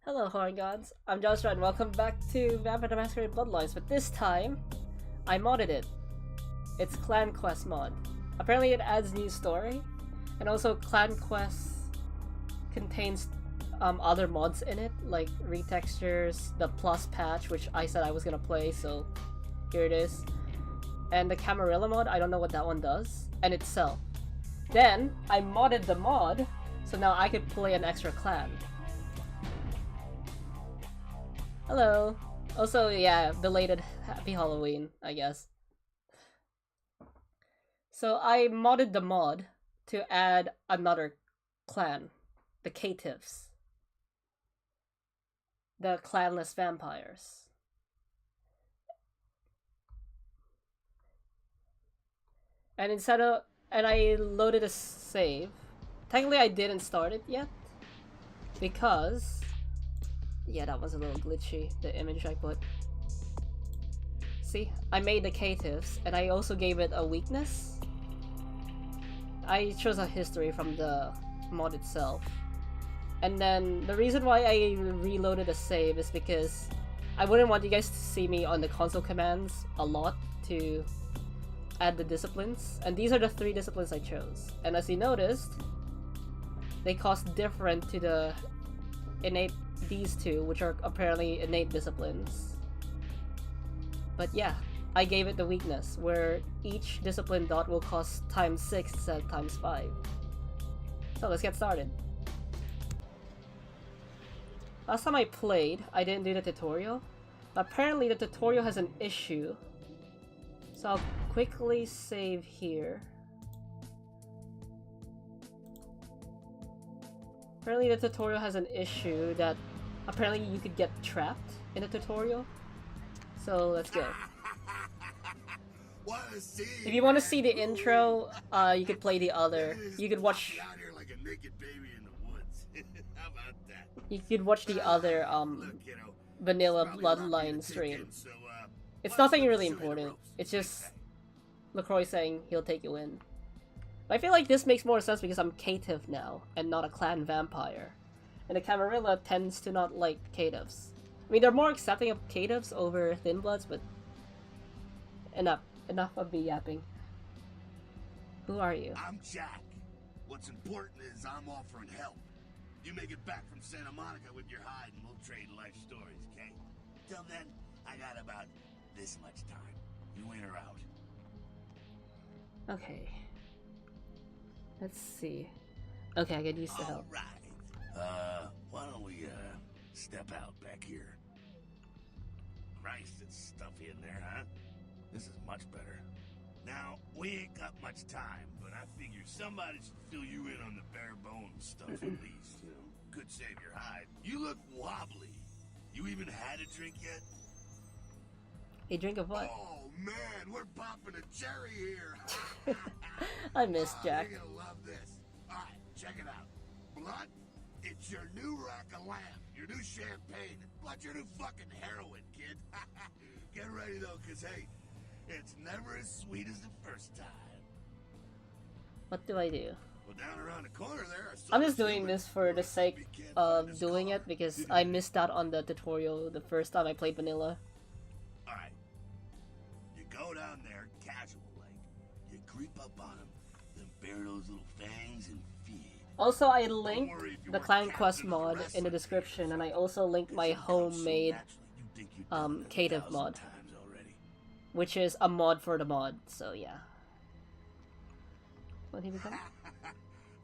Hello, Horn Gods. I'm Joshua, and welcome back to Vampire the Masquerade Bloodlines. But this time, I modded it. It's Clan Quest mod. Apparently, it adds new story, and also Clan Quest contains other mods in it, like retextures, the plus patch, which I said I was gonna play, so here it is, and the Camarilla mod. I don't know what that one does, and itself. Then I modded the mod, so now I could play an extra clan. Hello. Also, yeah, belated Happy Halloween, I guess. So I modded the mod to add another clan, the Caitiffs. The clanless vampires. And I loaded a save. Technically I didn't start it yet, because yeah, that was a little glitchy, the image I put. See, I made the Caitiffs, and I also gave it a weakness. I chose a history from the mod itself. And then, the reason why I reloaded a save is because I wouldn't want you guys to see me on the console commands a lot to add the disciplines. And these are the 3 disciplines I chose. And as you noticed, they cost different to the innate these 2, which are apparently innate disciplines. But yeah, I gave it the weakness, where each discipline dot will cost times 6 instead of times 5. So let's get started. Last time I played, I didn't do the tutorial. Apparently the tutorial has an issue. So I'll quickly save here. Apparently the tutorial has an issue that apparently you could get trapped in the tutorial. So let's go. If you want to see the intro, you could play the other. You could watch. You could watch the other vanilla bloodline stream. It's nothing really important. It's just LaCroix saying he'll take you in. I feel like this makes more sense because I'm Caitiff now, and not a clan vampire. And the Camarilla tends to not like Caitiffs. I mean, they're more accepting of Caitiffs over Thin Bloods, but enough of me yapping. Who are you? I'm Jack. What's important is I'm offering help. You make it back from Santa Monica with your hide and we'll trade life stories, okay? Till then, I got about this much time. You in or out? Okay. Let's see. Okay, I get used to help. Alright. Why don't we, step out back here? Christ, it's stuffy in there, huh? This is much better. Now, we ain't got much time, but I figure somebody should fill you in on the bare bones stuff at least, you know? Could save your hide. You look wobbly. You even had a drink yet? A drink of what? Oh man, we're popping a cherry here. I miss Jack. You're gonna love this. Alright, check it out. Blood, it's your new rack of lamb, your new champagne, blood, your new fucking heroin, kid. Get ready though, cause hey, it's never as sweet as the first time. What do I do? Well, down around the corner there. I'm just doing this for the sake of doing it because I missed out on the tutorial the first time I played vanilla. Alright. You go down there casual like. You creep up on them, then bare those little fangs and feed. Also, I linked the Clan Quest mod in the description, and I also linked my homemade Caitiff mod, which is a mod for the mod, so yeah. What did he become?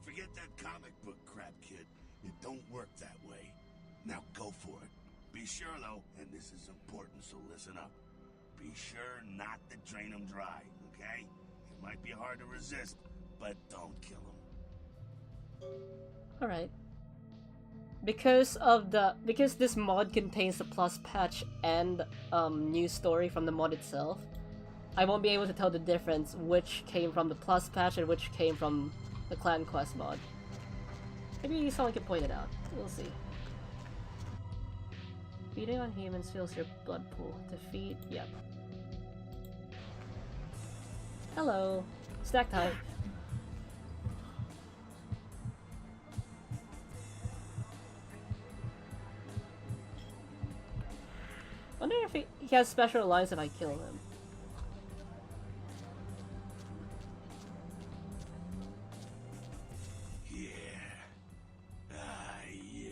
Forget that comic book crap, kid. It don't work that way. Now go for it. Be sure though, and this is important, so listen up. Be sure not to drain them dry, okay? It might be hard to resist, but don't kill them. Alright. Because this mod contains the plus patch and new story from the mod itself, I won't be able to tell the difference which came from the plus patch and which came from the Clan Quest mod. Maybe someone can point it out. We'll see. Feeding on humans fills your blood pool. Defeat, yep. Hello. Stack time. wonder if he has special lines if I kill him. Yeah. Yeah.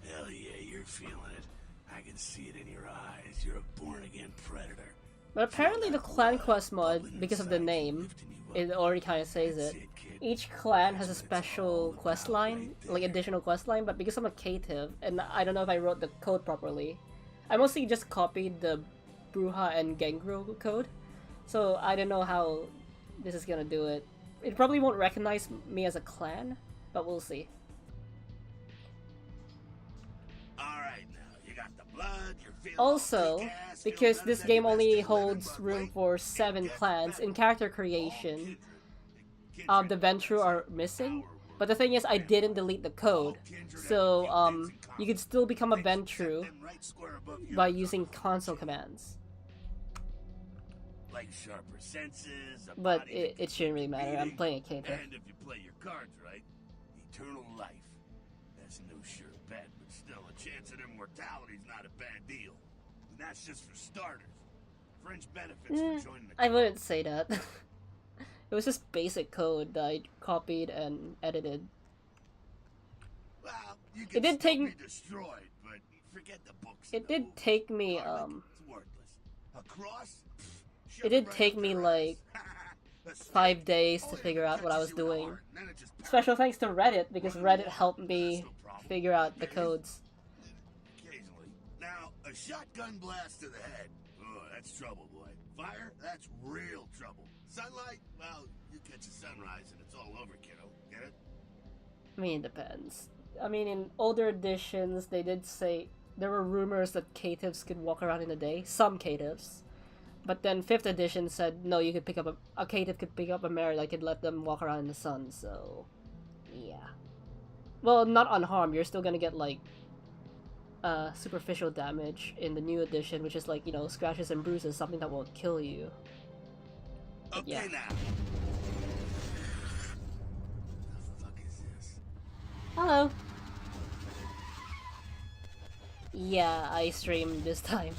Hell yeah, you're feeling it. I can see it in your eyes. You're a born-again predator. But apparently the clan quest mod, because of the name, it already kind of says it. Each clan has a special quest line, like additional quest line, but because I'm a Caitiff, and I don't know if I wrote the code properly, I mostly just copied the Bruja and Gengro code, so I don't know how this is gonna do it. It probably won't recognize me as a clan, but we'll see. Alright now, you got the blood, you're feeling Also, because this game only holds room for 7 clans, in character creation, the Ventru are missing. But the thing is, I didn't delete the code, so you could still become a Ventru by using console commands. Like sharper senses, But it shouldn't really matter, I'm playing a Caitiff. and if you play your cards right, eternal life. That's no sure bet, but still a chance at immortality's not a bad deal. And that's just for starters. Fringe benefits for joining the I wouldn't say that. It was just basic code that I copied and edited. Well, you It can did still take- be destroyed, but forget the books. It did take me, It's worthless. A cross? Pfft, it did shove take right me up their like ass. 5 days to Only if figure it out what I was touches you in the doing. heart, then it just Special thanks to Reddit, because Running Reddit water, helped me that's no problem. figure out the Okay. codes. Occasionally. Now, a shotgun blast to the head. Oh, that's trouble, boy. Fire? That's real trouble. Sunlight? Well, you catch a sunrise and it's all over, kiddo. Get it? I mean, it depends. I mean, in older editions, they did say there were rumors that Caitiffs could walk around in the day. Some Caitiffs. But then 5th edition said, no, you could pick up a Caitiff could pick up a mare that could let them walk around in the sun, so... yeah. Well, not unharmed, you're still gonna get, like, superficial damage in the new edition, which is like, you know, scratches and bruises, something that won't kill you. But Okay, yeah. now. The fuck is this? Hello! Yeah, I streamed this time.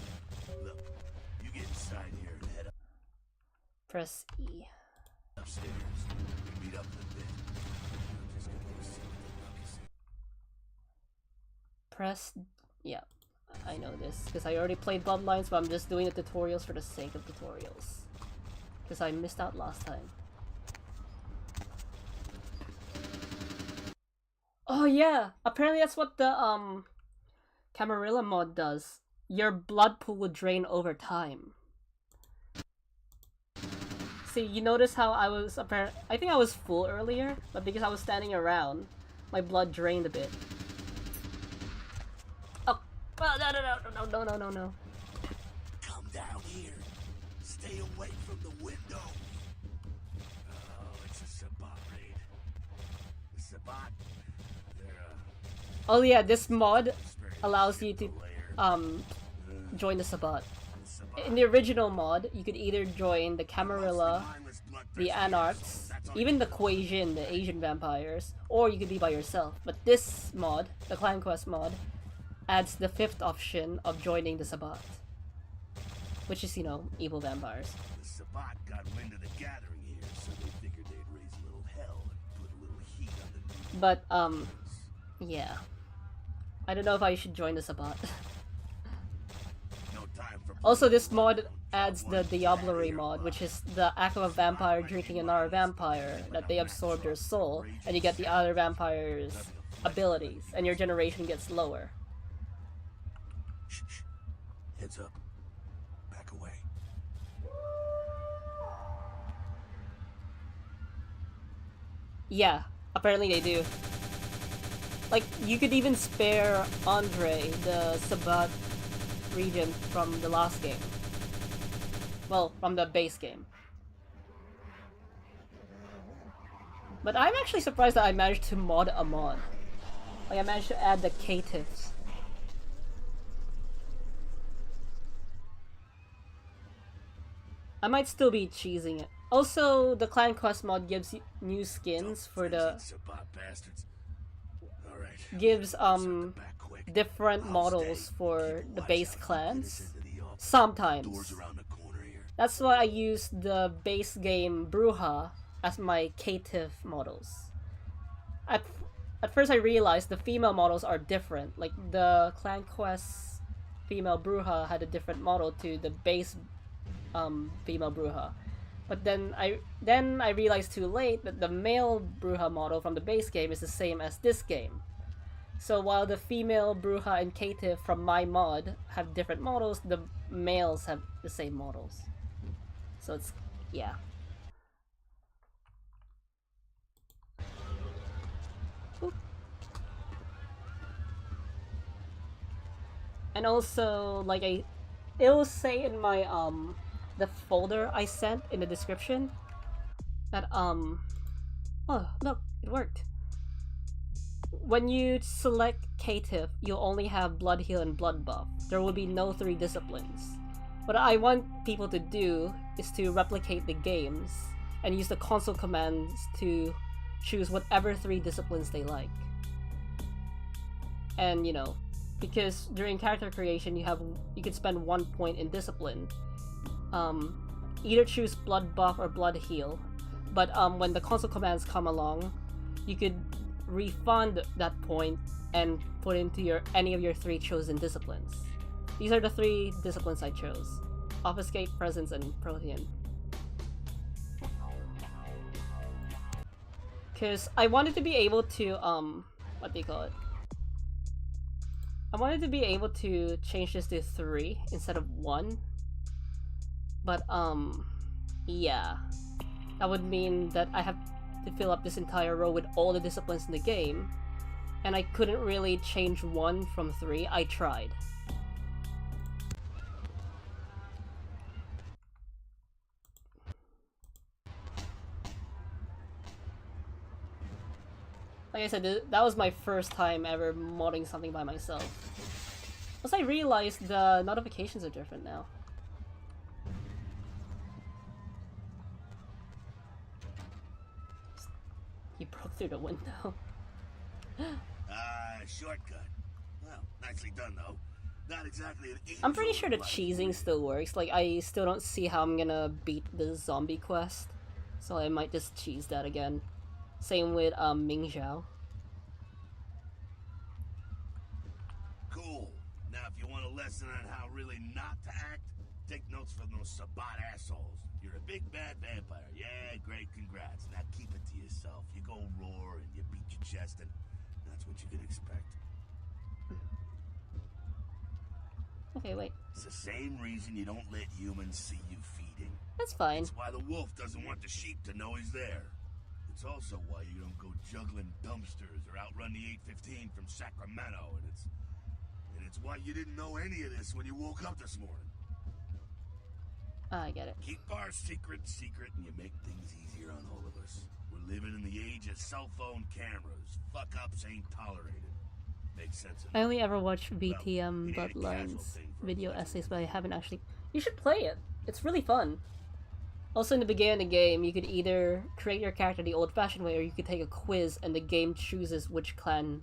Look, you get inside here and head Press E. upstairs. Meet up in a bit. I'm just gonna go see what the fuck is it. Press... yeah, I know this, because I already played Bloodlines, but I'm just doing the tutorials for the sake of tutorials. Because I missed out last time. Oh yeah! Apparently that's what the, Camarilla mod does. Your blood pool would drain over time. See, you notice how I was I think I was full earlier, but because I was standing around, my blood drained a bit. Oh, no. Come down here. Stay away from the window. Oh, it's a Sabat raid. The Sabat, they're Oh yeah, this mod very allows you to layer. join the Sabat. The Sabat, In the original mod, you could either join the Camarilla, mindless, the bloodthirsty Anarchs, assholes. That's all even you the do. Quasian, the Asian vampires, or you could be by yourself. But this mod, the Clan Quest mod, adds the 5th option of joining the Sabat. Which is, you know, evil vampires. The Sabat got wind of the gathering here, so they figured they'd raise a little hell and put a little heat underneath. But, yeah. I don't know if I should join the Sabat. No time for Also, this mod adds the Diablerie mod, which is the act of a vampire drinking another vampire, that they absorb their soul, and you get the other vampire's abilities, and your generation gets lower. Shh, shh. Heads up. Back away. Yeah, apparently they do. Like, you could even spare Andre, the Sabat regent from the last game. Well, from the base game. But I'm actually surprised that I managed to mod a mod. Like, I managed to add the Caitiffs. I might still be cheesing it. Also, the Clan Quest mod gives you new skins for the... Sabat bastards. All right. gives, Back quick. quick. different I'll models stay. for Keep a the watch base out if you get us clans. into the office. Doors Sometimes. around the corner here. That's why I use the base game Bruja as my Caitiff models. At, at first I realized the female models are different. Like the Clan Quest female Bruja had a different model to the base female Bruja. But then I realized too late that the male Bruja model from the base game is the same as this game. So while the female Bruja and Caitiff from my mod have different models, the males have the same models. So it's, yeah. Oop. And also, like it'll say in my the folder I sent in the description that oh look, it worked. When you select Caitiff, you'll only have Blood Heal and Blood Buff. There will be no 3 disciplines. What I want people to do is to replicate the games and use the console commands to choose whatever 3 disciplines they like. And you know, because during character creation you can spend 1 point in discipline. Either choose Blood Buff or Blood Heal. But when the console commands come along, you could refund that point and put into any of your 3 chosen disciplines. These are the 3 disciplines I chose: Obfuscate, Presence, and Protean. Because I wanted to be able to what do you call it? I wanted to be able to change this to 3 instead of 1. But yeah. That would mean that I have to fill up this entire row with all the disciplines in the game, and I couldn't really change 1 from 3. I tried. Like I said, that was my first time ever modding something by myself. Plus I realized the notifications are different now. He broke through the window. Shortcut. Well, nicely done though. Not exactly an I'm pretty sure the cheesing still works. Like, I still don't see how I'm gonna beat the zombie quest. So I might just cheese that again. Same with Ming Zhao. Cool. Now if you want a lesson on how really not to act, take notes from those Sabat assholes. You're a big bad vampire. Yeah, great, congrats. Now keep it to yourself. You go roar and you beat your chest, and that's what you can expect. Okay, wait. It's the same reason you don't let humans see you feeding. That's fine. It's why the wolf doesn't want the sheep to know he's there. It's also why you don't go juggling dumpsters or outrun the 815 from Sacramento, and it's why you didn't know any of this when you woke up this morning. I get it. Keep our secret, and you make things easier on all of us. We're living in the age of cell phone cameras. Fuck-ups ain't tolerated. Makes sense. I only ever watched VTMB Bloodlines video essays, but I haven't actually... You should play it! It's really fun. Also, in the beginning of the game, you could either create your character the old-fashioned way, or you could take a quiz and the game chooses which clan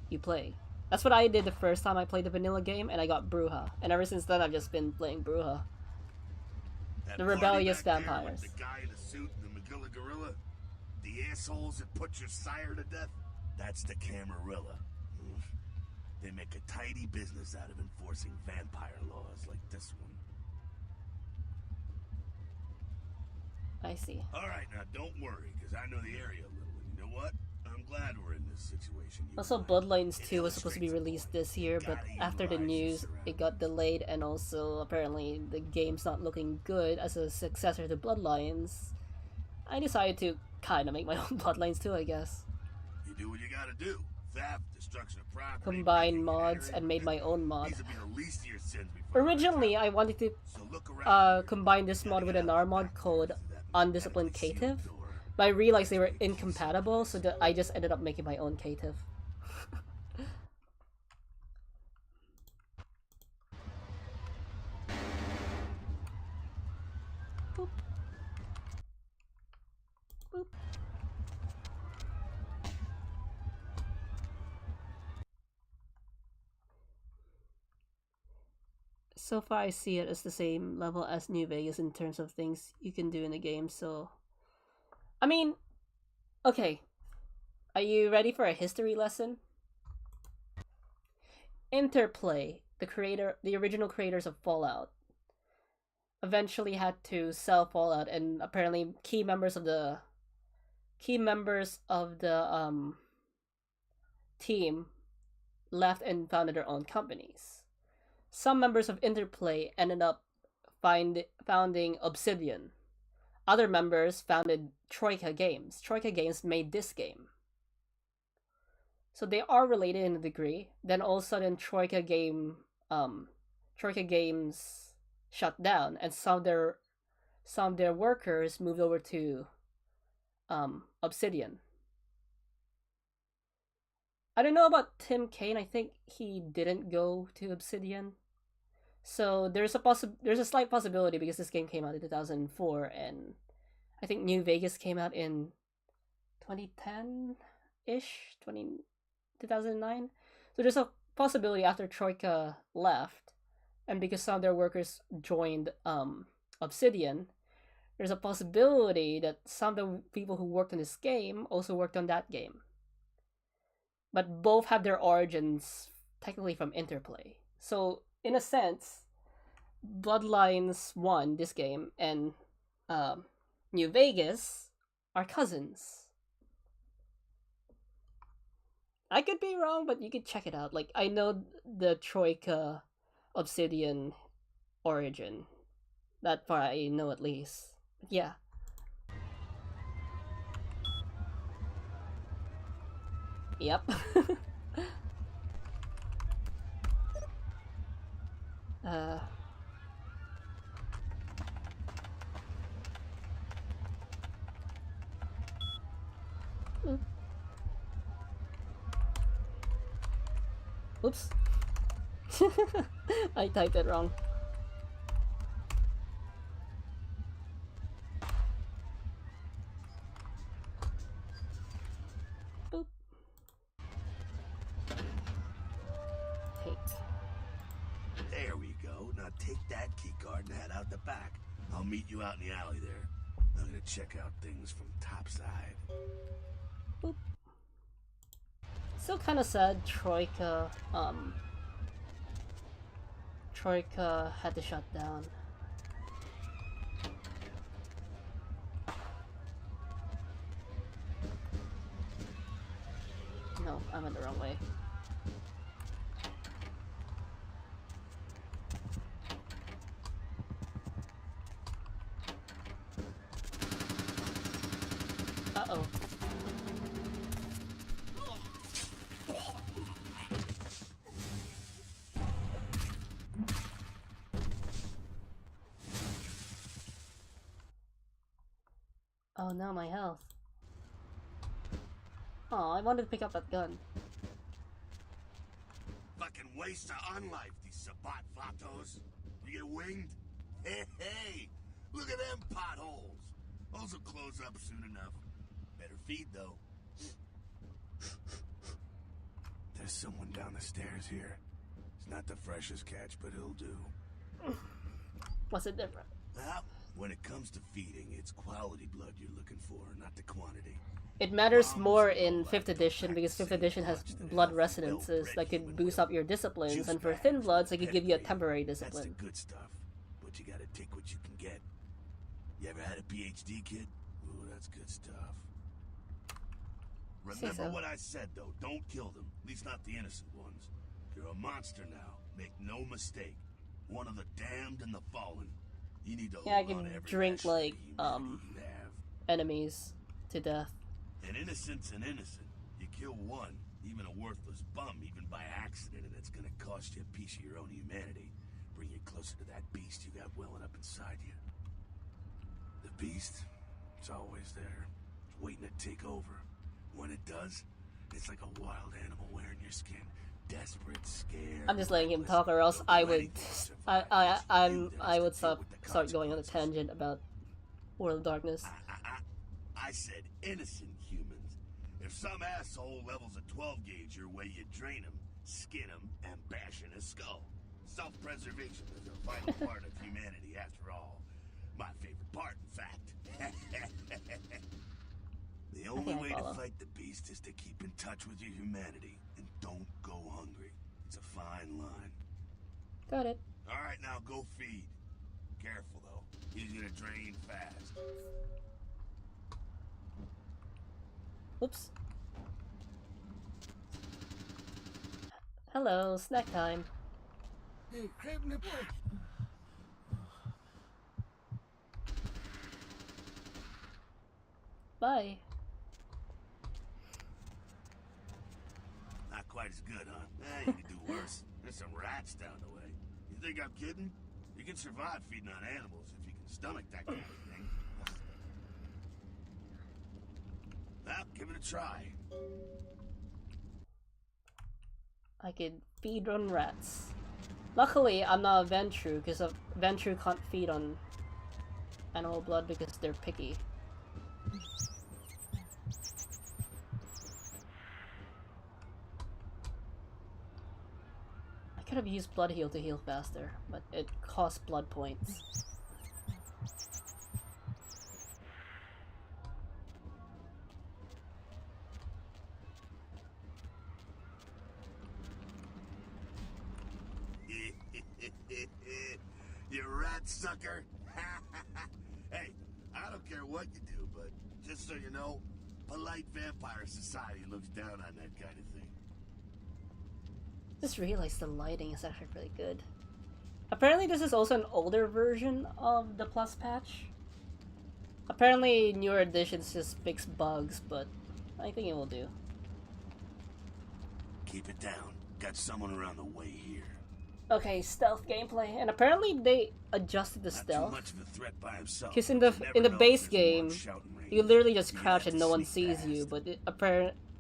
you play. That's what I did the first time I played the vanilla game, and I got Bruja. And ever since then, I've just been playing Bruja. The rebellious vampires. The guy in the suit and the Magilla gorilla? The assholes that put your sire to death? That's the Camarilla. They make a tidy business out of enforcing vampire laws like this one. I see. Alright, now don't worry, because I know the area a little, and you know what? I'm glad we're in this situation. Also, Bloodlines 2 was supposed to be released this year, but after the news, it got delayed, and also, apparently, the game's not looking good as a successor to Bloodlines. I decided to kinda make my own Bloodlines 2, I guess. You do what you gotta do. Theft, destruction of property... Combine mods and made my own mod. These will be the least of your sins before Originally, I wanted to combine this mod with another mod called Undisciplined Caitiff, but I realized they were incompatible, so that I just ended up making my own Caitiff. Boop. Boop. So far, I see it as the same level as New Vegas in terms of things you can do in the game. So, I mean, okay. Are you ready for a history lesson? Interplay, the original creators of Fallout, eventually had to sell Fallout, and apparently key members of the team left and founded their own companies. Some members of Interplay ended up founding Obsidian. Other members founded Troika Games. Troika Games made this game. So they are related in a degree. Then all of a sudden, Troika Games shut down, and some of their workers moved over to Obsidian. I don't know about Tim Kaine. I think he didn't go to Obsidian. So there's a slight possibility, because this game came out in 2004, and I think New Vegas came out in 2010-ish, 2009. So there's a possibility after Troika left, and because some of their workers joined Obsidian, there's a possibility that some of the people who worked on this game also worked on that game. But both have their origins technically from Interplay. So in a sense, Bloodlines 1, this game, and New Vegas are cousins. I could be wrong, but you could check it out. Like, I know the Troika Obsidian origin. That far I know, at least. But yeah. Yep. Oops. I typed it wrong. Boop. Hate. There we go. Now take that keycard and head out the back. I'll meet you out in the alley there. I'm gonna check out things from topside. Boop. Still kind of sad Troika had to shut down. No, I went the wrong way. Uh-oh. Oh no, my health. Oh, I wanted to pick up that gun. Fucking waste of unlife, these Sabat vatos. You get winged? Hey, look at them potholes. Those will close up soon enough. Better feed, though. There's someone down the stairs here. It's not the freshest catch, but it'll do. What's it different? Well, when it comes to feeding, it's quality blood you're looking for, not the quantity. It matters more in 5th edition, because 5th edition has blood resonances that could boost up your disciplines, and for Thin Bloods, it could give you a temporary discipline. That's the good stuff, but you gotta take what you can get. You ever had a PhD, kid? Ooh, that's good stuff. Remember what I said, though. Don't kill them. At least not the innocent ones. You're a monster now. Make no mistake. One of the damned and the fallen. You need to yeah, I can drink, like, enemies to death. An innocent's an innocent. You kill one, even a worthless bum, even by accident, and it's gonna cost you a piece of your own humanity. Bring you closer to that beast you got welling up inside you. The beast, it's always there. It's waiting to take over. When it does, it's like a wild animal wearing your skin. Desperate, scared. I'm just letting him talk, or else I would start going on a tangent about World of Darkness. I said innocent humans. If some asshole levels a 12 gauge your way, you drain him, skin him, and bash in his skull. Self-preservation is a vital part of humanity, after all. My favorite part, in fact. The only way to fight the beast is to keep in touch with your humanity and don't go hungry. It's a fine line. Got it. All right, now go feed. Careful, though. He's gonna drain fast. Oops. Hello, snack time. Hey, crab nipple. Bye. Not quite as good, huh? You can do worse. There's some rats down the way. You think I'm kidding? You can survive feeding on animals if you can stomach that kind of thing. Well, give it a try. I could feed on rats. Luckily, I'm not a Ventru, because a Ventru can't feed on animal blood because they're picky. I could have used Blood Heal to heal faster, but it costs blood points. You rat sucker! Hey, I don't care what you do, but just so you know, polite vampire society looks down on that kind of thing. Just realized the lighting is actually really good. Apparently this is also an older version of the Plus patch. Apparently newer editions just fix bugs, but I think it will do. Keep it down. Got someone around the way here. Okay, stealth gameplay, and apparently they adjusted the stealth. Not too much of a threat by himself. Because in the base game, you literally just crouch and no one sees you. But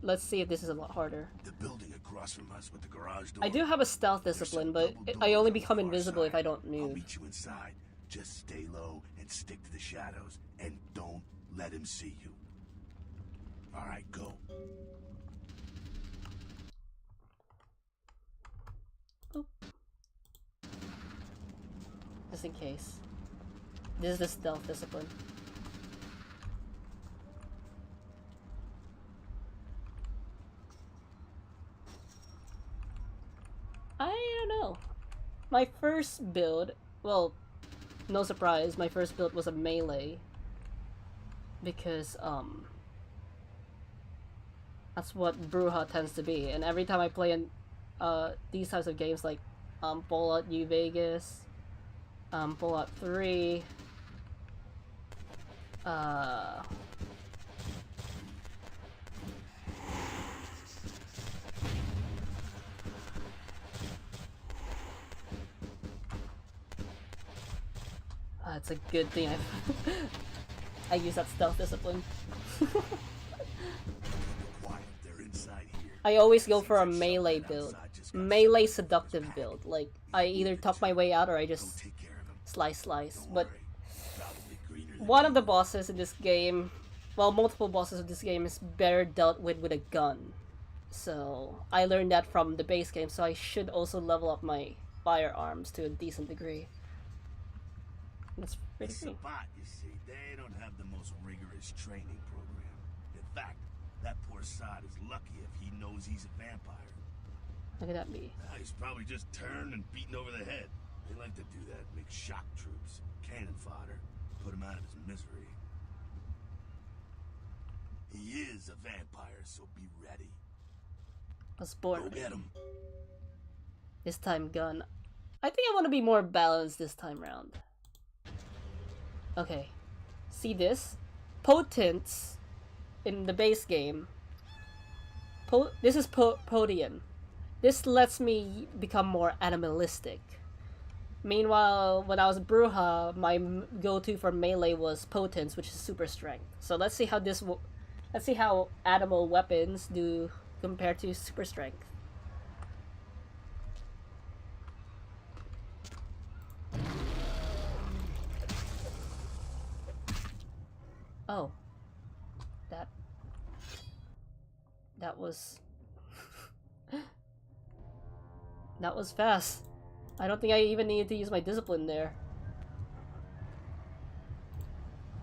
let's see if this is a lot harder. The building across from us with the garage door. I do have a stealth discipline, but I only become invisible if I don't I'll move. meet you inside. Just stay low and stick to the shadows, and don't let him see you. All right, go. Oop. Just in case. This is the stealth discipline. I don't know. My first build, well, no surprise, my first build was a melee. Because, that's what Bruja tends to be. And every time I play in these types of games like Fallout New Vegas, Fallout 3, it's a good thing I use that stealth discipline. I always go for a melee build. Melee seductive build. Like, I either tuck my way out or I just slice. But one of the bosses in this game, well, multiple bosses in this game is better dealt with a gun. So, I learned that from the base game, so I should also level up my firearms to a decent degree. That's pretty cool. Sabbat, you see, they don't have the most rigorous training program. In fact, that poor sod is lucky if he knows he's a vampire. Look at that me. He's probably just turned and beaten over the head. They like to do that, make shock troops, cannon fodder, put him out of his misery. He is a vampire, so be ready. I was born. Go get him. This time gun. I think I want to be more balanced this time round. Okay. See this? Potence in the base game. This is Podium. This lets me become more animalistic. Meanwhile, when I was Bruja, my go-to for melee was Potence, which is super strength. So let's see how let's see how animal weapons do compared to super strength. Oh. That was... that was fast. I don't think I even needed to use my discipline there.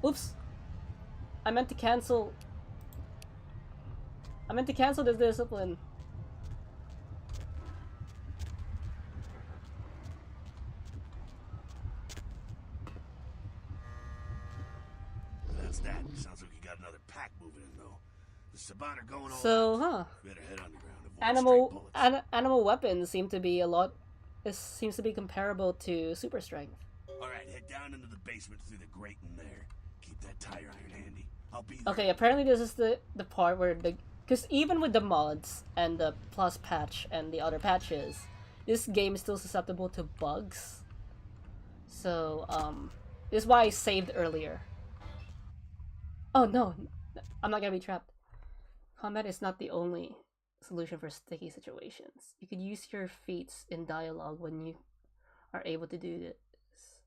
Oops! I meant to cancel... I meant to cancel this discipline. That's that. Sounds like you got another pack moving in, though. The Sabat are going all So, out. huh. Better head underground. Avoid straight bullets. Animal weapons seem to be a lot... This seems to be comparable to super strength. Alright, head down into the basement through the grate in there. Keep that tire iron handy. I'll be there. Okay, apparently this is the part where the... Because even with the mods and the plus patch and the other patches, this game is still susceptible to bugs. So, this is why I saved earlier. Oh no, I'm not gonna be trapped. Combat is not the only solution for sticky situations. You could use your feats in dialogue when you are able to do this.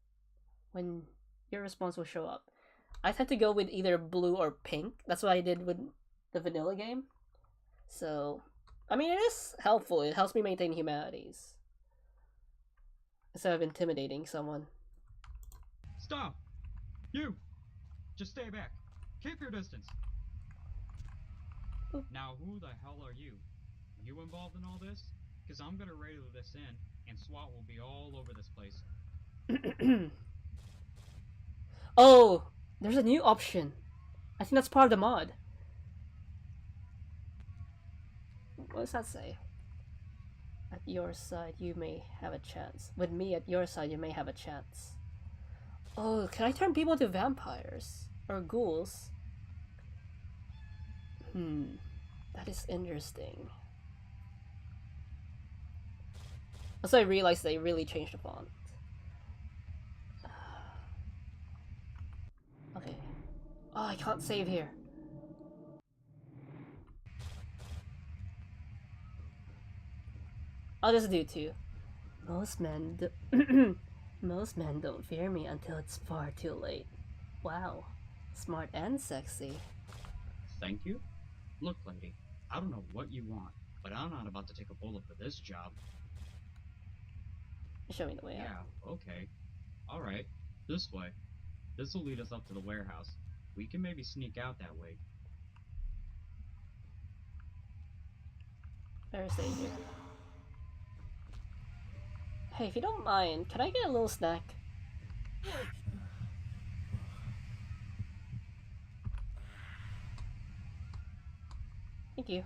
When your response will show up. I tend to go with either blue or pink. That's what I did with the vanilla game. So, I mean, it is helpful. It helps me maintain humanities. Instead of intimidating someone. Stop! You! Just stay back. Keep your distance. Now, who the hell are you? You involved in all this? Because I'm gonna radio this in, and SWAT will be all over this place. Oh! There's a new option. I think that's part of the mod. What does that say? At your side, you may have a chance. With me at your side, you may have a chance. Oh, can I turn people into vampires? Or ghouls? That is interesting. Also, I realized they really changed the font. Okay. Oh, I can't save here. I'll just do 2. Most men most men don't fear me until it's far too late. Wow. Smart and sexy. Thank you? Look, lady, I don't know what you want, but I'm not about to take a bullet for this job. Show me the way out. Yeah, okay. Alright, this way. This will lead us up to the warehouse. We can maybe sneak out that way. Better stay here. Hey, if you don't mind, can I get a little snack? Thank you.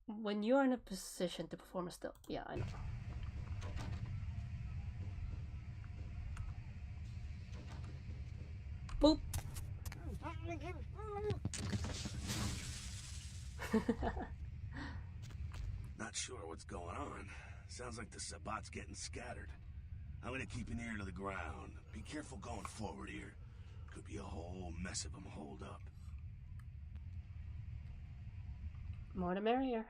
When you are in a position to perform a stealth... Yeah, I know. Boop! Not sure what's going on. Sounds like the Sabat's getting scattered. I'm gonna keep an ear to the ground. Be careful going forward here. Could be a whole mess of them holed up. More the merrier.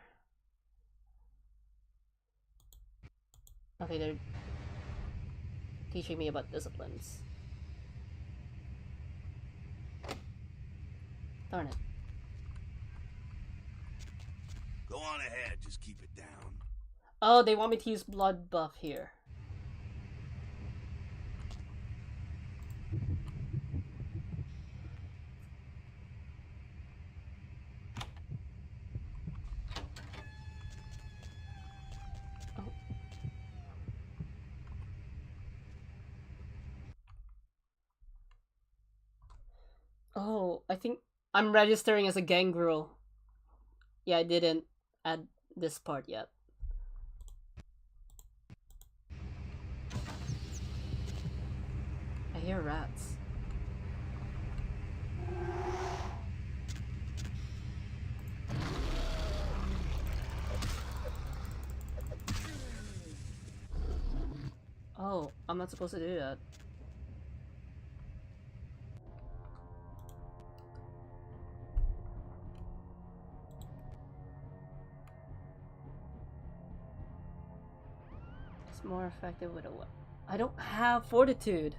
Okay, they're teaching me about disciplines. Darn it. Go on ahead, just keep it down. Oh, they want me to use blood buff here. Oh, I think I'm registering as a gangrel. Yeah, I didn't add this part yet. I hear rats. Oh, I'm not supposed to do that. It's more effective with a weapon. I don't have fortitude.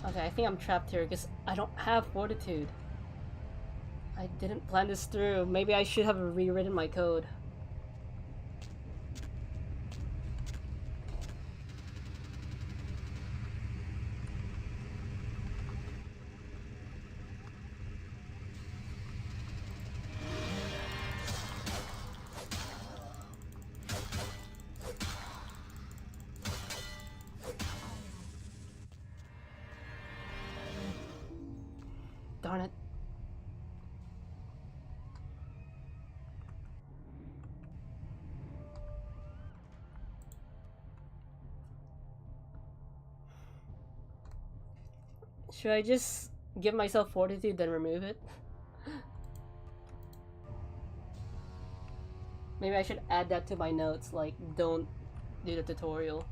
Okay, I think I'm trapped here because I don't have fortitude. I didn't plan this through. Maybe I should have rewritten my code. Darn it. Should I just give myself fortitude then remove it? Maybe I should add that to my notes, like, don't do the tutorial.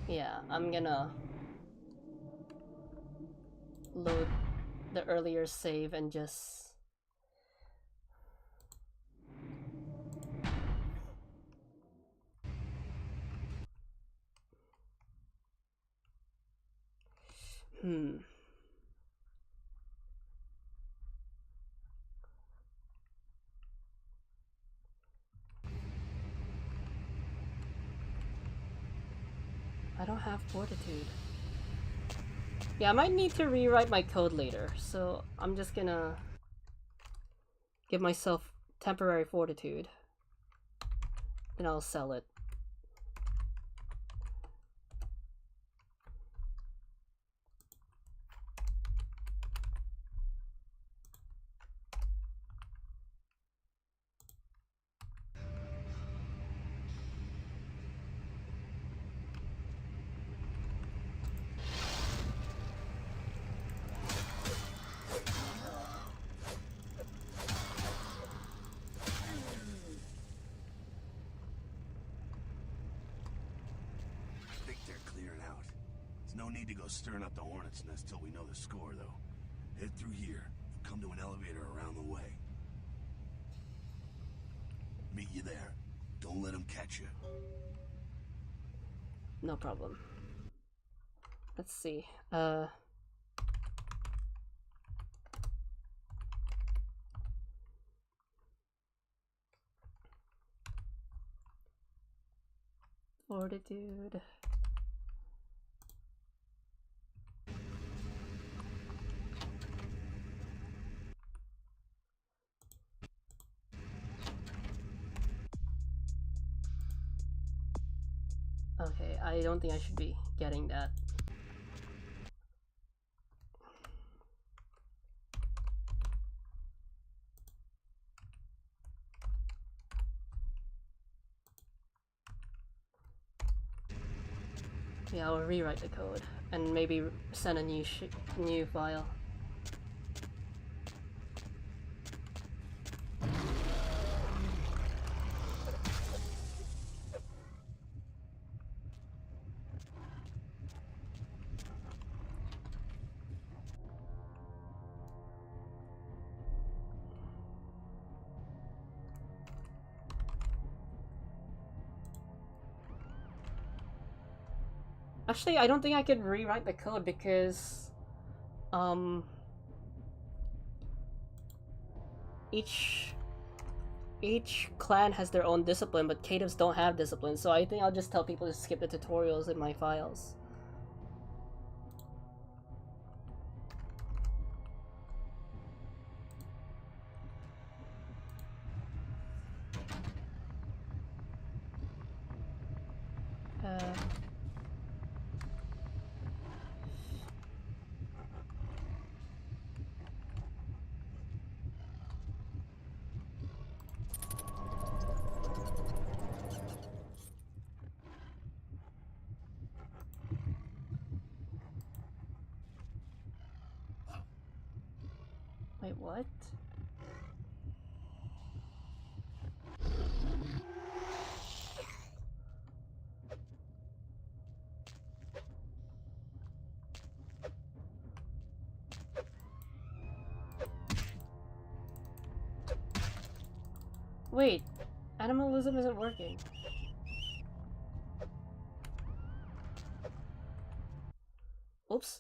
Yeah, I'm gonna load the earlier save and just... I don't have fortitude. Yeah, I might need to rewrite my code later, so I'm just gonna give myself temporary fortitude. Then I'll sell it. No need to go stirring up the hornet's nest till we know the score, though. Head through here and come to an elevator around the way. Meet you there. Don't let them catch you. No problem. Let's see. Fortitude. Okay, I don't think I should be getting that. Yeah, I'll rewrite the code and maybe send a new file. Actually, I don't think I could rewrite the code because each clan has their own discipline, but Caitiffs don't have discipline, so I think I'll just tell people to skip the tutorials in my files. Wait, what? Wait, animalism isn't working. Oops.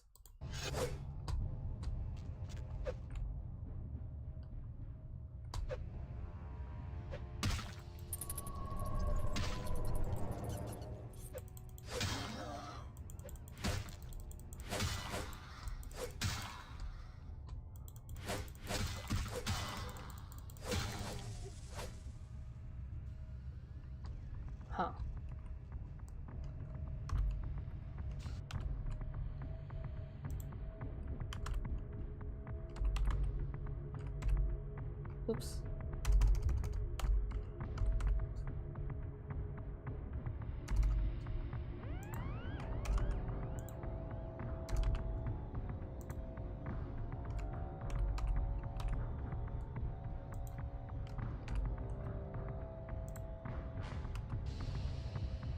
Huh. Oops.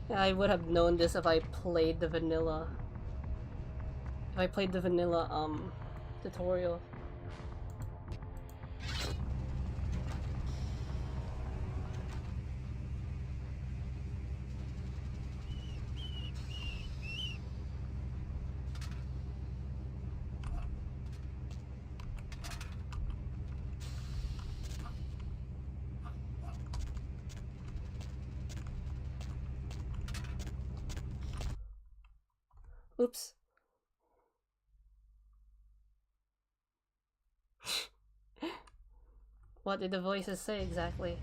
I would have known this if I played the vanilla. If I played the vanilla tutorial. Oops. What did the voices say exactly?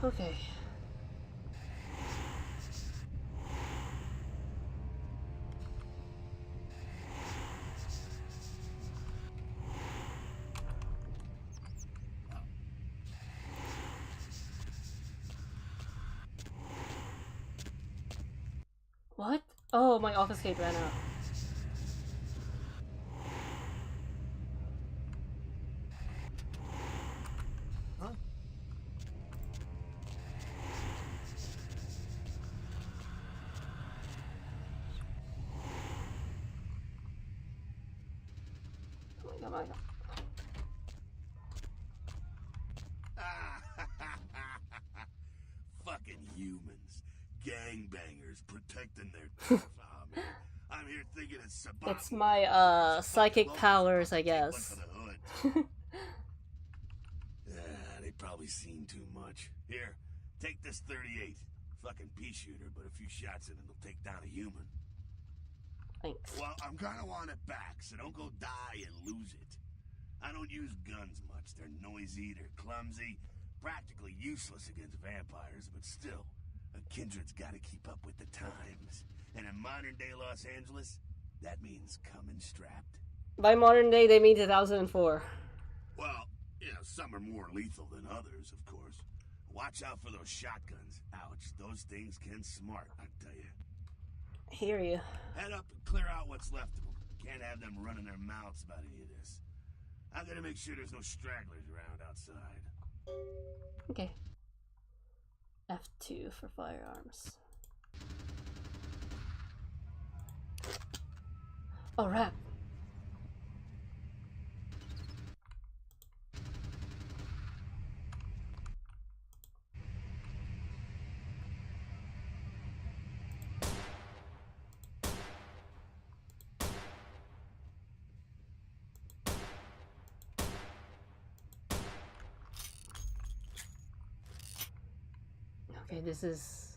Okay. What? Oh, my office key ran out. Huh? Oh my god. Fucking humans. Gangbangers protecting their turf. Oh, man. I'm here thinking it's Sabat. It's my psychic powers, I guess. They probably seen too much. Here, take this 38. Fucking pea shooter, but a few shots in it'll take down a human. Thanks. Well, I'm gonna want it back, so don't go die and lose it. I don't use guns much. They're noisy, they're clumsy, practically useless against vampires, but still, a kindred's gotta keep up with the times. And in modern-day Los Angeles, that means coming strapped. By modern day, they mean 2004. Well, you know, some are more lethal than others, of course. Watch out for those shotguns. Ouch, those things can smart, I tell you. Hear you. Head up and clear out what's left of them. Can't have them running their mouths about any of this. I gotta make sure there's no stragglers around outside. Okay. F2 for firearms. Oh, rap. Okay, this is...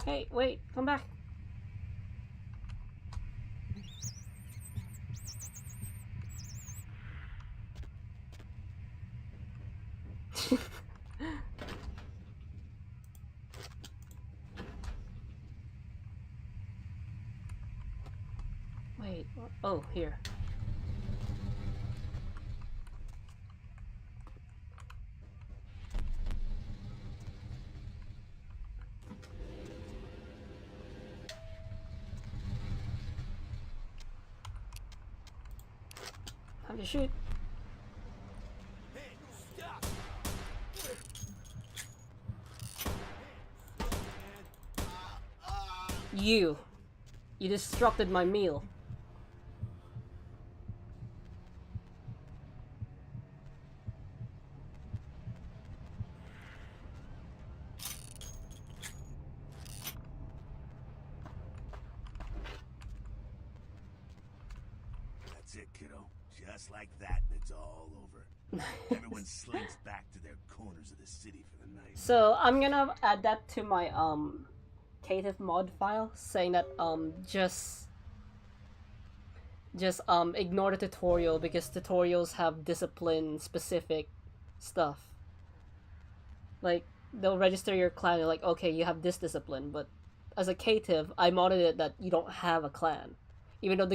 Hey, wait, come back. Wait, oh, here. Time to shoot. You disrupted my meal. That's it, kiddo. Just like that, and it's all over. Everyone slinks back to their corners of the city for the night. So I'm gonna add that to my Caitiff mod file, saying that just ignore the tutorial because tutorials have discipline specific stuff. Like they'll register your clan, they're like, okay, you have this discipline, but as a Caitiff, I modded it that you don't have a clan, even though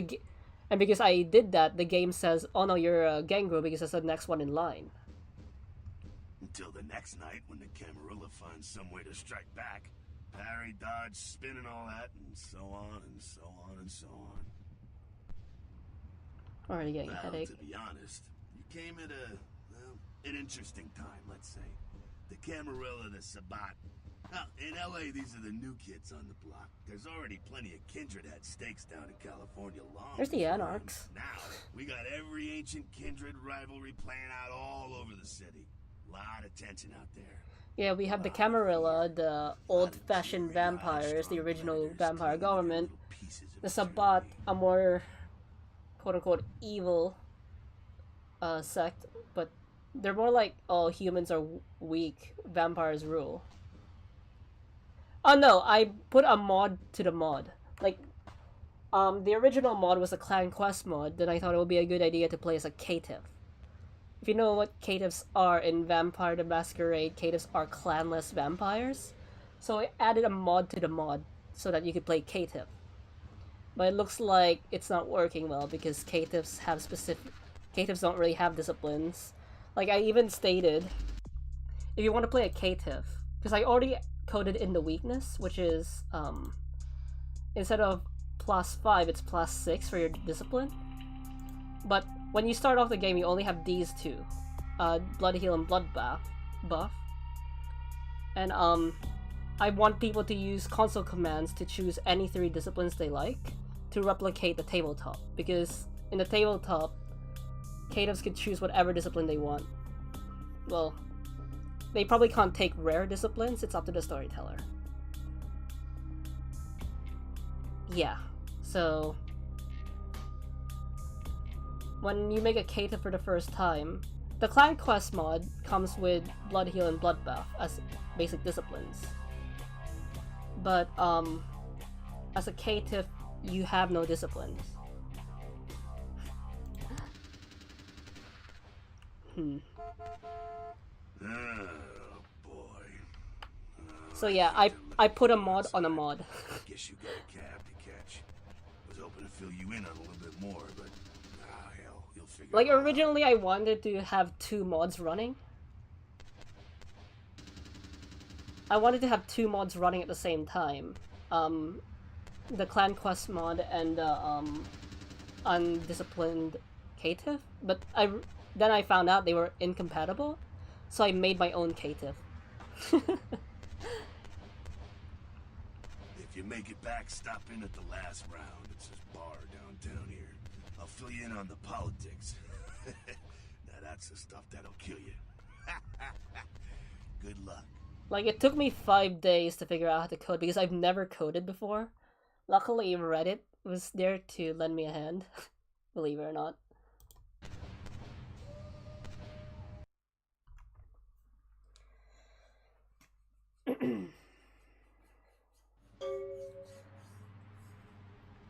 and because I did that, the game says, oh no, you're a Gangrel because it's the next one in line. Until the next night when the Camarilla finds some way to strike back. Parry, dodge, spin and all that, and so on and so on and so on. Already getting a Well, headache. to be honest, you came at an interesting time, let's say. The Camarilla, the Sabat. Now, in LA, these are the new kids on the block. There's already plenty of kindred had stakes down in California long. There's the before Anarchs. them. Now, we got every ancient kindred rivalry playing out all over the city. Lot of tension out there. Yeah, we have the Camarilla, the old-fashioned vampires, the original vampire government. The Sabat, a more quote-unquote evil sect, but they're more like, oh, humans are weak, vampires rule. Oh no, I put a mod to the mod. Like, the original mod was a Clan Quest mod, then I thought it would be a good idea to play as a Caitiff. If you know what Caitiffs are in Vampire the Masquerade, Caitiffs are clanless vampires. So I added a mod to the mod so that you could play Caitiff. But it looks like it's not working well because Caitiffs don't really have disciplines. Like I even stated, if you want to play a Caitiff, because I already coded in the weakness, which is, instead of +5, it's +6 for your discipline. But when you start off the game, you only have these two, Blood Heal and Blood Buff. And I want people to use console commands to choose any 3 disciplines they like to replicate the tabletop, because in the tabletop, Caitiffs can choose whatever discipline they want. Well, they probably can't take rare disciplines, it's up to the storyteller. Yeah, so when you make a Caitiff for the first time, the Clan Quest mod comes with Blood Heal and Blood Buff as basic disciplines. But as a Caitiff, you have no disciplines. Oh boy. So yeah, I put a mod on a mod. Guess you got a cab to catch. Was hoping to fill you in on a little bit more, but hell, you'll figure Like it out. originally I wanted to have 2 mods running. I wanted to have 2 mods running at the same time. The Clan Quest mod and the Undisciplined Caitiff. But then I found out they were incompatible, so I made my own Caitiff. If you make it back, stop in at the last round. It's this bar downtown here. I'll fill you in on the politics. Now that's the stuff that'll kill you. Good luck. Like, it took me 5 days to figure out how to code because I've never coded before. Luckily, Reddit was there to lend me a hand, believe it or not.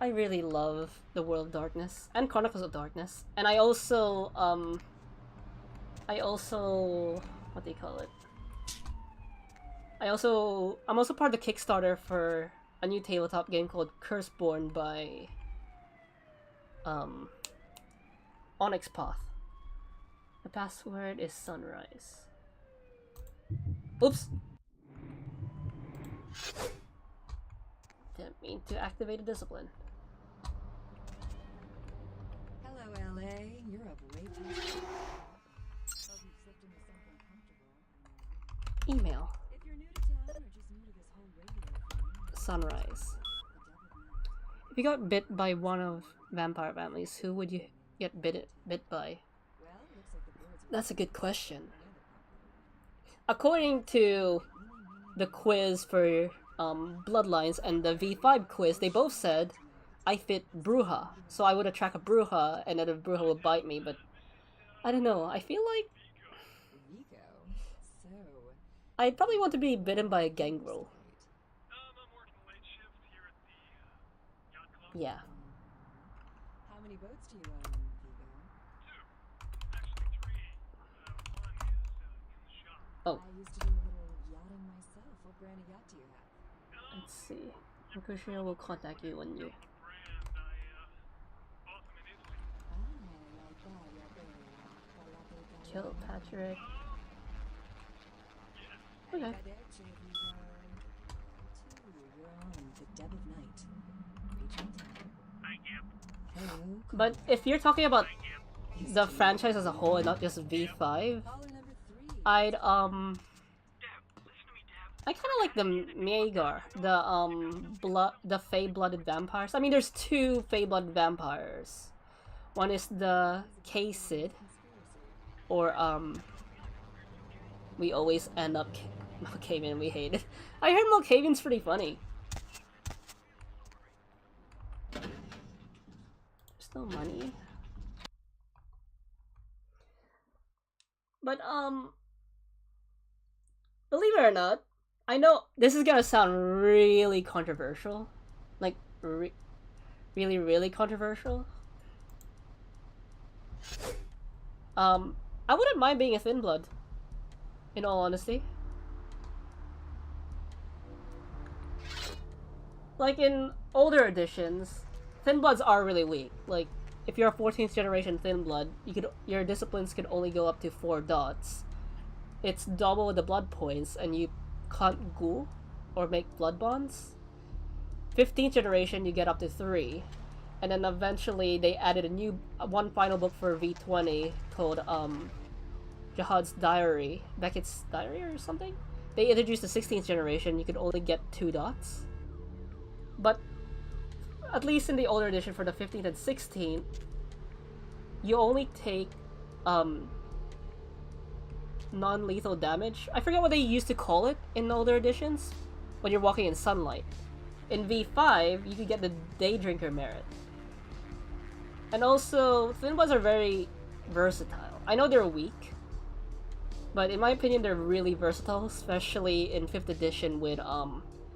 I really love the World of Darkness and Chronicles of Darkness, and I also what do you call it? I'm also part of the Kickstarter for a new tabletop game called Curseborn by Onyx Path. The password is sunrise. Oops! Didn't mean to activate a discipline. Hello, LA. You're up way too soon. Hope you've slipped into something comfortable. Email. If you're new to town or just new to this whole radio thing, Sunrise. If you got bit by one of vampire families, who would you get bit by? well, looks like the board's That's a good question. According to the quiz for Bloodlines and the V5 quiz, they both said I fit Bruja, so I would attract a Bruja and then a Bruja would bite me, but I don't know, I feel like Rico. So, I'd probably want to be bitten by a gangrel. I'm working the late shift here at the yacht club. Yeah. how many boats do you own, Vigo? Two. Actually, three. One is in the shop. Oh, I used to do a little yachting myself. What brand of yacht do you have? let's see. Mercutio will contact you when you... The brand I bought them in Italy. Ah, like that. Yeah, Kill Patrick. Okay. Okay. You're on the dead of night. Agent. Thank you. Hello. But if you're talking about the franchise as a whole and not just V5, Caller number 3. I'd Deb, listen to me, Deb. I kind of like the Maegar, the Fey-blooded vampires. I mean, there's two Fey-blooded vampires. One is the Caitiff, or we always end up Malkavian. We hate it. I heard Malkavian's pretty funny. There's no money. But believe it or not, I know this is gonna sound really controversial, like really, really controversial. I wouldn't mind being a Thin Blood, in all honesty. Like in older editions, Thin Bloods are really weak. Like if you're a 14th generation Thin Blood, your disciplines can only go up to 4 dots. It's double the blood points, and you can't goo or make blood bonds. 15th generation, you get up to 3. And then eventually they added one final book for V20 called Jihad's Diary, Beckett's Diary or something. They introduced the 16th generation, you could only get 2 dots. But at least in the older edition for the 15th and 16th, you only take non-lethal damage. I forget what they used to call it in the older editions when you're walking in sunlight. In V5, you could get the Day Drinker merit. And also, Thin Bloods are very versatile. I know they're weak, but in my opinion, they're really versatile, especially in 5th edition with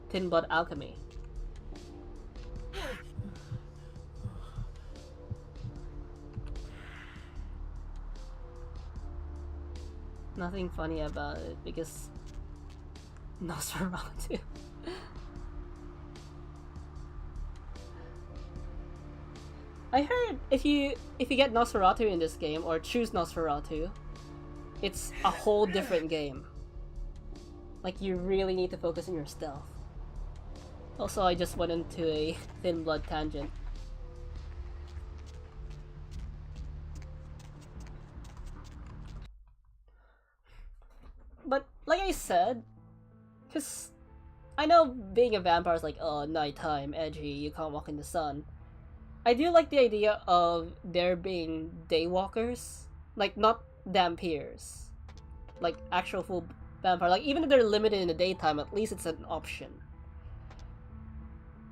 Thin Blood Alchemy. Nothing funny about it because Nosferatu. I heard if you get Nosferatu in this game or choose Nosferatu, it's a whole different game. Like you really need to focus on your stealth. Also, I just went into a Thin Blood tangent. But like I said, because I know being a vampire is like, oh, nighttime, edgy, you can't walk in the sun. I do like the idea of there being daywalkers, like not vampires, like actual full vampire. Like even if they're limited in the daytime, at least it's an option.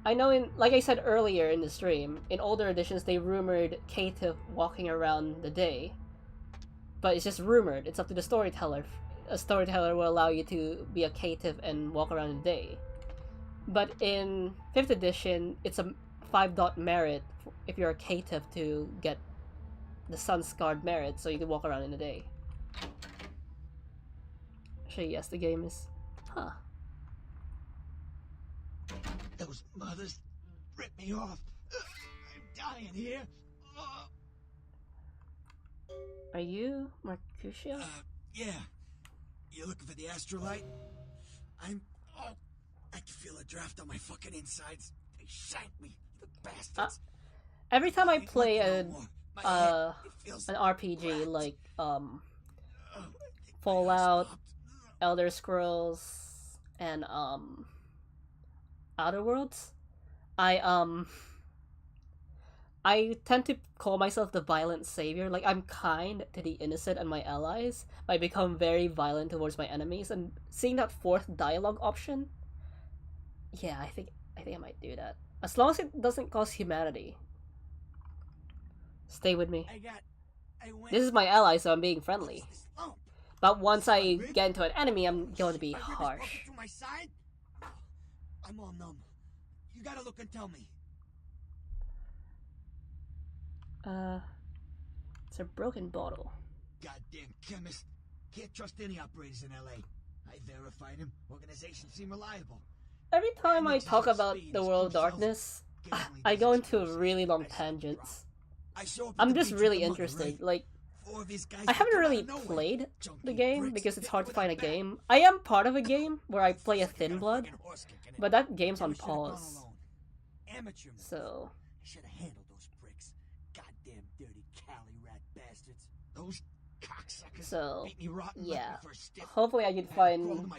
I know like I said earlier in the stream, in older editions they rumored Caitiff walking around the day, but it's just rumored. It's up to the storyteller. A storyteller will allow you to be a Caitiff and walk around in the day. But in 5th edition, it's a 5-dot merit if you're a Caitiff to get the Sun-Scarred merit, so you can walk around in the day. Actually, yes, the game is... Huh. Those mothers ripped me off. I'm dying here. Are you Mercutio? Yeah. You looking for the astrolite? Oh, I can feel a draft on my fucking insides. They shanked me, the bastards. Every time I play it feels an RPG wrapped. like My Fallout, eyes popped. Elder Scrolls, and Outer Worlds, I tend to call myself the violent savior. Like, I'm kind to the innocent and my allies, but I become very violent towards my enemies. And seeing that fourth dialogue option, yeah, I think I might do that. As long as it doesn't cause humanity. Stay with me. This is my ally, so I'm being friendly. But once I get into an enemy, I'm going to be harsh. My side? I'm all numb. You gotta look and tell me. It's a broken bottle. Goddamn chemist. Can't trust any operators in LA. I verified him. Organizations seem reliable. Every time I talk about the World of Darkness, I go into really long tangents. I'm just really interested. Like, I haven't really played the game because it's hard to find a game. I am part of a game where I play a Thin Blood, but that game's on pause. So, I should have handled those pricks. Goddamn dirty Cali rat bastards. Those cocksuckers. So, beat me rotten, yeah. left me for a stiff. Hopefully I can find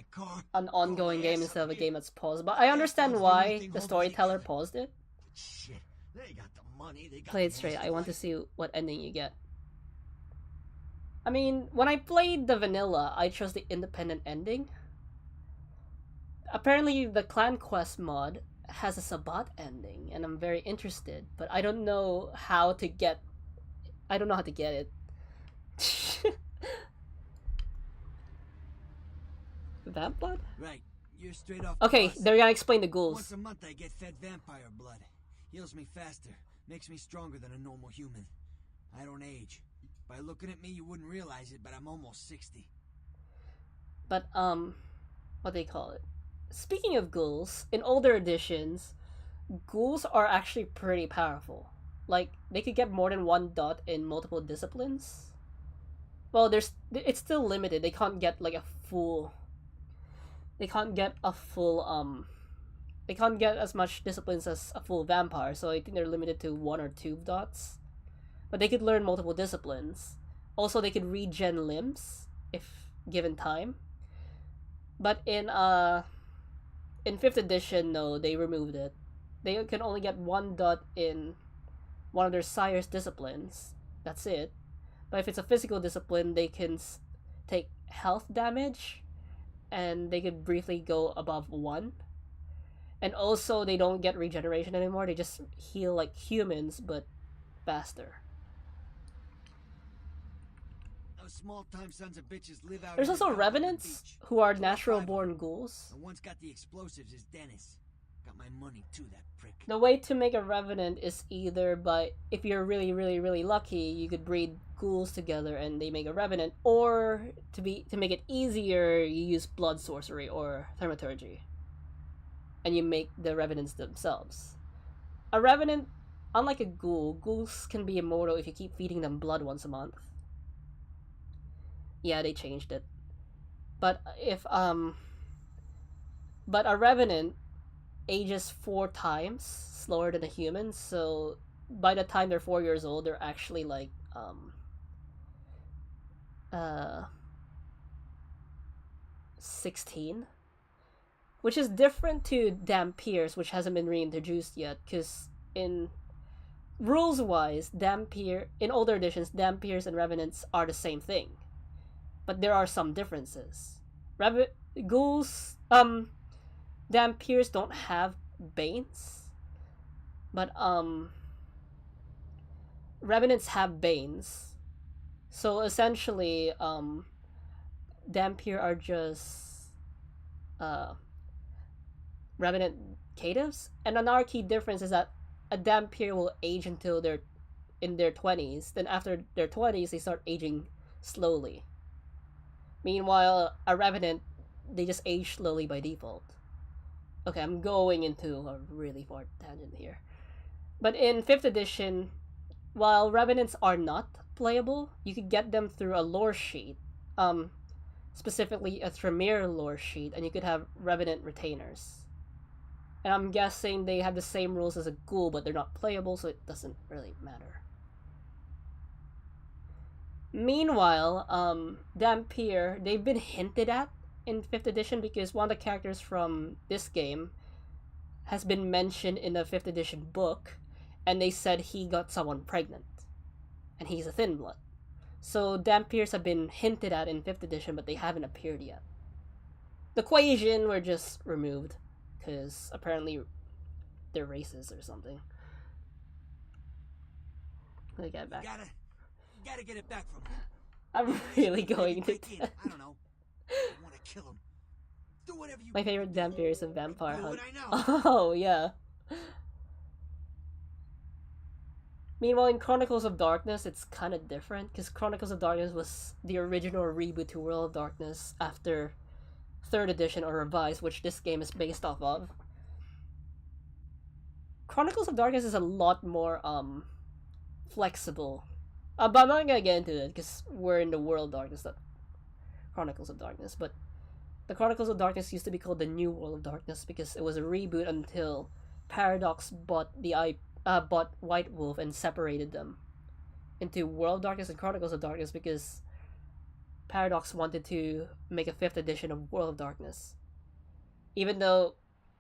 an ongoing game instead of a game that's paused. But I understand why the storyteller paused it. Shit. They got the money. They got Play it straight. I want to see what ending you get. I mean, when I played the vanilla, I chose the independent ending. Apparently, the Clan Quest mod has a Sabat ending, and I'm very interested, but I don't know how to get... I don't know how to get it. Vamp blood? Right. You're straight off. Okay, the bus. they're gonna explain the Once ghouls. a month I get fed vampire blood. Heals me faster. Makes me stronger than a normal human. I don't age. By looking at me, you wouldn't realize it, but I'm almost 60. But, what do they call it? Speaking of ghouls, in older editions, ghouls are actually pretty powerful. Like, they could get more than one dot in multiple disciplines. Well, it's still limited. They can't get, like, they can't get as much disciplines as a full vampire, so I think they're limited to 1 or 2 dots. But they could learn multiple disciplines. Also, they could regen limbs if given time. But in 5th edition, no, they removed it. They can only get 1 dot in one of their sire's disciplines. That's it. But if it's a physical discipline, they can take health damage, and they could briefly go above 1. And also, they don't get regeneration anymore. They just heal like humans, but faster. Those small-time sons of bitches live out. There's in also the revenants beach. who are 4 or 5 natural-born of them. ghouls. The one's got the explosives is Dennis. Got my money too, that prick. The way to make a revenant is either by, if you're really, really, really lucky, you could breed ghouls together and they make a revenant, or to make it easier, you use blood sorcery or thaumaturgy, and you make the revenants themselves. A revenant, unlike a ghoul, ghouls can be immortal if you keep feeding them blood once a month. Yeah, they changed it. But but a revenant ages 4 times slower than a human, so by the time they're 4 years old, they're actually like 16, which is different to Dampiers, which hasn't been reintroduced yet, because in rules wise, in older editions, Dampiers and Revenants are the same thing, but there are some differences. Ghouls, Dampiers don't have Banes, but Revenants have Banes. So essentially, Dampier are just Revenant Caitiffs, and another key difference is that a Dampier will age until they're in their 20s. Then after their 20s, they start aging slowly. Meanwhile, a Revenant, they just age slowly by default. Okay, I'm going into a really far tangent here. But in 5th edition, while Revenants are not playable, you could get them through a lore sheet, specifically a Tremere lore sheet, and you could have Revenant retainers. And I'm guessing they have the same rules as a ghoul, but they're not playable, so it doesn't really matter. Meanwhile, Dampier, they've been hinted at in 5th edition because one of the characters from this game has been mentioned in the 5th edition book, and they said he got someone pregnant, and he's a thin blood. So Dampiers have been hinted at in 5th edition, but they haven't appeared yet. The Quasian were just removed, because apparently they're racist or something. Let me get it back. You gotta get it back from him. I'm really going to... I don't know. I wanna kill him. Do whatever you My favorite Dampier is a vampire do hunt. what I know. Oh, yeah. Meanwhile, in Chronicles of Darkness, it's kind of different, because Chronicles of Darkness was the original reboot to World of Darkness after 3rd edition or revised, which this game is based off of. Chronicles of Darkness is a lot more flexible, but I'm not gonna get into it because we're in the World of Darkness, not Chronicles of Darkness. But the Chronicles of Darkness used to be called the New World of Darkness because it was a reboot until Paradox bought bought White Wolf and separated them into World of Darkness and Chronicles of Darkness because Paradox wanted to make a 5th edition of World of Darkness. Even though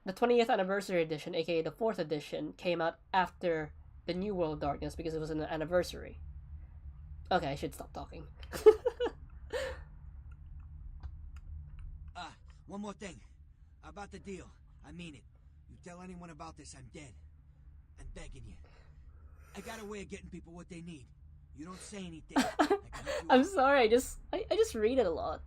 the 20th anniversary edition, aka the 4th edition, came out after the New World of Darkness because it was an anniversary. Okay, I should stop talking. One more thing. About the deal. I mean it. You tell anyone about this, I'm dead. I'm begging you. I got a way of getting people what they need. You don't say anything. I'm sorry, I just read it a lot.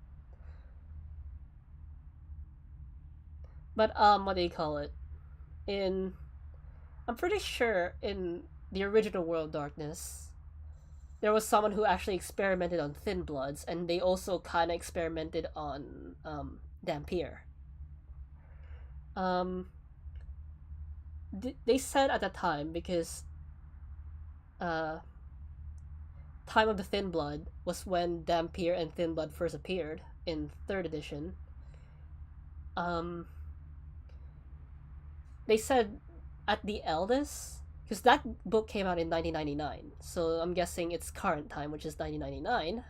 But what do you call it? I'm pretty sure in the original World of Darkness, there was someone who actually experimented on Thin Bloods, and they also kind of experimented on Dampier. They said at the time, because Time of the Thin Blood was when Dampier and Thin Blood first appeared in 3rd edition. They said at the eldest, because that book came out in 1999, so I'm guessing it's current time, which is 1999.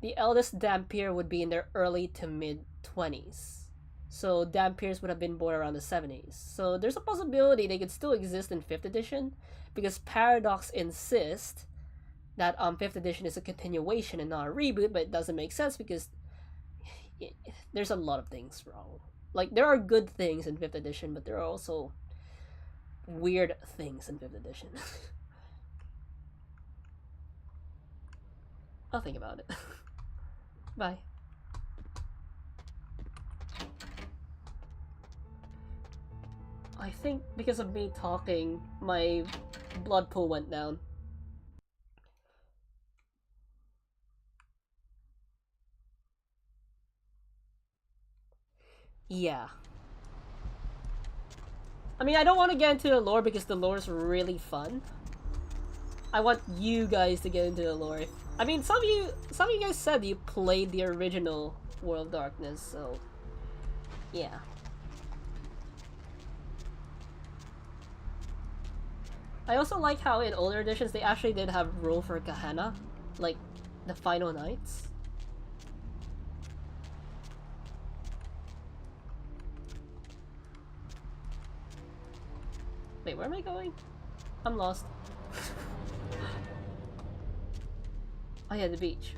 The eldest Dampier would be in their early to mid 20s. So Dampiers would have been born around the 70s. So there's a possibility they could still exist in 5th edition, because Paradox insists that 5th edition is a continuation and not a reboot, but it doesn't make sense because there's a lot of things wrong. Like, there are good things in 5th edition, but there are also weird things in 5th edition. I'll think about it. Bye. I think because of me talking, my blood pool went down. Yeah. I mean, I don't want to get into the lore because the lore is really fun. I want you guys to get into the lore. I mean, some of you guys said you played the original World of Darkness, so yeah. I also like how in older editions they actually did have rule for Kahana, like the Final Nights. Wait, where am I going? I'm lost. Oh yeah, the beach.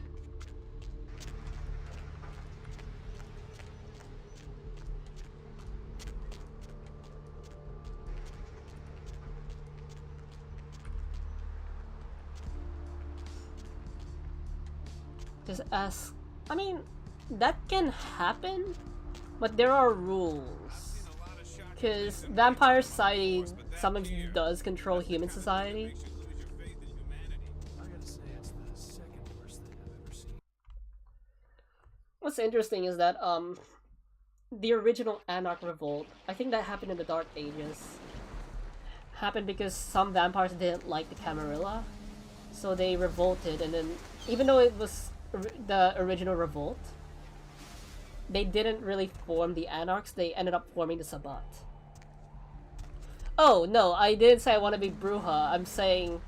Just ask. I mean, that can happen, but there are rules. Because vampire society sometimes does control human society. What's interesting is that the original Anarch Revolt, I think that happened in the Dark Ages, happened because some vampires didn't like the Camarilla, so they revolted, and then even though it was the original revolt, they didn't really form the Anarchs, they ended up forming the Sabbat. Oh, no, I didn't say I want to be Bruja. I'm saying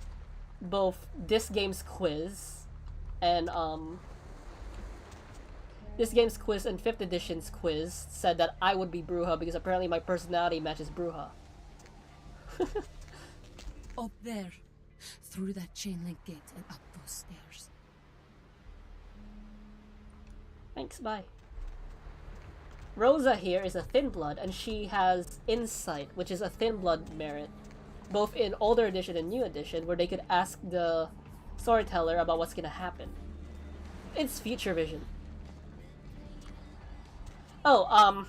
both this game's quiz and, this game's quiz and 5th edition's quiz said that I would be Bruja because apparently my personality matches Bruja. Up there. Through that chain link gate and up those stairs. Thanks, bye. Rosa here is a thin blood, and she has insight, which is a thin blood merit, both in older edition and new edition, where they could ask the storyteller about what's gonna happen. It's future vision. Oh,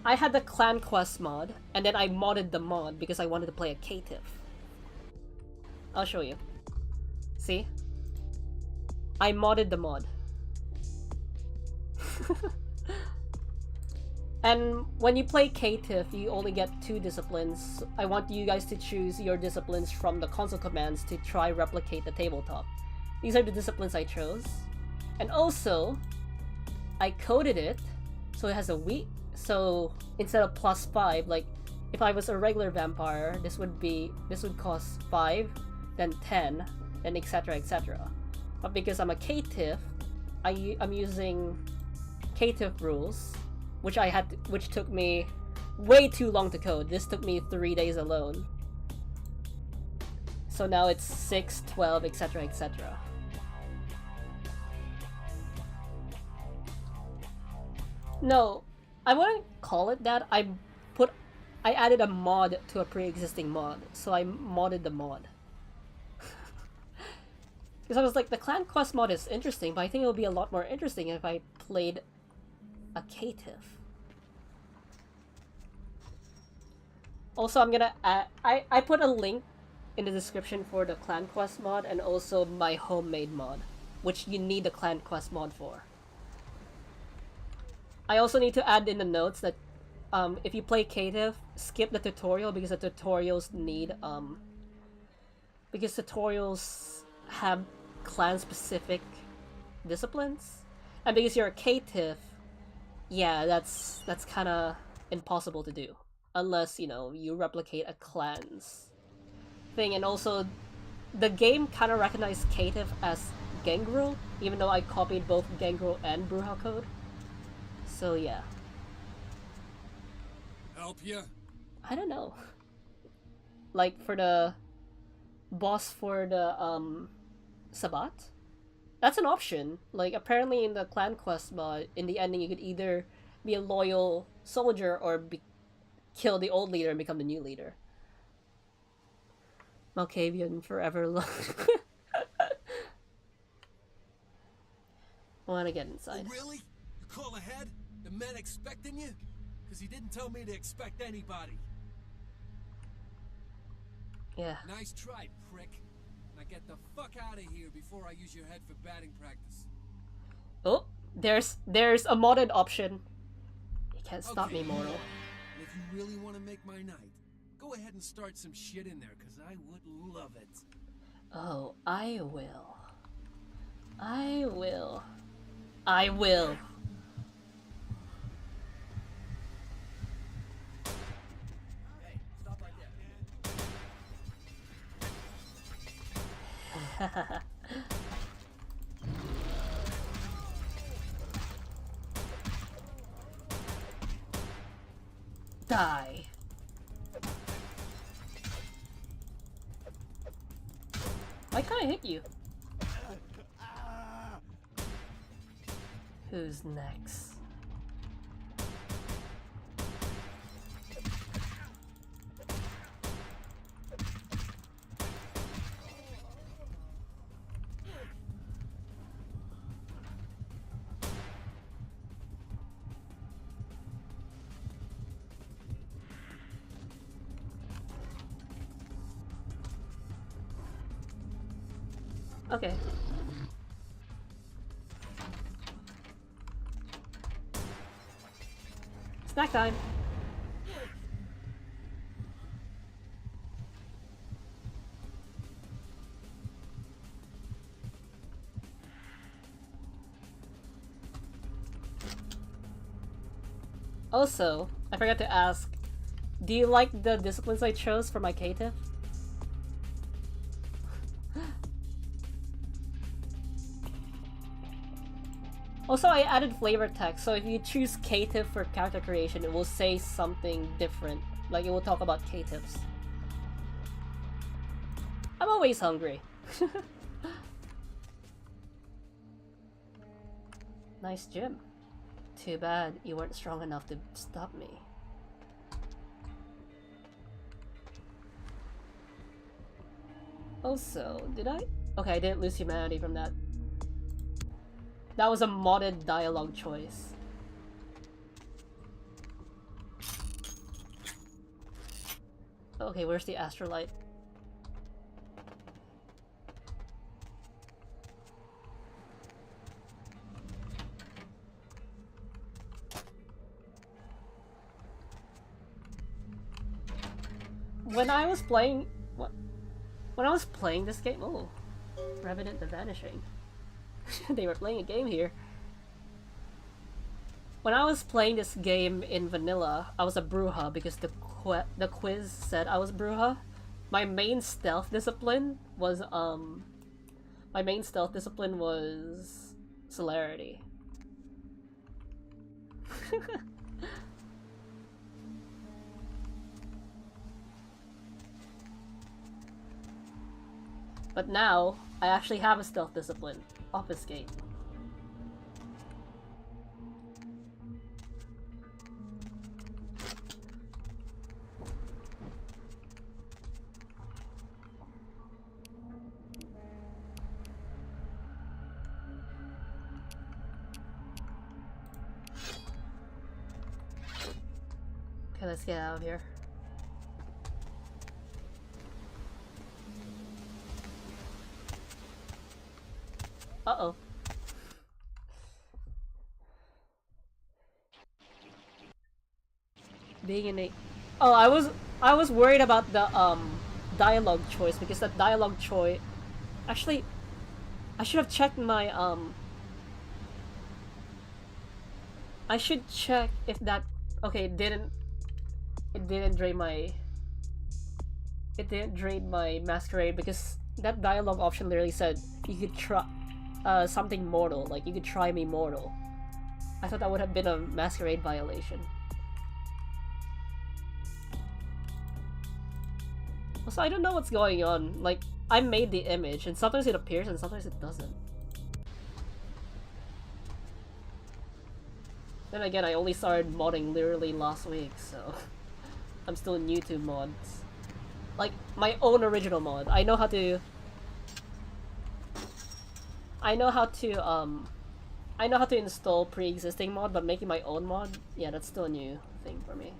I had the Clan Quest mod, and then I modded the mod because I wanted to play a Caitiff. I'll show you. See? I modded the mod. And when you play Caitiff, you only get 2 disciplines. I want you guys to choose your disciplines from the console commands to try replicate the tabletop. These are the disciplines I chose. And also, I coded it so it has a weak. So instead of +5, like if I was a regular vampire, this would cost 5, then 10, then etc, etc. But because I'm a Caitiff, I'm using Caitiff rules, which took me way too long to code. This took me 3 days alone. So now it's 6, 12, etc, etc. No, I wouldn't call it that. I added a mod to a pre-existing mod, so I modded the mod. Because I was like, the Clan Quest mod is interesting, but I think it would be a lot more interesting if I played a Caitiff. Also, I'm gonna add, I put a link in the description for the Clan Quest mod and also my homemade mod, which you need the Clan Quest mod for. I also need to add in the notes that if you play Caitiff, skip the tutorial because the tutorials need because tutorials have clan-specific disciplines, and because you're a Caitiff, yeah, that's kind of impossible to do unless, you know, you replicate a clan's thing. And also, the game kind of recognized Caitiff as Gangrel, even though I copied both Gangrel and Bruja code. So yeah. Help ya? I don't know. Like for the boss for the Sabbat? That's an option. Like apparently in the Clan Quest mod, in the ending you could either be a loyal soldier or kill the old leader and become the new leader. Malkavian forever long. I wanna get inside. Oh, really? You call ahead? The men expecting you? Because he didn't tell me to expect anybody. Yeah. Nice try, prick. Now get the fuck out of here before I use your head for batting practice. Oh, there's a modded option. You can't stop me, mortal. And if you really want to make my night, go ahead and start some shit in there, because I would love it. Oh, I will. I will. I will. Hey, stop right there. Die. Why can't I hit you? Who's next? Okay. Snack time. Also, I forgot to ask, do you like the disciplines I chose for my Caitiff? Also, I added flavor text, so if you choose Caitiff for character creation, it will say something different. Like, it will talk about Caitiffs. I'm always hungry. Nice gym. Too bad you weren't strong enough to stop me. Also, did I? Okay, I didn't lose humanity from that. That was a modded dialogue choice. Okay, where's the astrolight? When I was playing... What? When I was playing this game... Oh. Revenant the Vanishing. They were playing a game here. When I was playing this game in vanilla, I was a Bruja because the quiz said I was Bruja. My main stealth discipline was celerity. But now, I actually have a stealth discipline. Obfuscate. Okay, let's get out of here. Uh-oh. Being innate. Oh, I was worried about the dialogue choice because that dialogue choice. Actually, I should have checked my I should check if that. Okay, it didn't drain my. It didn't drain my masquerade because that dialogue option literally said you could try something mortal, like you could try me mortal. I thought that would have been a masquerade violation. Also, I don't know what's going on. Like, I made the image, and sometimes it appears and sometimes it doesn't. Then again, I only started modding literally last week, so I'm still new to mods. Like, my own original mod. I know how to install pre-existing mod, but making my own mod, yeah, that's still a new thing for me.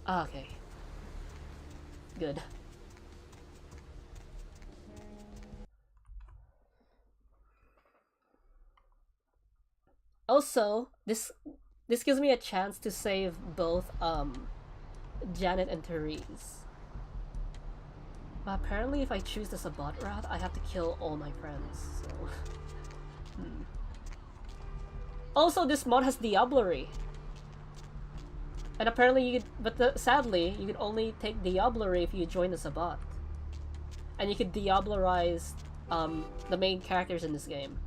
Ah, okay. Good. Also, this gives me a chance to save both Janet and Therese. But apparently if I choose the Sabbat route, I have to kill all my friends, so... Also, this mod has Diablerie. And apparently you could, but sadly, you could only take Diablerie if you join the Sabbat. And you could Diablerize the main characters in this game.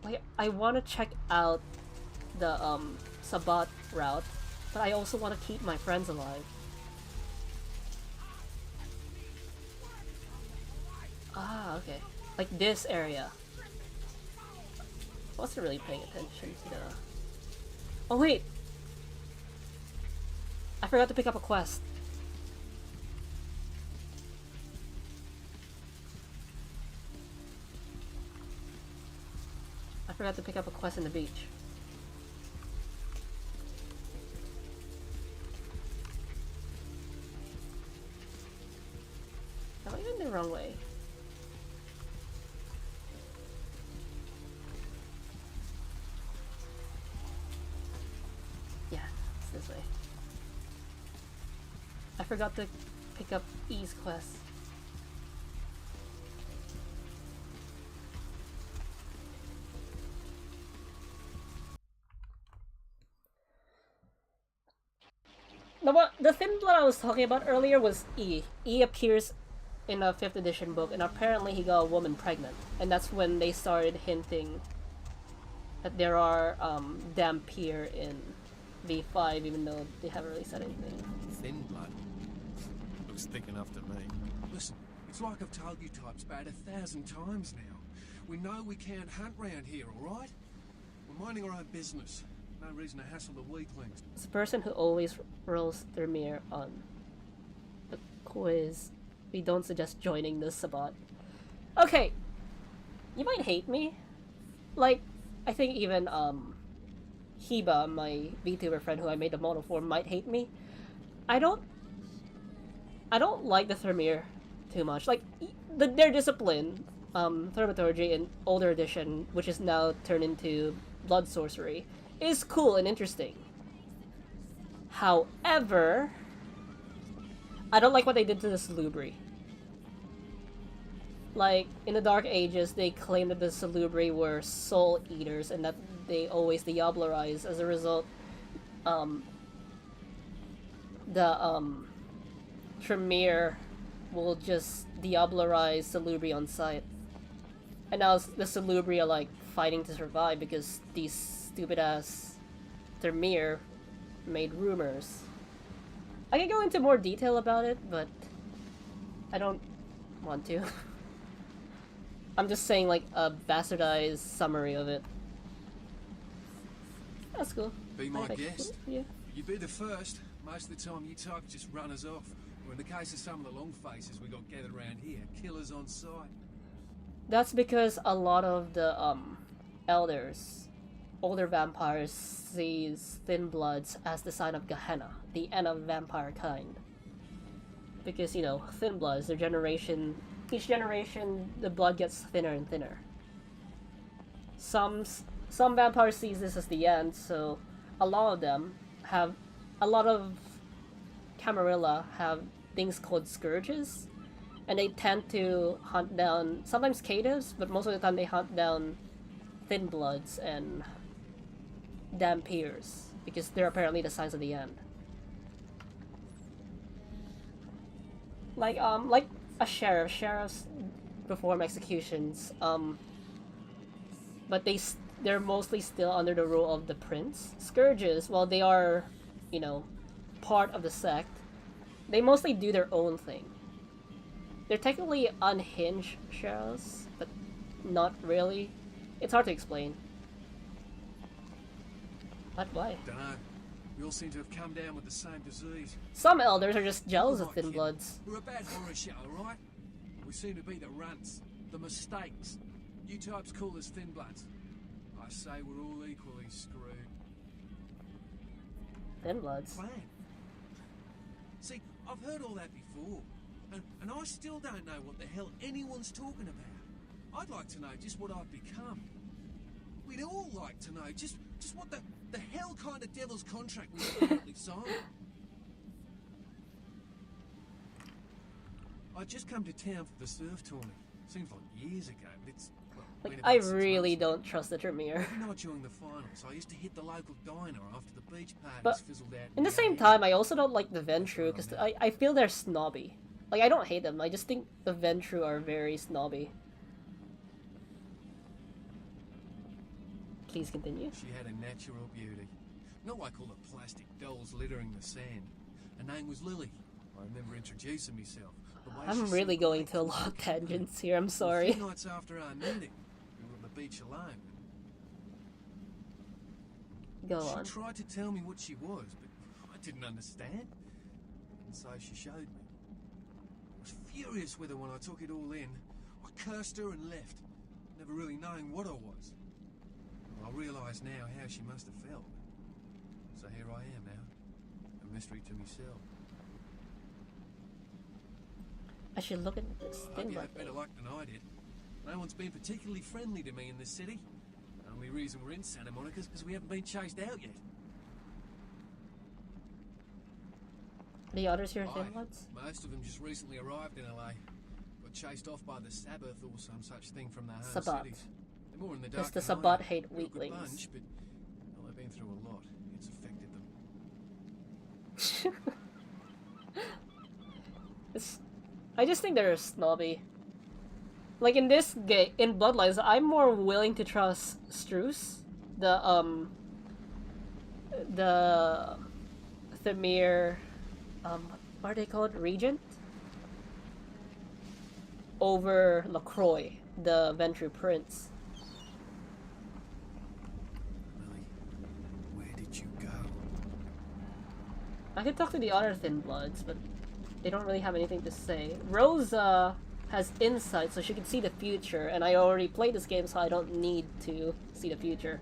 Like, I want to check out the Sabbat route, but I also want to keep my friends alive. Ah, okay. Like this area. I wasn't really paying attention to the... Oh wait! I forgot to pick up a quest. I forgot to pick up a quest in the beach. Am I going the wrong way? Yeah, it's this way. I forgot to pick up E's quest. The thin blood I was talking about earlier was E. E appears in a 5th edition book, and apparently he got a woman pregnant, and that's when they started hinting that there are Dampier in V5, even though they haven't really said anything. Thin blood? Looks thick enough to me. Listen, it's like I've told you types about 1,000 times now. We know we can't hunt round here, alright? We're minding our own business. No reason to hassle the weaklings. It's a person who always rolls their mirror on the quiz. We don't suggest joining this Sabat. Okay, you might hate me. Like, I think even Hiba, my VTuber friend who I made the model for, might hate me. I don't like the Thermere too much. Like, their discipline, Thaumaturgy in older edition, which is now turned into blood sorcery, is cool and interesting. However, I don't like what they did to the Salubri. Like, in the Dark Ages, they claimed that the Salubri were soul eaters and that they always diablerize. As a result, the Tremere will just diablerize Salubri on sight. And now the Salubri are like fighting to survive because these stupid ass Tremere made rumors. I can go into more detail about it, but I don't want to. I'm just saying like a bastardized summary of it. That's cool. Be my think. guest. Yeah. You be the first. Most of the time you types just run us off. Or in the case of some of the long faces we got gathered around here, killers on sight. That's because a lot of the elders, older vampires, sees thin bloods as the sign of Gehenna, the end of vampire kind. Because, you know, thin bloods, their generation, each generation the blood gets thinner and thinner. Some vampires sees this as the end, so a lot of them have, a lot of Camarilla have things called scourges, and they tend to hunt down, sometimes caitiffs, but most of the time they hunt down thin bloods and Dampiers, because they're apparently the signs of the end. Like a sheriff. Sheriffs perform executions, but they're mostly still under the rule of the prince. Scourges, while they are, you know, part of the sect, they mostly do their own thing. They're technically unhinged sheriffs, but not really. It's hard to explain. But why? Dunno. We all seem to have come down with the same disease. Some elders are just jealous of Right, thin kid. bloods. We're a bad horror show, alright? We seem to be the runts, the mistakes. You types call us thin bloods. I say we're all equally screwed. Thin bloods. Plan. See, I've heard all that before, and I still don't know what the hell anyone's talking about. I'd like to know just what I've become. We'd all like to know just what the hell kind of devil's contract we ultimately signed. I'd just come to town for the surf tournament. Seems like years ago, but it's... well, Like, been I about 6 really months. don't trust the Tremere. Every night during the finals, I used to hit the local diner after the beach parties But fizzled out. in the same time, I also don't like the Ventru, because I feel they're snobby. Like, I don't hate them, I just think the Ventru are very snobby. Please continue. She had a natural beauty. Not like all the plastic dolls littering the sand. Her name was Lily. I remember introducing myself. The way I'm she really seemed going to a grateful lot of for tangents here, I'm A sorry. few nights after our meeting, we were on the beach alone. Go on. She tried to tell me what she was, but I didn't understand. And so she showed me. I was furious with her when I took it all in. I cursed her and left, never really knowing what I was. I realise now how she must have felt. So here I am now, a mystery to myself. I should look at this I hope thing you like had better luck than I did. No one's been particularly friendly to me in this city. The only reason we're in Santa Monica is because we haven't been chased out yet. The others here are Aye. Thin Bloods? Most of them just recently arrived in LA. Got chased off by the Sabbath or some such thing from their home Sabbath. cities. They're more in the Because dark the than I Sabbath am. hate They're a good weaklings. bunch, but well, they've been through a lot. It's affected them. I just think they're snobby. Like in this game, in Bloodlines, I'm more willing to trust Struce, the Thamir, what are they called? Regent? Over LaCroix, the Ventru Prince. Lily, where did you go? I could talk to the other Thin Bloods, but they don't really have anything to say. Rosa has insight, so she can see the future, and I already played this game, so I don't need to see the future.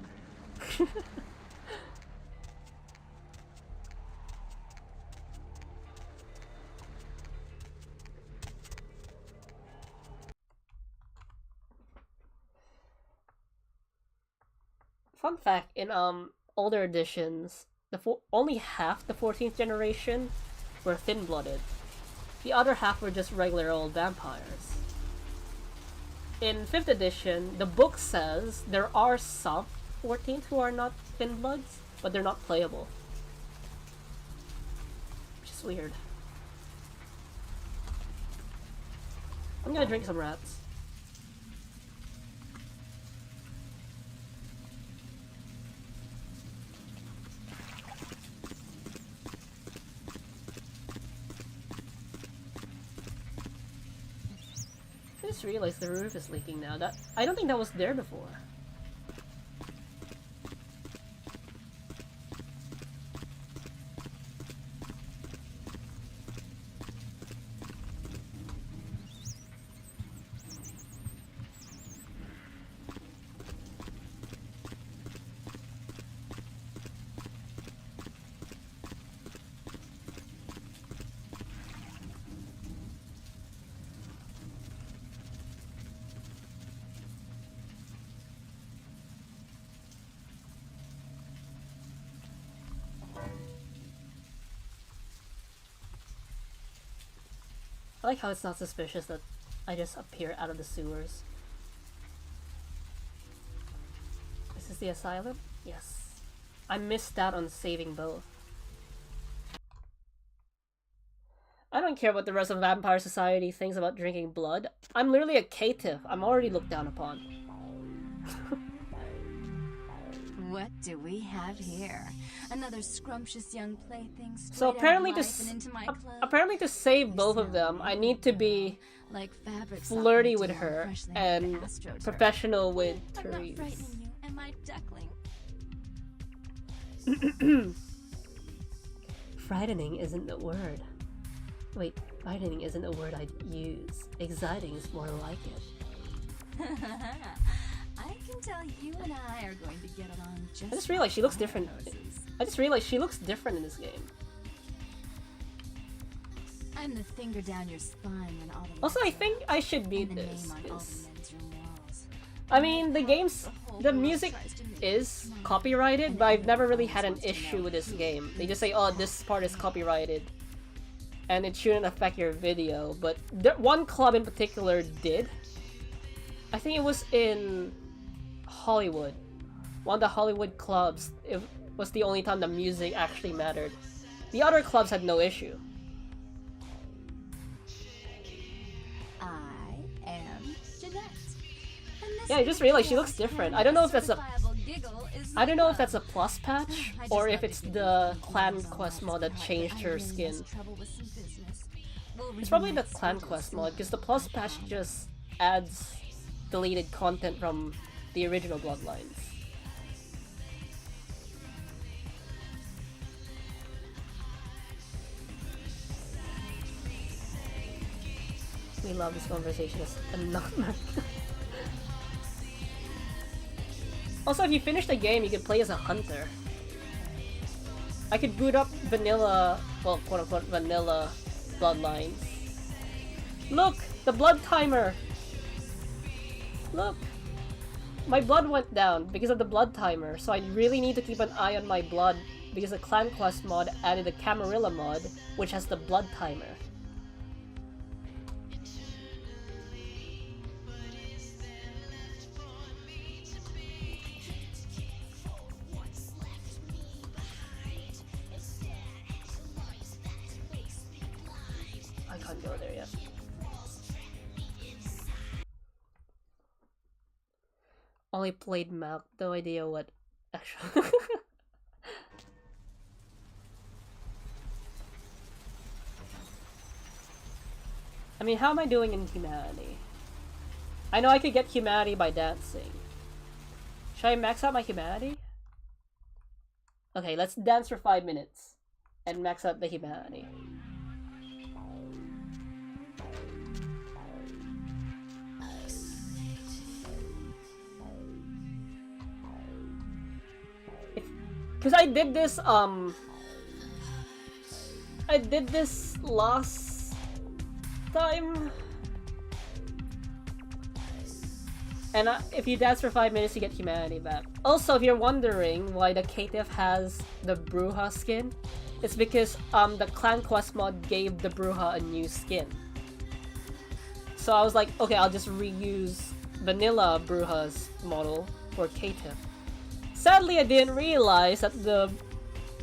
Fun fact, in older editions, only half the 14th generation were thin-blooded. The other half were just regular old vampires. In 5th edition, the book says there are some 14th who are not thin bloods, but they're not playable. Which is weird. I'm gonna drink some rats. I just realized the roof is leaking now. I don't think that was there before. I like how it's not suspicious that I just appear out of the sewers. Is this the asylum? Yes. I missed out on saving both. I don't care what the rest of Vampire Society thinks about drinking blood. I'm literally a caitiff. I'm already looked down upon. What do we have here? Another scrumptious young plaything. So apparently to save both of them, I need to be like flirty with her and professional with I'm not Therese. frightening you, am I, duckling? Frightening isn't the word. Wait, frightening isn't a word I'd use. Exciting is more like it. I can tell you and I are going to get it on just I just realized she looks fine, different. Moses. I just realized she looks different in this game. I'm the finger down your spine when all the Also, I lights are think I should off, beat and the this. name on all 'Cause the men's room walls. I mean, the game's whole the world music tries to make is it mine. copyrighted, And but I've everyone never really always had an wants to issue know with this who game. They is just say, "Oh, this part is copyrighted," and it shouldn't affect your video. But one club in particular did. I think it was in Hollywood. One of the Hollywood clubs. It was the only time the music actually mattered. The other clubs had no issue. I am Jeanette. And this Yeah, I just realized she looks girl's different. I don't know if that's a certifiable giggle is I don't know if love. that's a plus patch I just or love if to it's give the you Clan details on Quest life's mod that part, changed but I her really skin. has trouble with some business. We'll It's probably read the next Clan week, Quest so mod, because the plus patch just adds deleted content from the original Bloodlines. We love this conversation as a nightmare. Also, if you finish the game, you can play as a hunter. I could boot up vanilla, well, quote-unquote vanilla Bloodlines. Look! The blood timer! Look! My blood went down because of the blood timer, so I really need to keep an eye on my blood because the Clan Quest mod added the Camarilla mod, which has the blood timer. I can't go there yet. Only played map, no idea what actually. I mean, how am I doing in humanity? I know I could get humanity by dancing. Should I max out my humanity? Okay, let's dance for 5 minutes and max out the humanity. Because I did this last time, and if you dance for 5 minutes you get humanity back. Also, if you're wondering why the Caitiff has the Bruja skin, it's because the Clan Quest mod gave the Bruja a new skin. So I was like, okay, I'll just reuse vanilla Bruja's model for Caitiff. Sadly, I didn't realize that the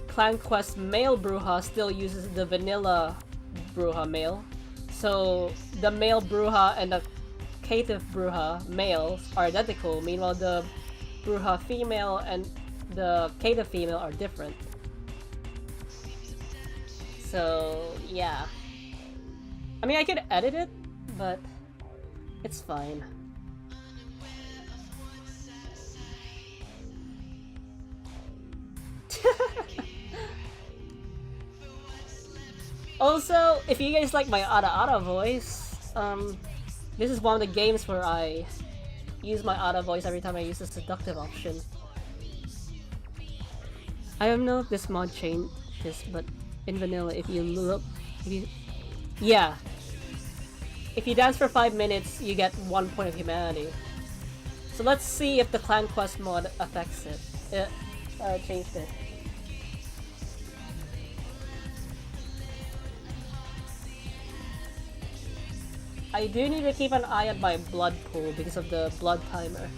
Clan Quest male Bruja still uses the vanilla Bruja male. So the male Bruja and the Caitiff Bruja males are identical, meanwhile the Bruja female and the Caitiff female are different. So yeah. I mean, I could edit it, but it's fine. Also, if you guys like my Ada voice, this is one of the games where I use my Ada voice every time I use the seductive option. I don't know if this mod changed this, but in vanilla, if you if you dance for 5 minutes, you get 1 point of humanity. So let's see if the Clan Quest mod affects it. It changed it. I do need to keep an eye on my blood pool because of the blood timer.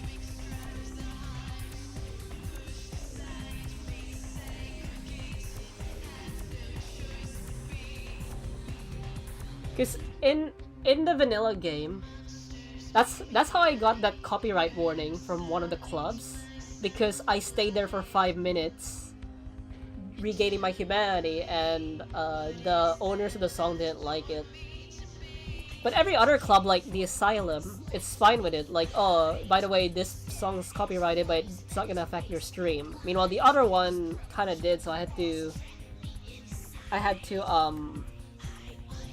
Because in the vanilla game, that's how I got that copyright warning from one of the clubs, because I stayed there for 5 minutes regaining my humanity, and the owners of the song didn't like it. But every other club, like the Asylum, it's fine with it. Like, oh, by the way, this song's copyrighted, but it's not gonna affect your stream. Meanwhile, the other one kind of did, so I had to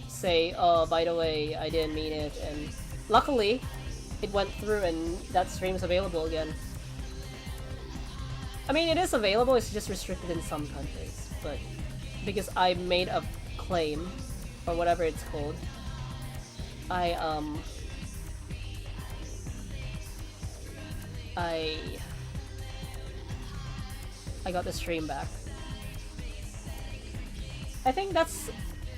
say, oh, by the way, I didn't mean it, and luckily, it went through and that stream's available again. I mean, it is available, it's just restricted in some countries, but because I made a claim, or whatever it's called, I got the stream back. I think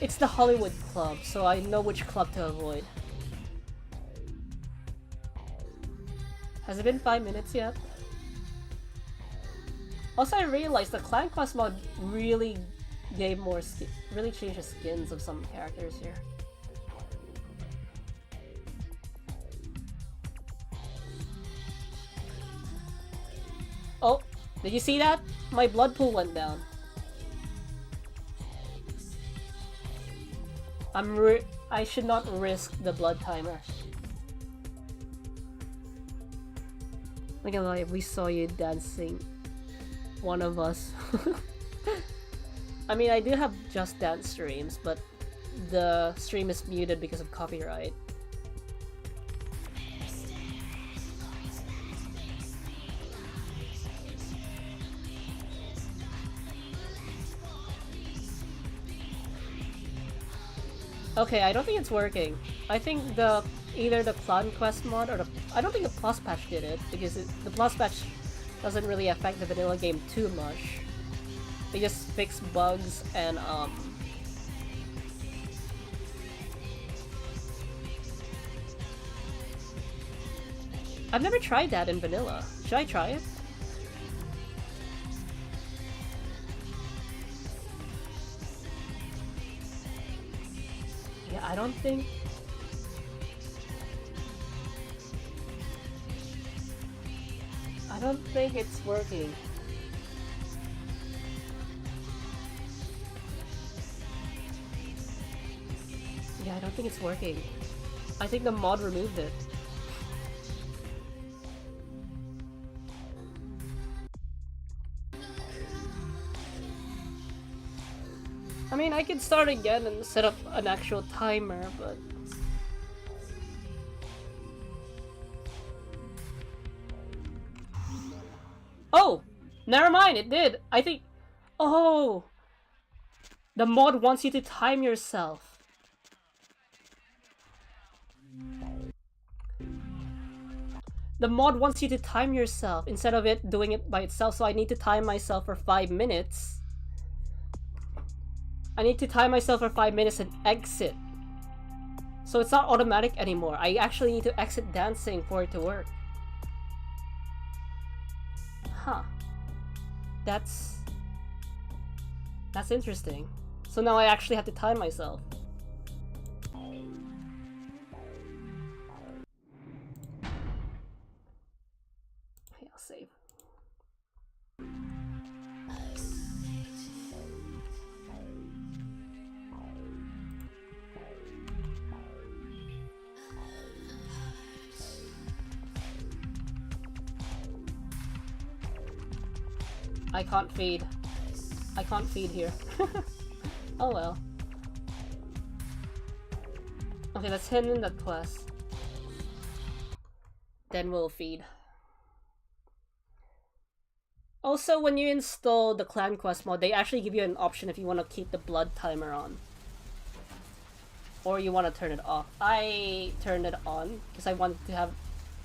it's the Hollywood club, so I know which club to avoid. Has it been 5 minutes yet? Also, I realized the Clan Quest mod really gave more really changed the skins of some characters here. Oh, did you see that? My blood pool went down. I should not risk the blood timer. Not gonna lie, if we saw you dancing, one of us. I mean, I do have Just Dance streams, but the stream is muted because of copyright. Okay, I don't think it's working. I think either the Clan Quest mod or I don't think the Plus patch did it, because the Plus patch doesn't really affect the vanilla game too much. They just fix bugs and I've never tried that in vanilla. Should I try it? Yeah, I don't think it's working. Yeah, I don't think it's working. I think the mod removed it. I mean, I could start again and set up an actual timer, but... Oh! Never mind, it did! I think... Oh! The mod wants you to time yourself. The mod wants you to time yourself instead of it doing it by itself, so I need to time myself for 5 minutes. I need to time myself for 5 minutes and exit. So it's not automatic anymore. I actually need to exit dancing for it to work. Huh. That's interesting. So now I actually have to time myself. Okay, I'll save. I can't feed. I can't feed here. Oh well. Okay, let's hit in that quest. Then we'll feed. Also, when you install the clan quest mod, they actually give you an option if you want to keep the blood timer on. Or you want to turn it off. I turned it on because I wanted to have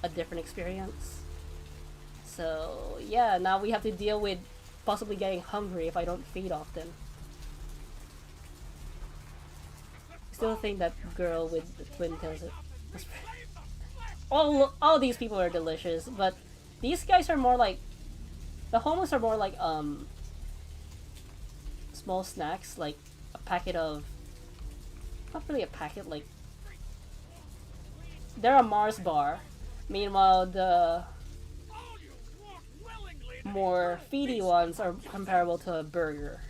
a different experience. So yeah, now we have to deal with possibly getting hungry if I don't feed often. I still think that girl with the twin tails was all these people are delicious, but these guys are more like, the homos are more like small snacks, like a packet of, not really a packet, like they're a Mars bar. Meanwhile, the more feedy ones are comparable to a burger.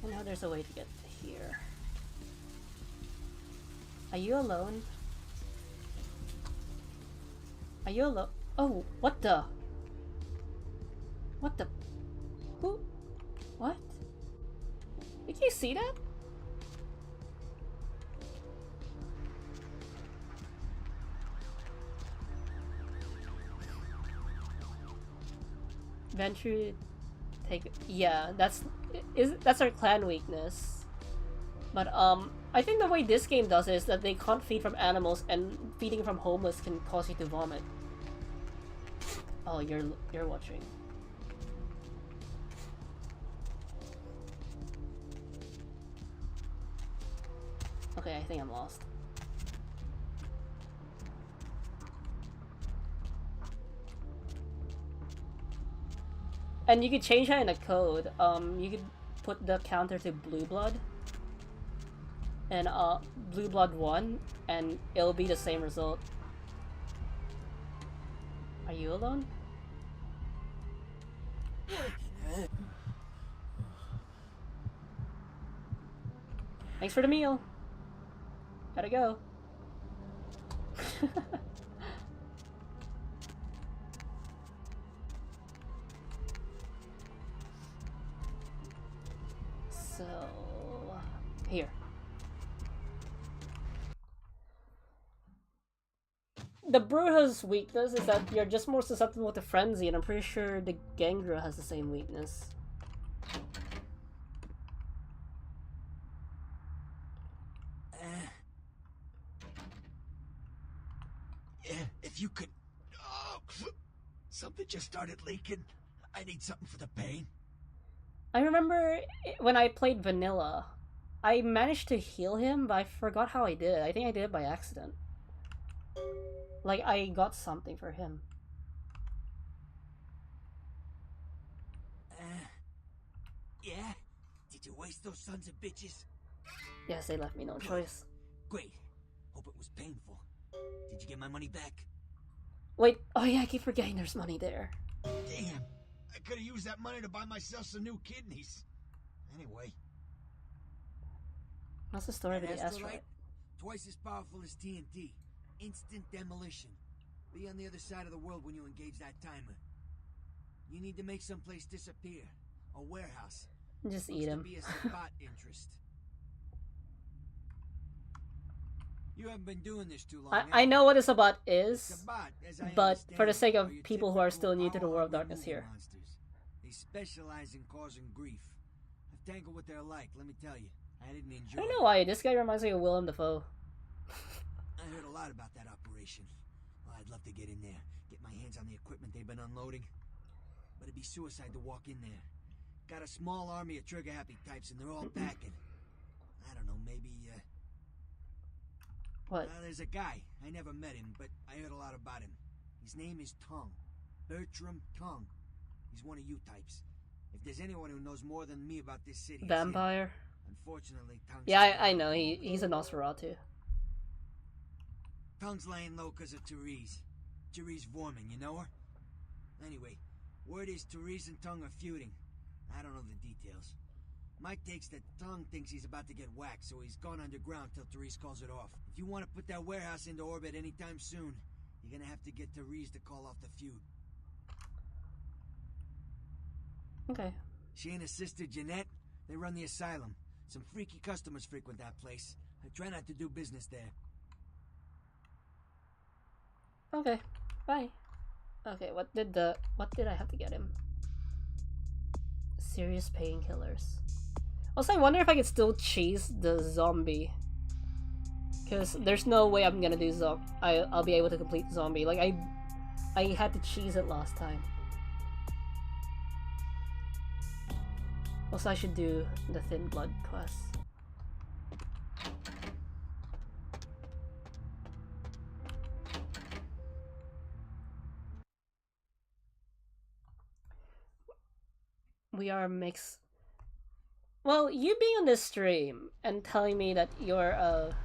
I know there's a way to get here. Are you alone? Are you alone? Oh, what the? What the? Who? What? Did you see that? Venture take, yeah, that's our clan weakness. But I think the way this game does it is that they can't feed from animals, and feeding from homeless can cause you to vomit. Oh, you're watching. Okay, I think I'm lost. And you could change that in the code. You could put the counter to blue blood and blue blood 1, and it'll be the same result. Are you alone? Thanks for the meal. Gotta go. So, here. The Bruja's weakness is that you're just more susceptible to frenzy, and I'm pretty sure the Gangra has the same weakness. you could... Oh, something just started leaking. I need something for the pain. I remember when I played Vanilla, I managed to heal him, but I forgot how I did it. I think I did it by accident. Like, I got something for him. Yeah? Did you waste those sons of bitches? Yes, they left me no choice. Great. Hope it was painful. Did you get my money back? Wait, oh yeah, I keep forgetting there's money there. Damn. I could have used that money to buy myself some new kidneys. Anyway. What's the story of the Astrolite, asteroid? twice as powerful as TNT. Instant demolition. Be on the other side of the world when you engage that timer. You need to make someplace disappear. A warehouse. Just Looks eat to him. be a spot interest. You haven't been doing this too long. I know what a Sabbat is, Sabbat, as I but for the understand sake it, of are your people who are typical still new to the World of power-hungry Darkness movie here. monsters. They specialize in causing grief. I've tangled what they're like, let me tell you. I didn't enjoy I don't it. know why, this guy reminds me of Willem Dafoe. I heard a lot about that operation. Well, I'd love to get in there, get my hands on the equipment they've been unloading. But it'd be suicide to walk in there. Got a small army of trigger-happy types, and they're all packing. I don't know, maybe, What? there's a guy. I never met him, but I heard a lot about him. His name is Tongue. Bertram Tongue. He's one of you types. If there's anyone who knows more than me about this city, it's him. Vampire? Unfortunately, Tongue's... Yeah, I know, he's a Nosferatu. Tongue's laying low because of Therese. Therese Vorman, you know her? Anyway, word is Therese and Tongue are feuding. I don't know the details. Mike takes that Tongue thinks he's about to get whacked, so he's gone underground till Therese calls it off. If you want to put that warehouse into orbit anytime soon, you're gonna have to get Therese to call off the feud. Okay. She and her sister Jeanette, they run the asylum. Some freaky customers frequent that place. I try not to do business there. Okay. Bye. Okay, what did I have to get him? Serious painkillers. Also, I wonder if I could still cheese the zombie. Because there's no way I'm gonna do I'll be able to complete zombie. Like, I had to cheese it last time. Also, I should do the Thin Blood quest. We are mixed. Well, you being on this stream and telling me that you're a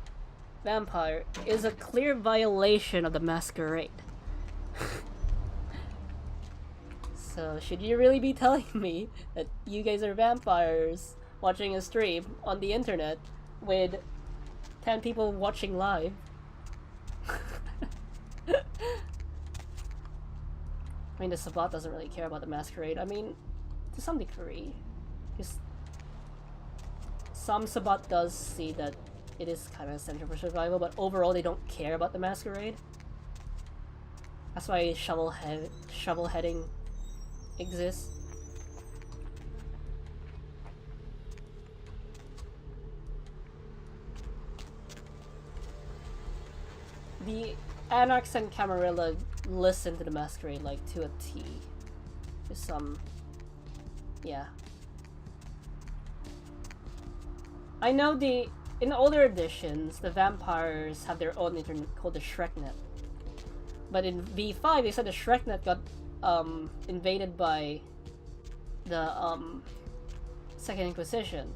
vampire is a clear violation of the masquerade. So, should you really be telling me that you guys are vampires watching a stream on the internet with 10 people watching live? I mean, the Sabbat doesn't really care about the masquerade. I mean, to some degree. Because some Sabbat does see that it is kind of essential for survival, but overall they don't care about the masquerade. That's why shovel-heading exists. The Anarchs and Camarilla listen to the masquerade like to a T. There's some... yeah. I know in older editions, the vampires have their own internet called the Shreknet. But in V5, they said the Shreknet got invaded by the Second Inquisition.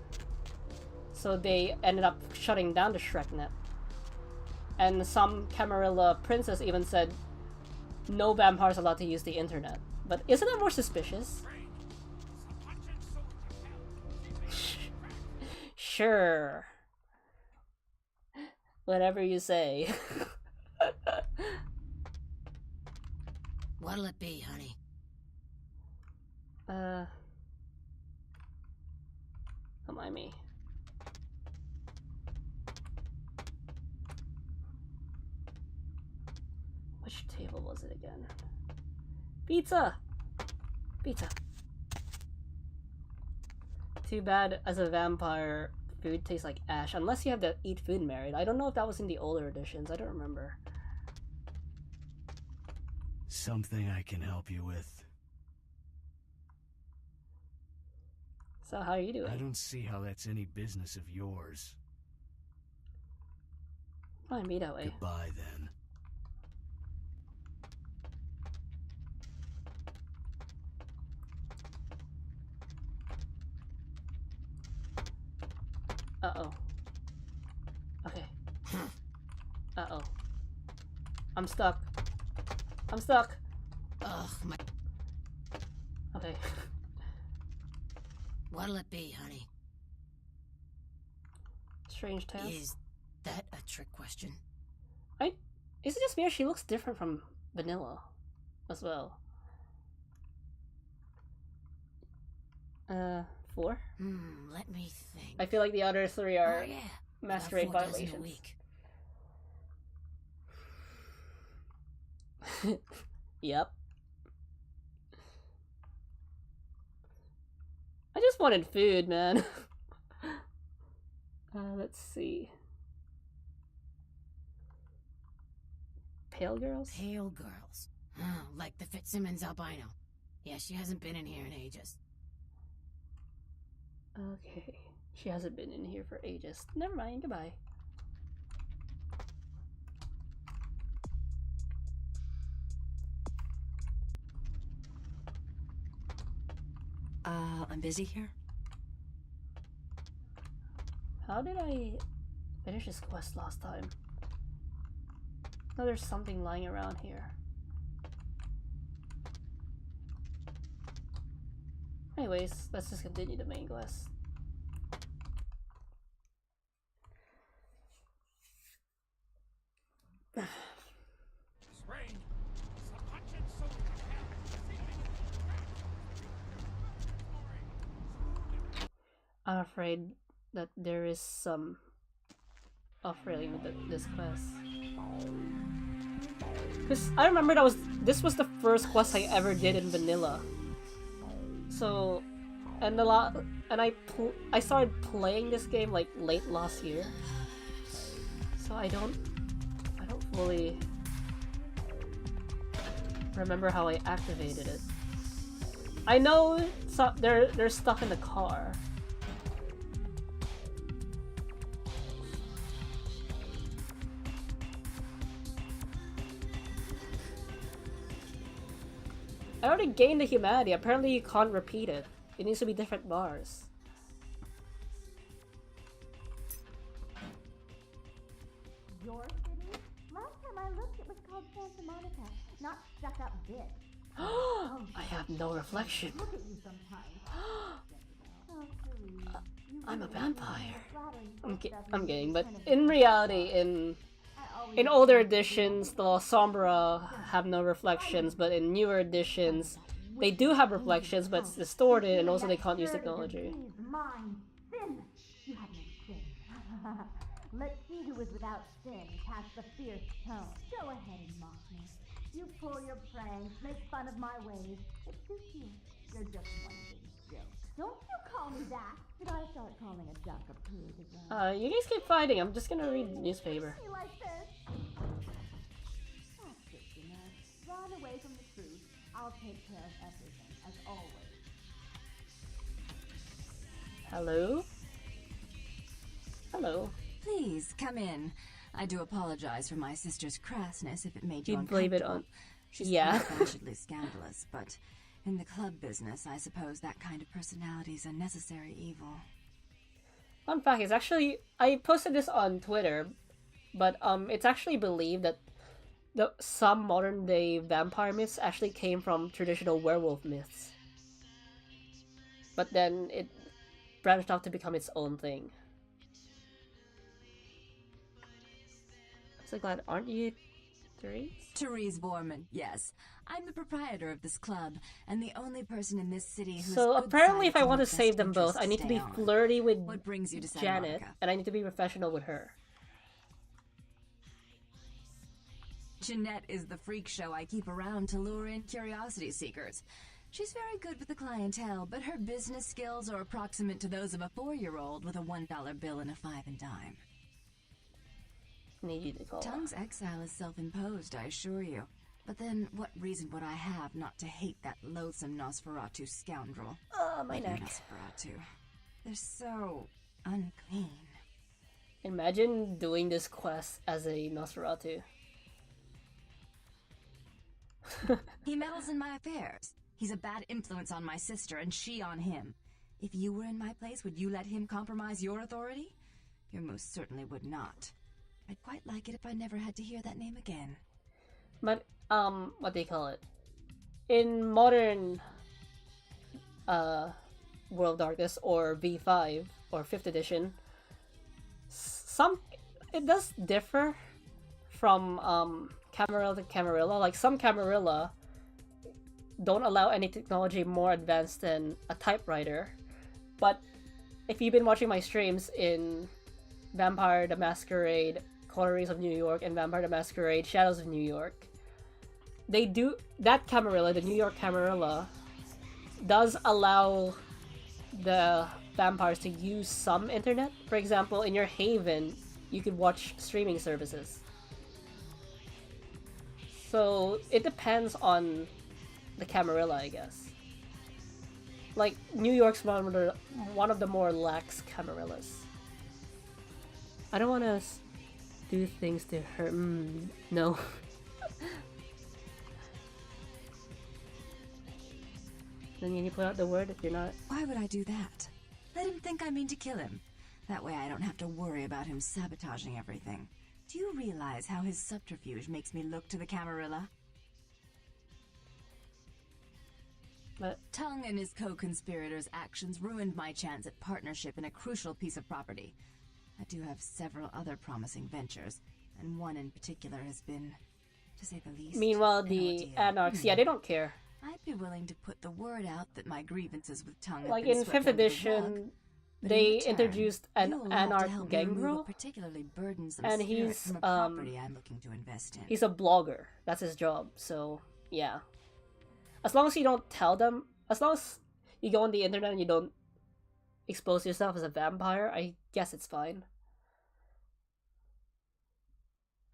So they ended up shutting down the Shreknet. And some Camarilla princess even said no vampires allowed to use the internet. But isn't that more suspicious? Sure. Whatever you say. What'll it be, honey? Remind me. Which table was it again? Pizza! Pizza. Too bad as a vampire, food tastes like ash. Unless you have to eat food merit. I don't know if that was in the older editions. I don't remember. something I can help you with? So how are you doing? I don't see how that's any business of yours. Might be that way. Goodbye, then. Uh-oh. Okay. Uh-oh. I'm stuck. I'm stuck. Ugh, my... Okay. What'll it be, honey? Strange task. Is that a trick question? Is it just me or she looks different from vanilla as well? 4? Let me think. I feel like the other 3 are Oh, yeah. master rate About 4 dozen a violations. week. Yep. I just wanted food, man. Let's see. Pale girls? Pale girls. Oh, like the Fitzsimmons albino. Yeah, she hasn't been in here in ages. Okay. She hasn't been in here for ages. Never mind, goodbye. I'm busy here. How did I finish this quest last time? No, there's something lying around here. Anyways, let's just continue the main quest. I'm afraid that there is some off-railing with this quest. Because I remember this was the first quest I ever did in vanilla. So, and I started playing this game like late last year. So I don't fully remember how I activated it. I know they're stuck in the car. I already gained the humanity. Apparently you can't repeat it. It needs to be different bars. Your city? Last time I looked, it was called Santa Monica, not stuck-up bitch. I have no reflection. Look at you sometimes. I'm a vampire. I'm kidding, but in reality, in older editions, the Sombra have no reflections, but in newer editions, they do have reflections, but it's distorted, and also they can't use technology. Mine, sin. You have no sin. Let's see who is without sin. Cast the fierce tone. Go ahead and mock me. You pull your pranks, make fun of my ways. It suits you. You're just one big joke. Don't you call me that. Should I start calling a duck a pig again? You guys keep fighting. I'm just gonna read the newspaper. Like this. That's good, you know. Run away from the truth. I'll take care of everything, as always. Hello? Hello. Please, come in. I do apologize for my sister's crassness if it made you You'd uncomfortable. blame it on... She's Yeah. unabashedly scandalous, but in the club business, I suppose that kind of personality is a necessary evil. Fun fact is actually, I posted this on Twitter, but it's actually believed that some modern day vampire myths actually came from traditional werewolf myths. But then it branched out to become its own thing. I'm so glad, aren't you Therese? Therese Borman, yes. I'm the proprietor of this club, and the only person in this city who's So good apparently if side I want to your best save them both, interests I need to stay be on. flirty with What brings you to Santa Janet, Monica? and I need to be professional with her. Jeanette is the freak show I keep around to lure in curiosity seekers. She's very good with the clientele, but her business skills are approximate to those of a 4-year-old with a $1 bill and a 5 and dime. Need you to call. Tongue's exile is self-imposed, I assure you. But then, what reason would I have not to hate that loathsome Nosferatu scoundrel? My neck. Nosferatu. They're so unclean. Imagine doing this quest as a Nosferatu. He meddles in my affairs. He's a bad influence on my sister, and she on him. If you were in my place, would you let him compromise your authority? You most certainly would not. I'd quite like it if I never had to hear that name again. But, what do you call it? In modern, World of Darkness, or V5, or 5th edition, it does differ from, Camarilla to Camarilla. Like, some Camarilla don't allow any technology more advanced than a typewriter. But if you've been watching my streams in Vampire the Masquerade, Colonies of New York, and Vampire the Masquerade, Shadows of New York, they do, that Camarilla, the New York Camarilla, does allow the vampires to use some internet. For example, in your haven, you could watch streaming services. So it depends on the Camarilla, I guess. Like, New York's one of the more lax Camarillas. I don't want to do things to her. No. Then you put out the word if you're not. Why would I do that? Let him think I mean to kill him. That way I don't have to worry about him sabotaging everything. Do you realize how his subterfuge makes me look to the Camarilla? But Tongue and his co-conspirators' actions ruined my chance at partnership in a crucial piece of property. I do have several other promising ventures, and one in particular has been, to say the least, meanwhile, the Anarchs, yeah, they don't care. I'd be willing to put the word out that my grievances with Tongue Like have been in swept 5th under the rug, edition, but they in return, introduced an you'll have to Anarch help me remove a gangrel, particularly burdensome and spirit he's from a property I'm looking to invest in. he's a blogger. That's his job. So yeah, as long as you don't tell them, as long as you go on the internet and you don't expose yourself as a vampire, I guess it's fine.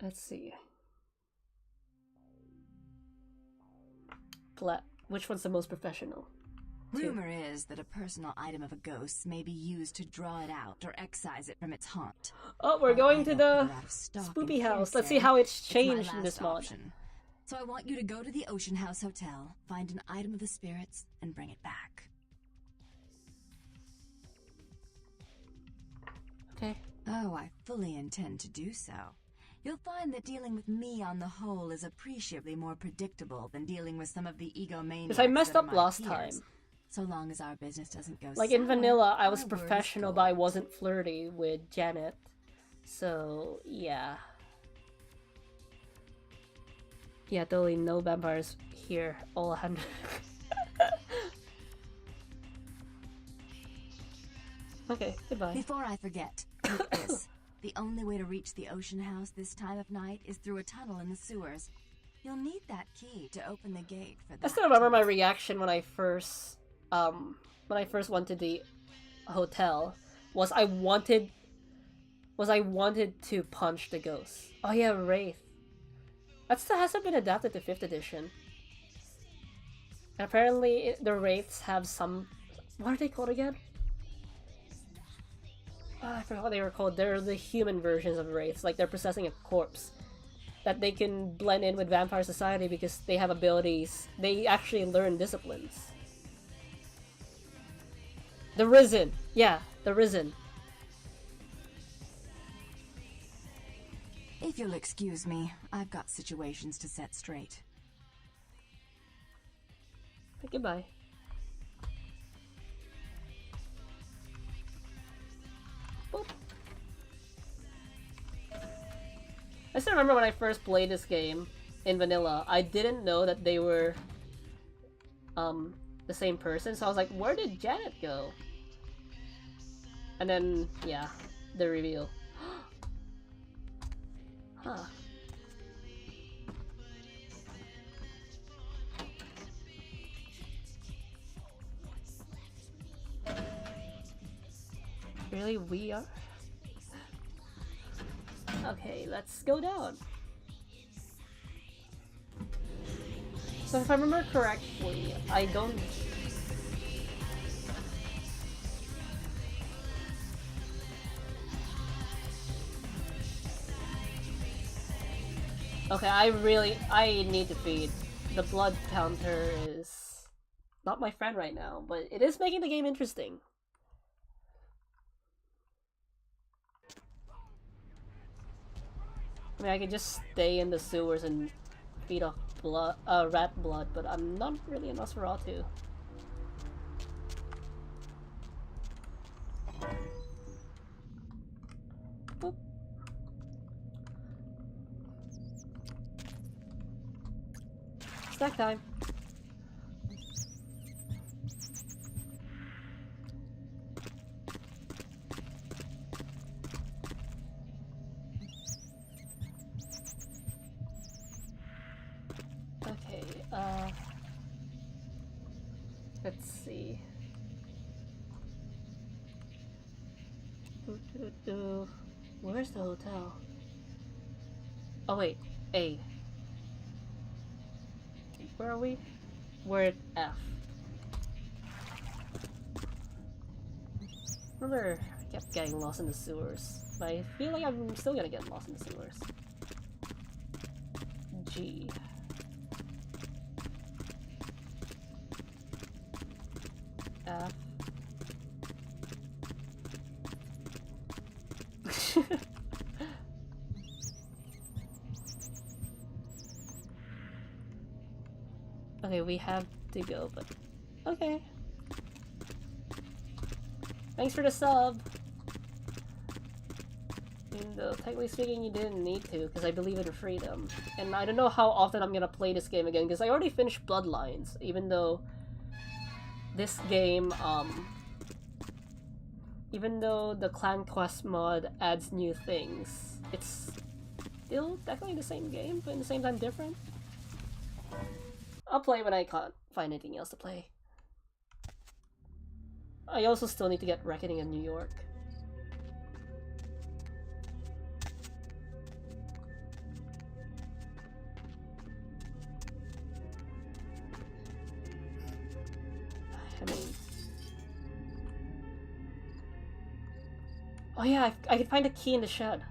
Let's see. Which one's the most professional? Rumor is that a personal item of a ghost may be used to draw it out or excise it from its haunt. Oh, we're going to the stock spoopy in house. Let's see Kinsay. how it's It's my changed in last this mod. option. So I want you to go to the Ocean House Hotel, find an item of the spirits, and bring it back. Okay. Oh, I fully intend to do so. You'll find that dealing with me on the whole is appreciably more predictable than dealing with some of the egomaniacs. Because I messed that are up my last peers. time. So long as our business doesn't go Like in sour, vanilla, I was our word is professional, gold. but I wasn't flirty with Janet. So, yeah. Yeah, totally no vampires here. All 100. Okay, goodbye. Before I forget, take this. The only way to reach the Ocean House this time of night is through a tunnel in the sewers. You'll need that key to open the gate for that. I still remember my reaction when I first went to the hotel. Was I wanted to punch the ghost. Oh yeah, Wraith. That still hasn't been adapted to 5th edition. And apparently the Wraiths have some... What are they called again? Oh, I forgot what they were called. They're the human versions of Wraiths. Like, they're possessing a corpse. That they can blend in with vampire society because they have abilities. They actually learn disciplines. The Risen! Yeah, the Risen. If you'll excuse me, I've got situations to set straight. Goodbye. Boop. I still remember when I first played this game in vanilla, I didn't know that they were the same person, so I was like, where did Janet go? And then, yeah, the reveal. Huh. Really, we are? Okay, let's go down. So if I remember correctly, I don't... Okay, I need to feed. The blood counter is not my friend right now, but it is making the game interesting. I mean, I can just stay in the sewers and feed off blood, rat blood, but I'm not really a Nosferatu. Boop. Snack time. Okay, let's see. Where's the hotel? Oh wait, A. Where are we? We're at F. Remember, I kept getting lost in the sewers, but I feel like I'm still gonna get lost in the sewers. G. F. Okay, we have to go, but okay. Thanks for the sub! Even though, technically speaking, you didn't need to, because I believe in freedom. And I don't know how often I'm gonna play this game again, because I already finished Bloodlines, even though this game, even though the Clan Quest mod adds new things, it's still technically the same game, but at the same time different. I'll play when I can't find anything else to play. I also still need to get Reckoning in New York. I mean... Oh yeah, I can find a key in the shed.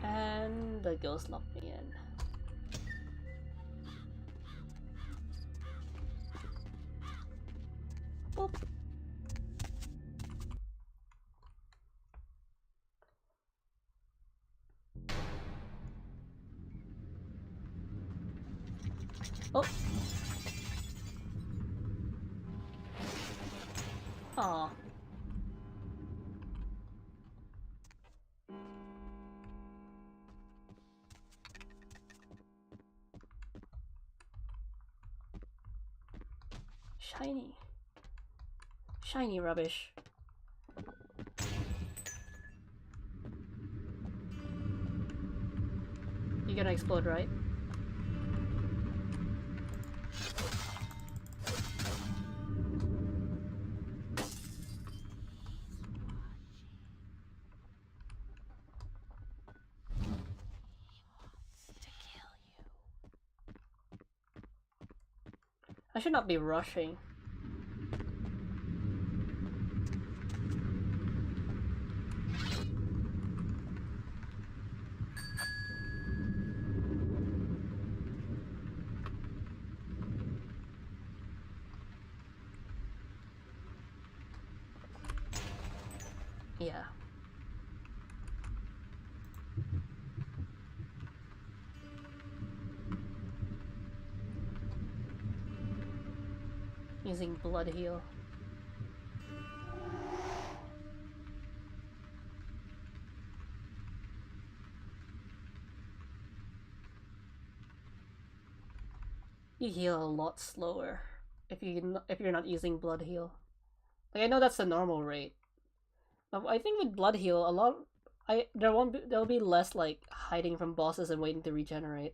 And the ghost locked me in. Boop. Oh. Aw. Shiny. Shiny rubbish. You're gonna explode, right? I should not be rushing. Yeah. Using blood heal. You heal a lot slower if you're not using blood heal. Like I know that's the normal rate. I think with blood heal, a lot there'll be less like hiding from bosses and waiting to regenerate.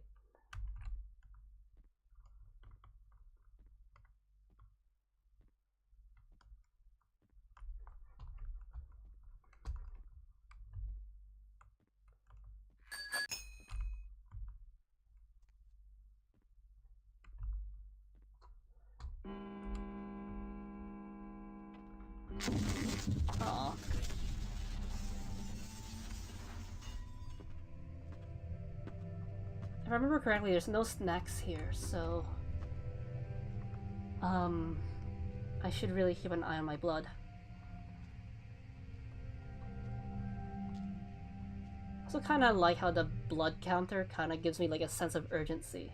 Aw. If I remember correctly, there's no snacks here, so I should really keep an eye on my blood. Also kind of like how the blood counter kind of gives me like a sense of urgency.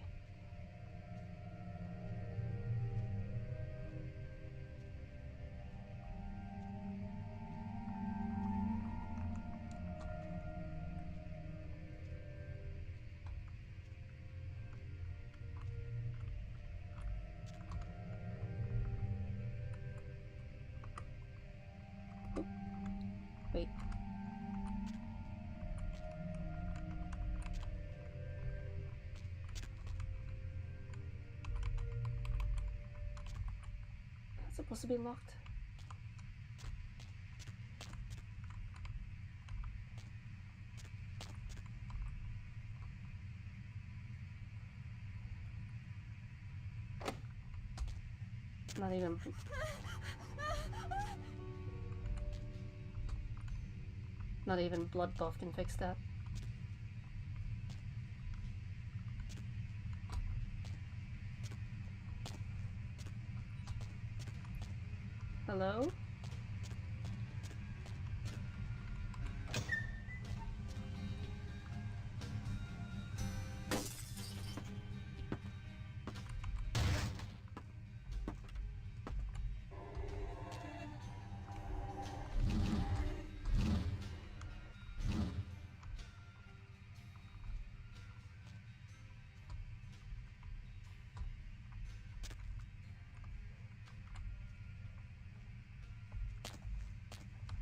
Wait. It's supposed to be locked. Not even... Not even blood buff can fix that. Hello?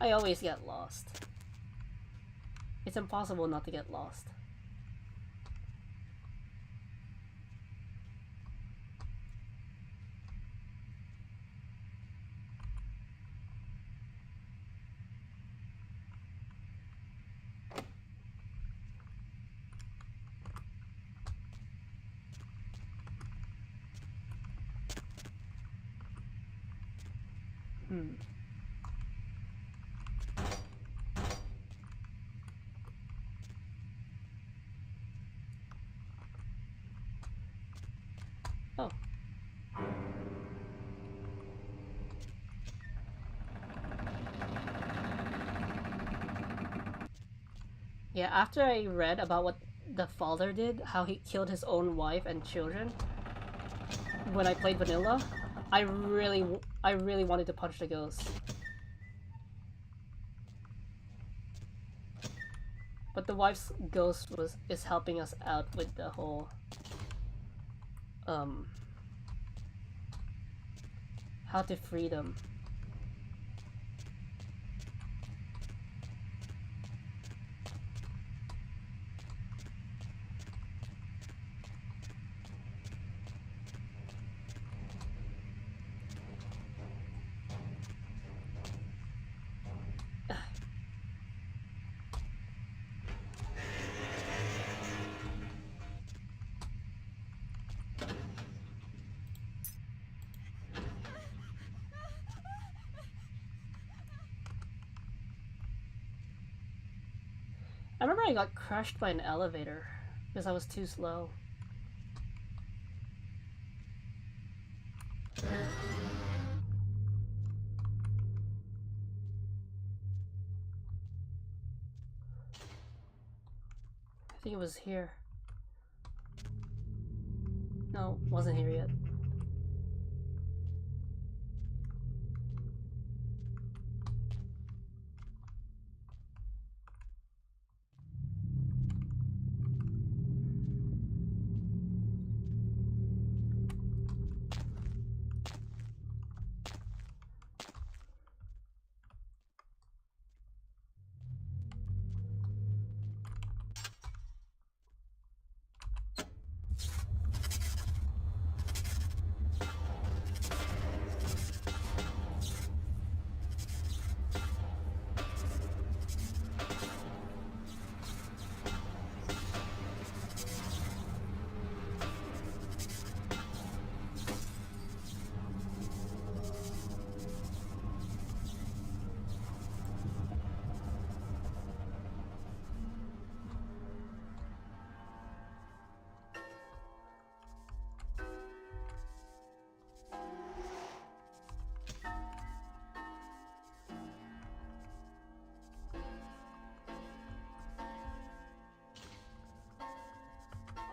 I always get lost. It's impossible not to get lost. Oh. Yeah, after I read about what the father did, how he killed his own wife and children, when I played vanilla, I really wanted to punch the ghost. But the wife's ghost is helping us out with the whole how to free them. I remember I got crushed by an elevator because I was too slow. I think it was here. No, wasn't here yet.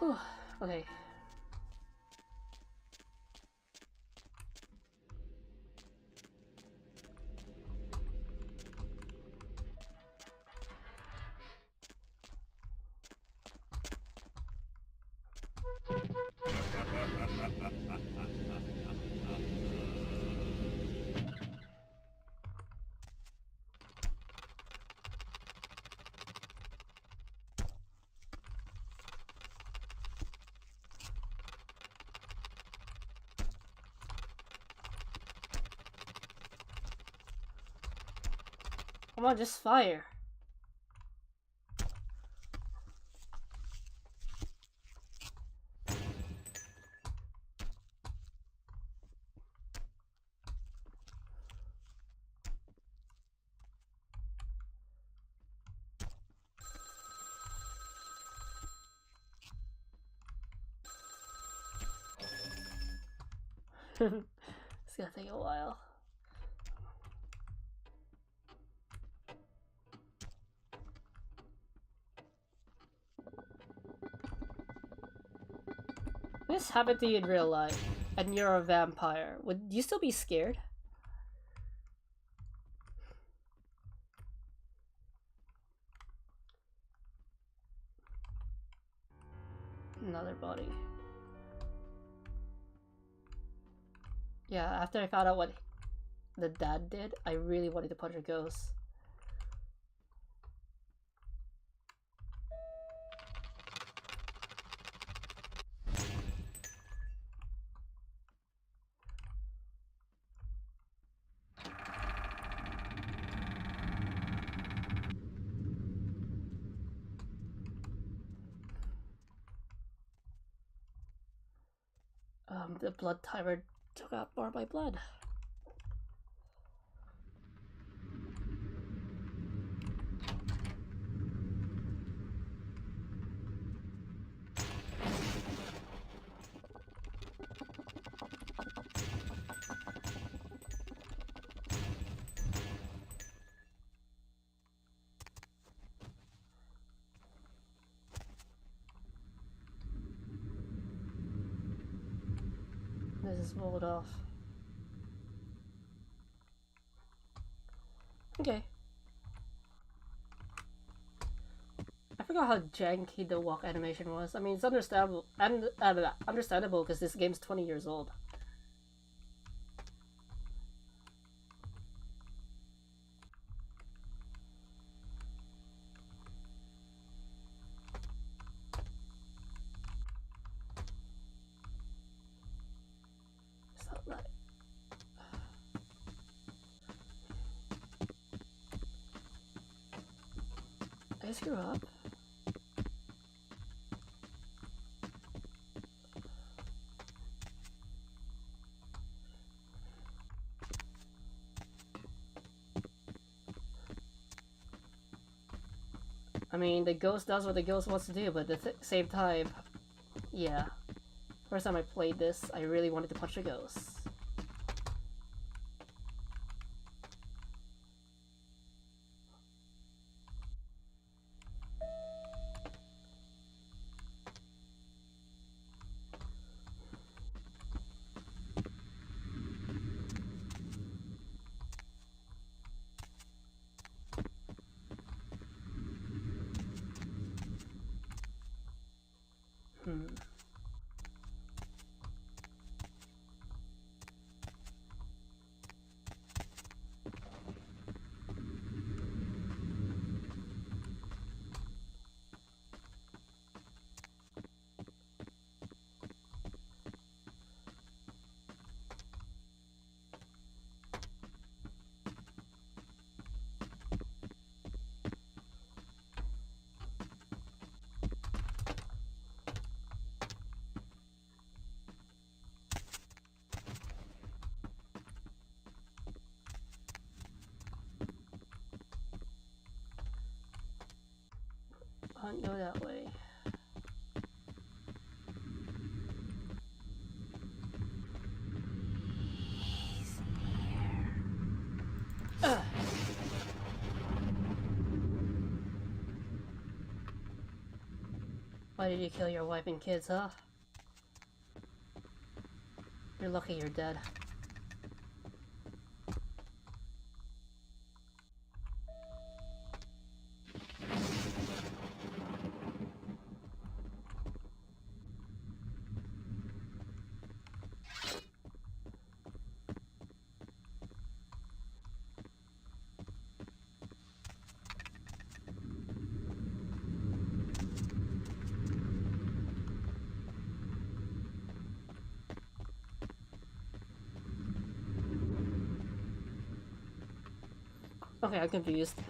Whew. Okay. Come on, just fire. It's gonna take a while. If this happened to you in real life, and you're a vampire, would you still be scared? Another body. Yeah, after I found out what the dad did, I really wanted to punch a ghost. The blood timer took out more of my blood. This is rolled off. Okay. I forgot how janky the walk animation was. I mean, it's understandable. Understandable because this game's 20 years old. It's not right. I screw up. I mean, the ghost does what the ghost wants to do, but at the same time, yeah. First time I played this, I really wanted to punch a ghost. Can't go that way. Ugh. Why did you kill your wife and kids, huh? You're lucky you're dead. Okay, I'm confused.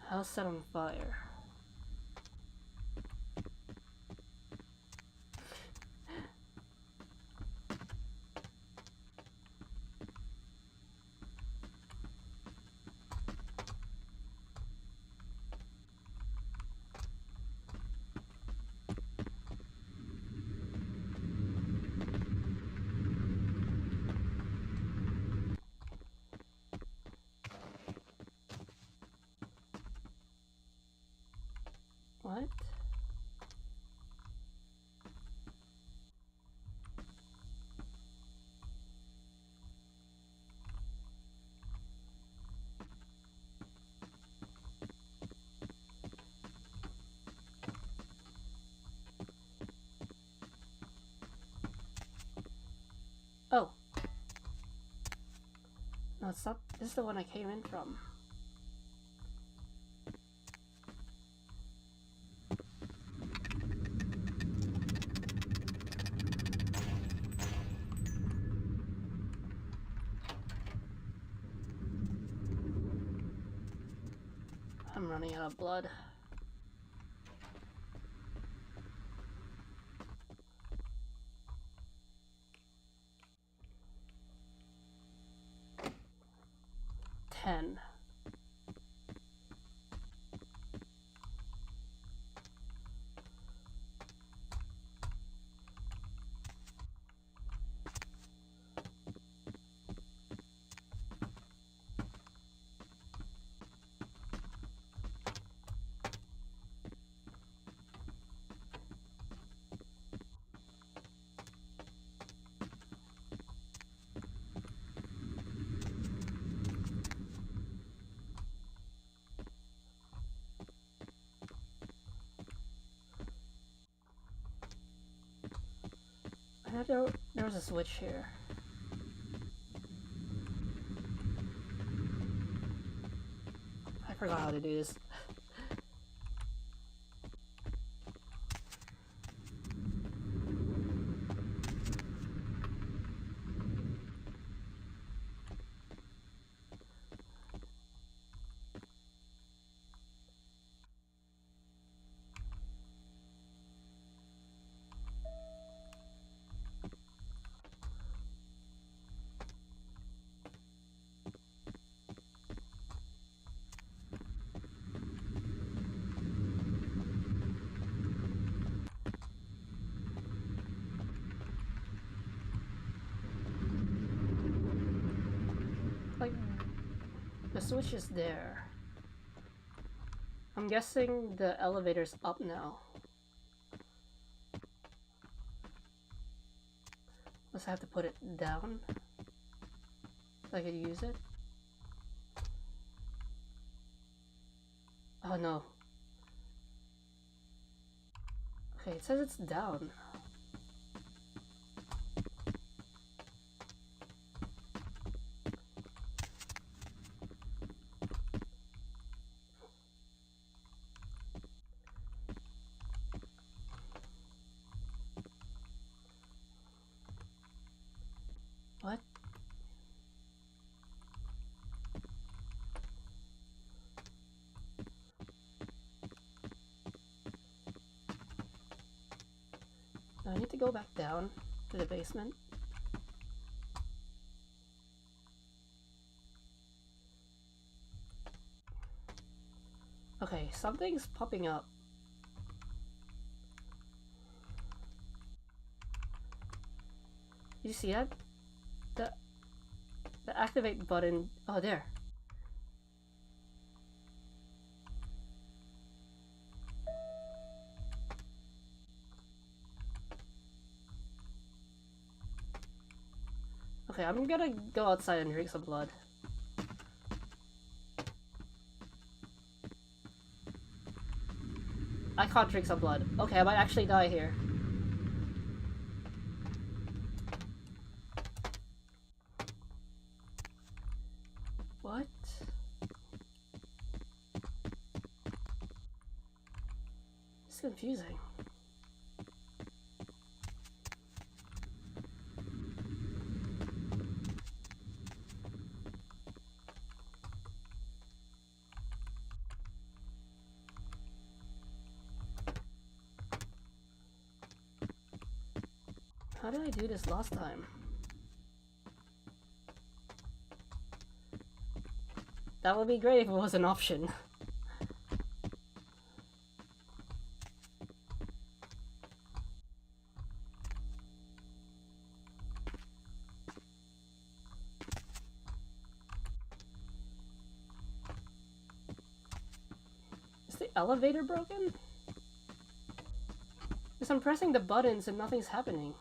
House set on fire. What? Oh. No, it's not. This is the one I came in from. I'm running out of blood. Ten. I know there was a switch here. I forgot how to do this. Like, the switch is there. I'm guessing the elevator's up now. Must have to put it down so I could use it. Oh no. Okay, it says it's down. What? Do I need to go back down to the basement? Okay, something's popping up. You see that? The activate button. Oh, there. Okay, I'm gonna go outside and drink some blood. I can't drink some blood. Okay, I might actually die here. What? It's confusing. How did I do this last time? That would be great if it was an option. Is the elevator broken? Because I'm pressing the buttons and nothing's happening.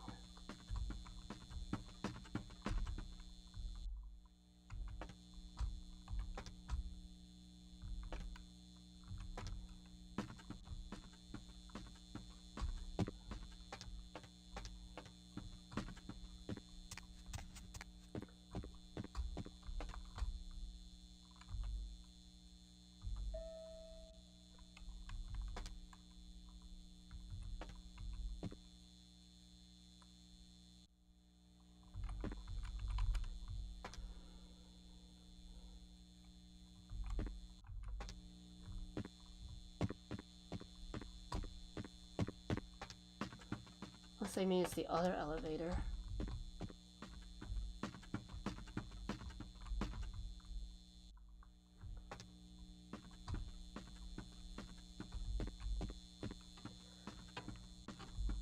Unless they mean it's the other elevator.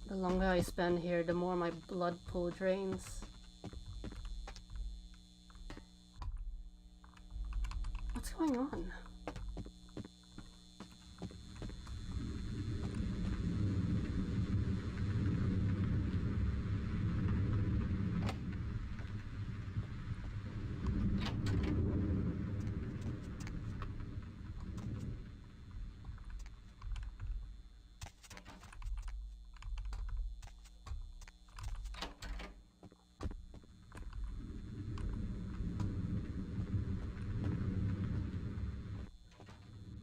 The longer I spend here, the more my blood pool drains. What's going on?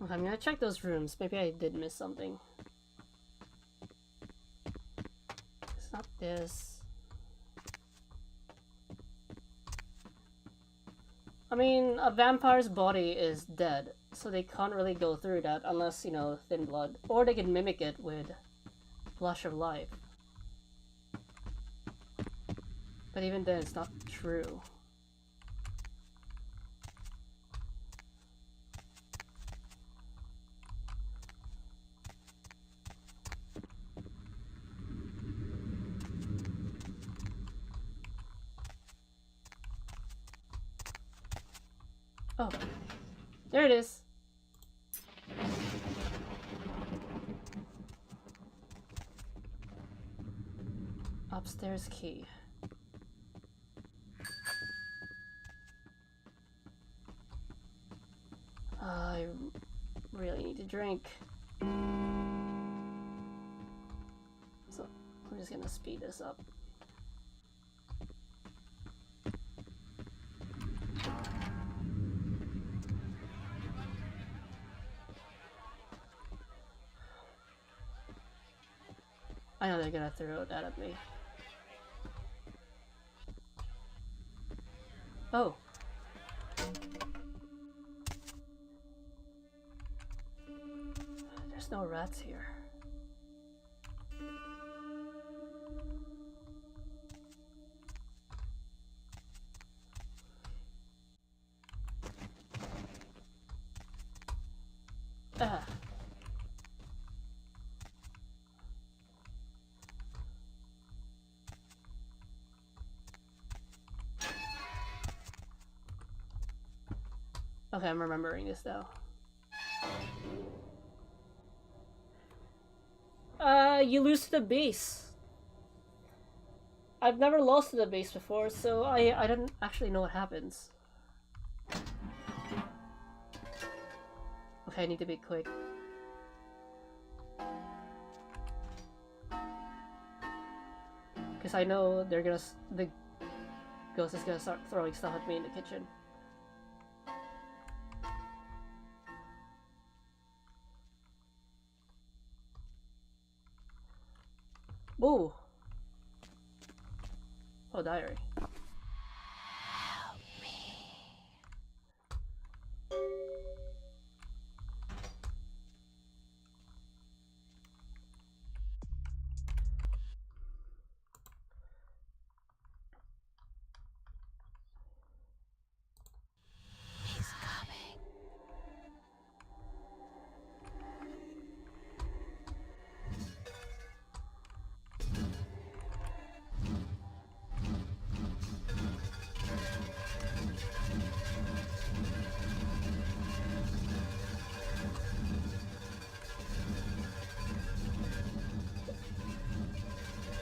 Okay, I'm gonna check those rooms. Maybe I did miss something. It's not this. I mean, a vampire's body is dead, so they can't really go through that unless, you know, thin blood. Or they can mimic it with Blush of Life. But even then, it's not true. Oh, there it is. Upstairs key. I really need to drink. So I'm just gonna speed this up. I know they're gonna throw that at me. Oh. There's no rats here. Ah. Okay, I'm remembering this now. You lose to the base. I've never lost to the base before, so I don't actually know what happens. Okay, I need to be quick. Because I know they're gonna... the ghost is gonna start throwing stuff at me in the kitchen. Whoa! Oh, diary.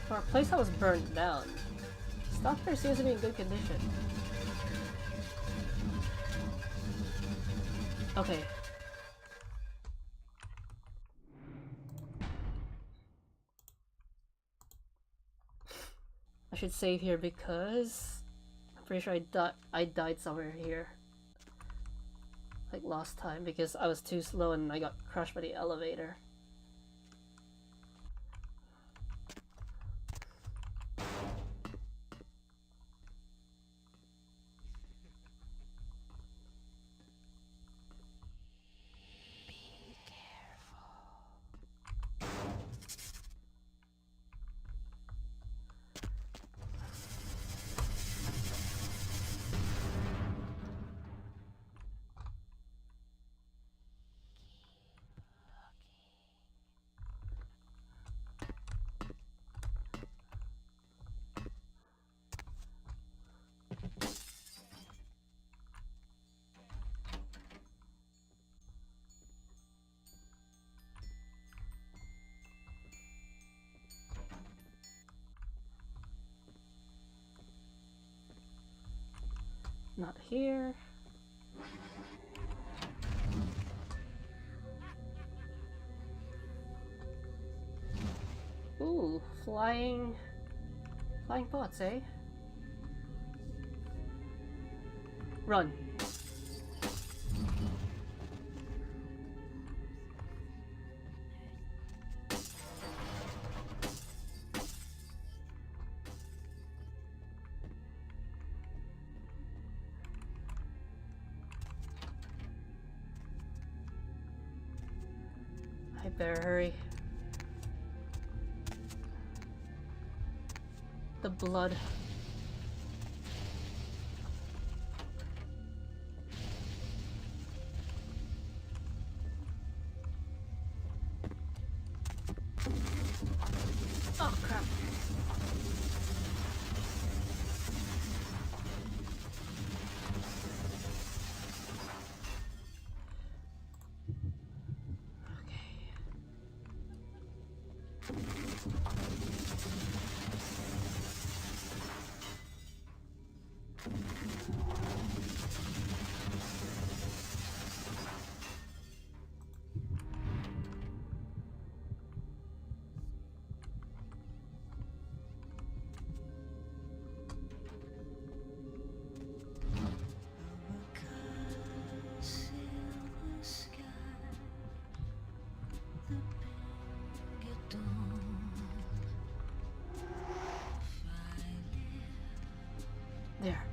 For a place that was burned down, stuff here seems to be in good condition. Okay. I should save here because I'm pretty sure I died somewhere here. Like last time because I was too slow and I got crushed by the elevator. Not here. Ooh, flying pots, eh? Run. I better hurry. The blood. Oh crap. There.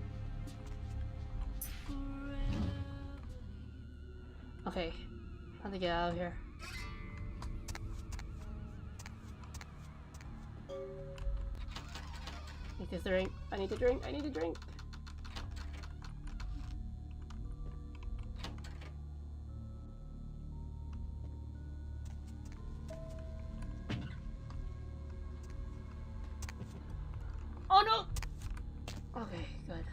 Okay, time to get out of here. Need to drink. I need to drink. I need to drink. Oh no! Okay, good.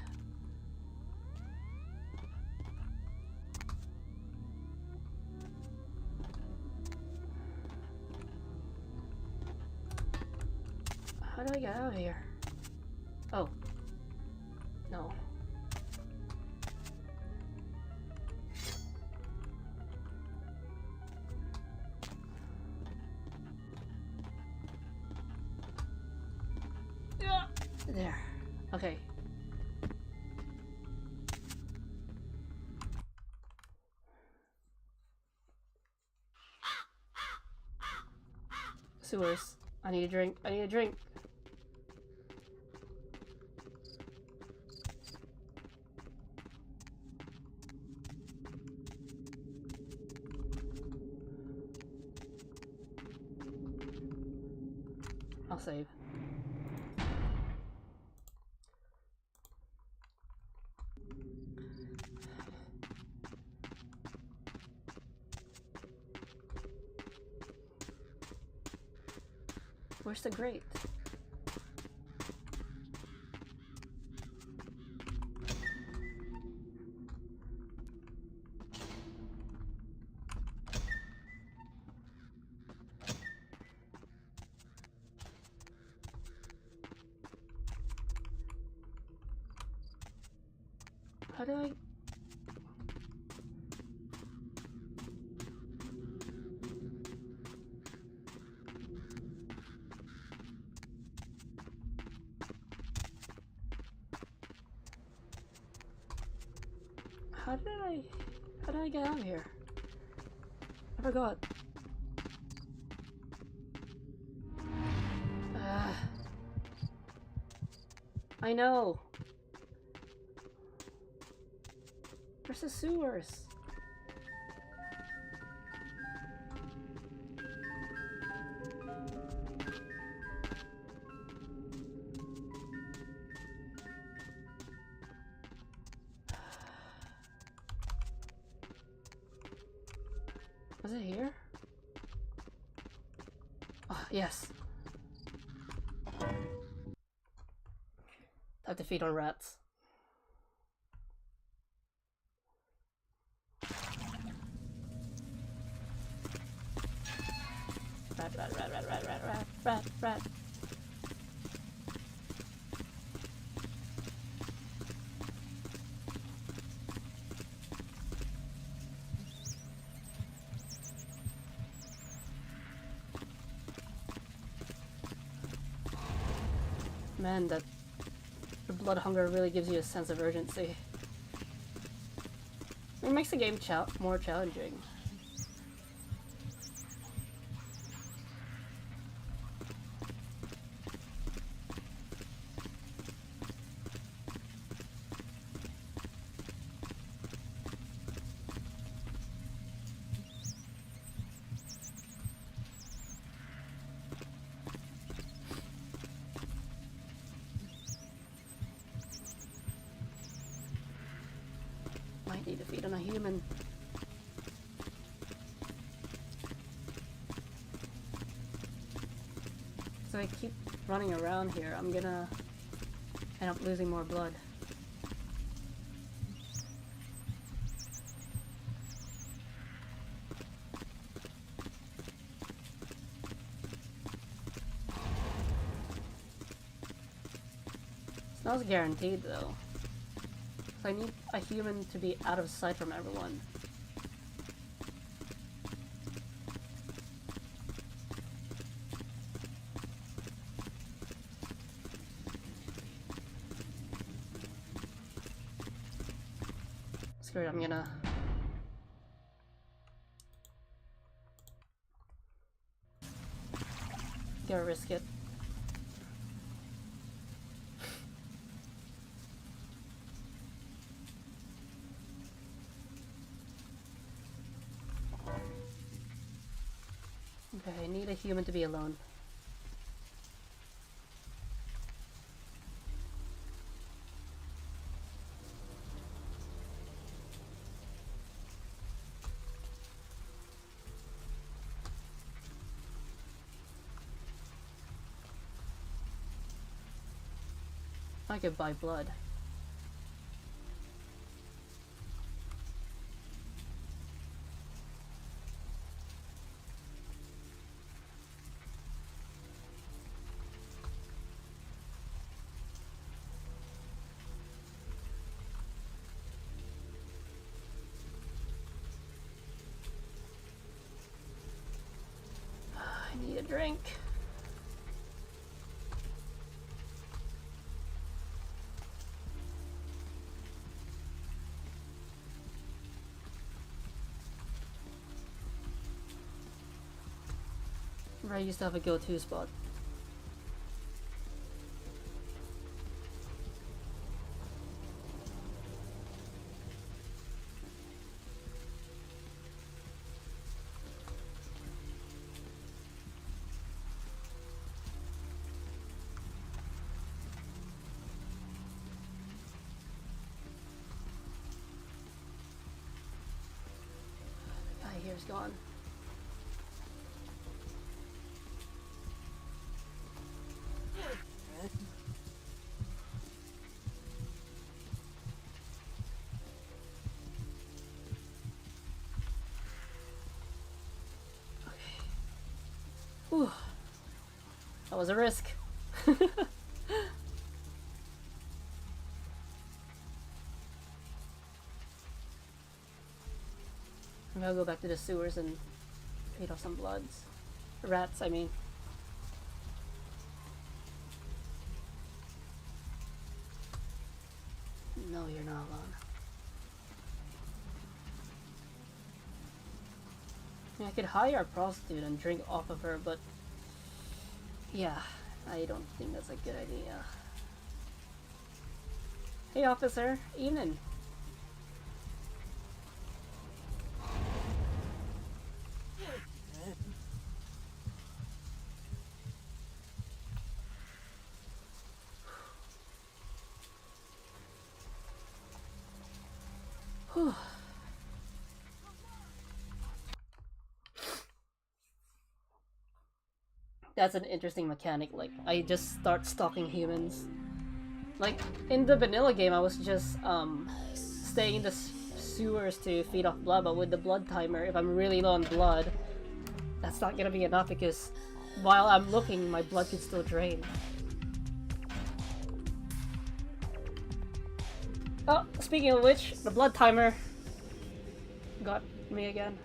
How do I get out of here? Oh. No. Yeah. There. Okay. Sewers. I need a drink. I need a drink. I'll save. Where's the grate? How do I... How did I get out of here? I forgot. I know. Where's the sewers? Was it here? Oh, yes. Time to feed on rats. Rat. Man, that the blood hunger really gives you a sense of urgency. It makes the game more challenging. Might need to feed on a human. So I keep running around here, I'm gonna end up losing more blood. It's not guaranteed though. So I need a human to be out of sight from everyone. Screw it, I'm gonna... Gotta risk it. Okay, I need a human to be alone. I could buy blood. a drink. I used to have a go-to spot. The guy here's gone. Whew. That was a risk. I'm gonna go back to the sewers and feed off some bloods. Rats, I mean. No, you're not alone. I could hire a prostitute and drink off of her, but yeah, I don't think that's a good idea. Hey officer, evening. Whew. That's an interesting mechanic. Like, I just start stalking humans. Like, in the vanilla game, I was just, staying in the sewers to feed off blood, but with the blood timer, if I'm really low on blood, that's not gonna be enough because while I'm looking, my blood could still drain. Oh, speaking of which, the blood timer got me again.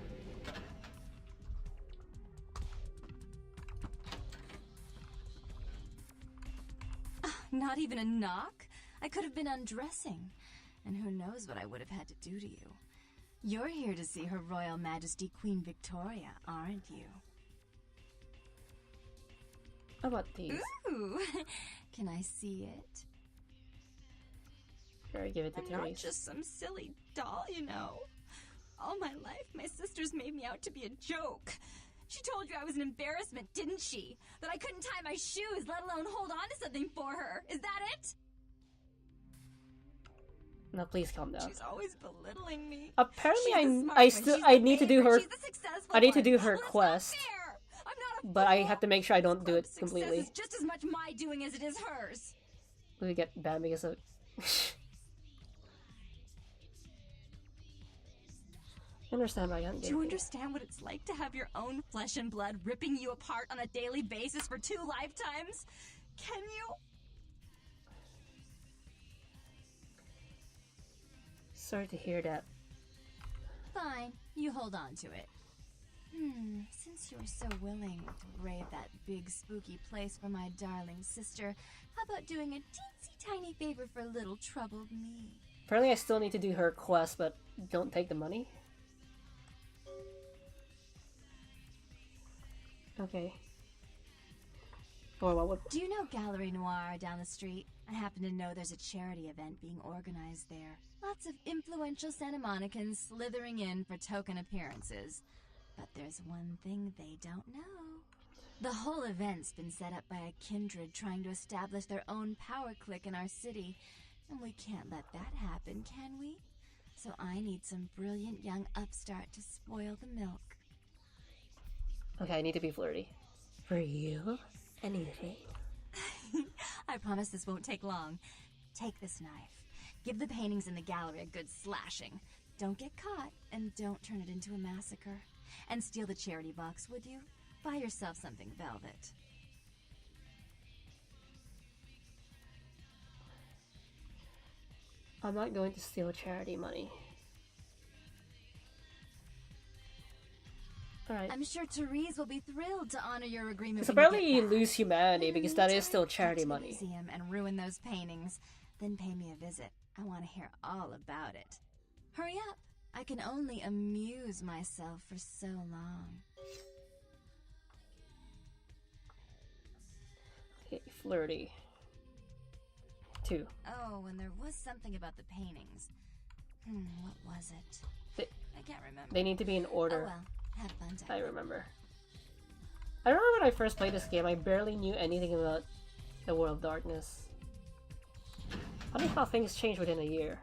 Not even a knock? I could have been undressing. And who knows what I would have had to do to you. You're here to see Her Royal Majesty Queen Victoria, aren't you? How about these? Ooh! Can I see it? Sure, give it to I'm Therese. not just some silly doll, you know. All my life, my sisters made me out to be a joke. She told you I was an embarrassment, didn't she? That I couldn't tie my shoes, let alone hold on to something for her. Is that it? No, please calm down. She's always belittling me. Apparently, She's the smart I one, still she's I the need to do favorite, her. she's the successful I need to one. do her Well, it's not quest, fair. I'm not a but I fool. have to make sure I don't do it Success completely. is just as much my doing as it is hers. We get banned because of. I understand, but I can't Do get you it. understand what it's like to have your own flesh and blood ripping you apart on a daily basis for 2 lifetimes? Can you? Sorry to hear that. Fine, you hold on to it. Since you're so willing to brave that big spooky place for my darling sister, how about doing a teensy tiny favor for little troubled me? Apparently, I still need to do her quest, but don't take the money. Okay. Or what would... Do you know Gallery Noir down the street? I happen to know there's a charity event being organized there. Lots of influential Santa Monicans slithering in for token appearances. But there's one thing they don't know. The whole event's been set up by a kindred trying to establish their own power clique in our city. And we can't let that happen, can we? So I need some brilliant young upstart to spoil the milk. Okay, I need to be flirty. For you? Anything. I promise this won't take long. Take this knife. Give the paintings in the gallery a good slashing. Don't get caught, and don't turn it into a massacre. And steal the charity box, would you? Buy yourself something velvet. I'm not going to steal charity money. Alright. I'm sure Therese will be thrilled to honor your agreement. So when apparently you you get back. lose humanity because that is still Meantime, charity get to the money. museum and ruin those paintings. Then pay me a visit. I want to hear all about it. Hurry up. I can only amuse myself for so long. Okay, flirty. 2. Oh, and there was something about the paintings. What was it? I can't remember. They need to be in order. Oh well, have fun. I remember. I remember when I first played this game, I barely knew anything about the World of Darkness. Funny how things change within a year.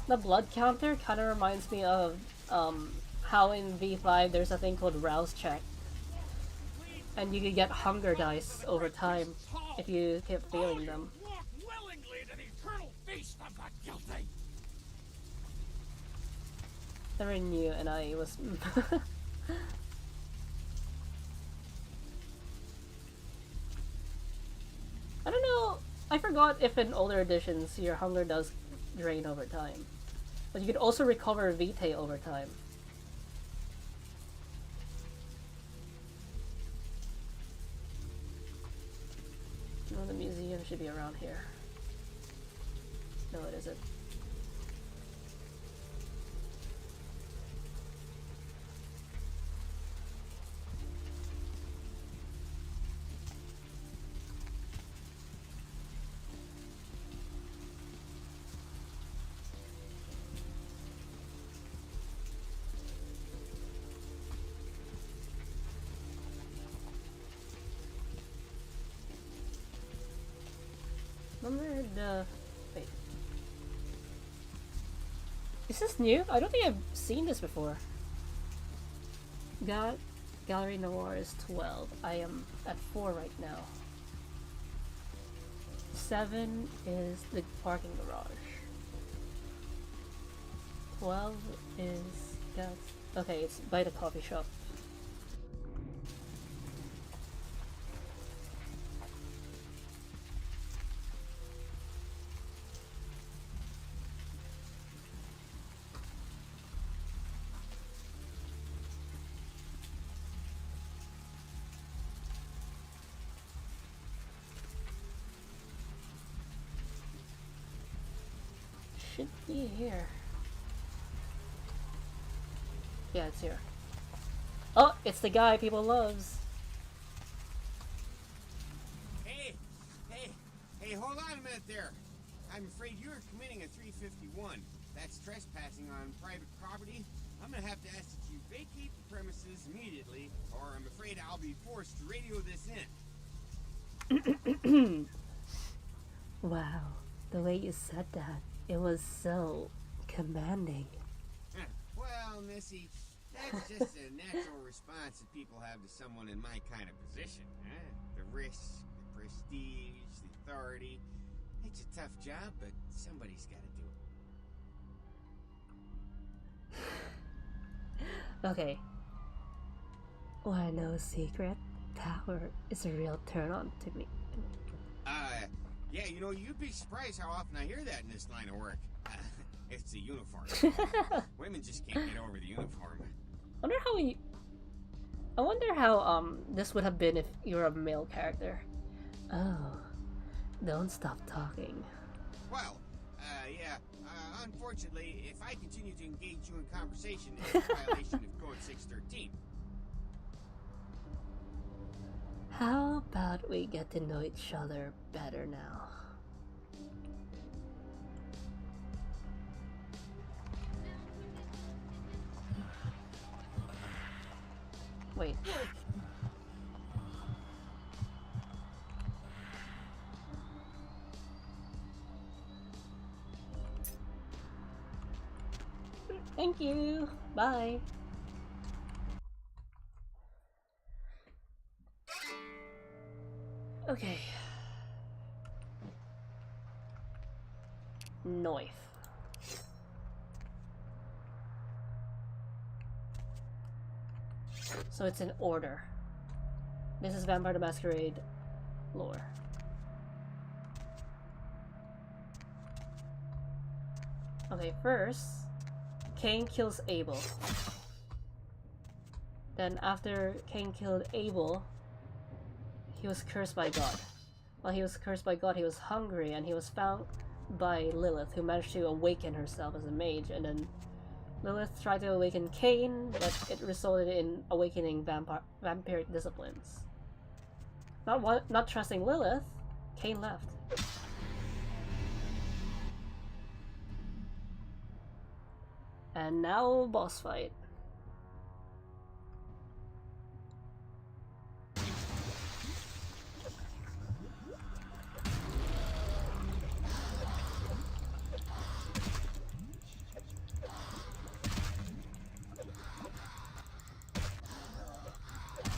The blood counter kind of reminds me of how in V5 there's a thing called rouse check, and you could get hunger dice over time if you keep failing them. They were new and I was I don't know, I forgot if in older editions your hunger does drain over time. But you could also recover Vitae over time. No, the museum should be around here. No, it isn't. Remember the... wait. Is this new? I don't think I've seen this before. Gallery Noir is 12. I am at 4 right now. 7 is the parking garage. 12 is... okay, it's by the coffee shop. Should be here. Yeah, it's here. Oh, it's the guy people loves. Hey, hold on a minute there. I'm afraid you're committing a 351. That's trespassing on private property. I'm gonna have to ask that you vacate the premises immediately, or I'm afraid I'll be forced to radio this in. Wow, the way you said that. It was so commanding. Well, Missy, that's just a natural response that people have to someone in my kind of position. The risk, the prestige, the authority. It's a tough job, but somebody's got to do it. Okay. Wanna know a secret? Power is a real turn on to me. Yeah, you know, you'd be surprised how often I hear that in this line of work. It's the uniform. Women just can't get over the uniform. I wonder how this would have been if you were a male character. Oh, don't stop talking. Well, yeah. Unfortunately, if I continue to engage you in conversation, it's a violation of Code 613. How about we get to know each other better now? Wait. Thank you. Bye. Okay. knife. So it's in order. This is Vampire the Masquerade lore. Okay, first, Cain kills Abel. Then after Cain killed Abel, he was cursed by God. While he was cursed by God, he was hungry, and he was found by Lilith, who managed to awaken herself as a mage, and then Lilith tried to awaken Cain, but it resulted in awakening vampiric disciplines. Not trusting Lilith, Cain left. And now, boss fight.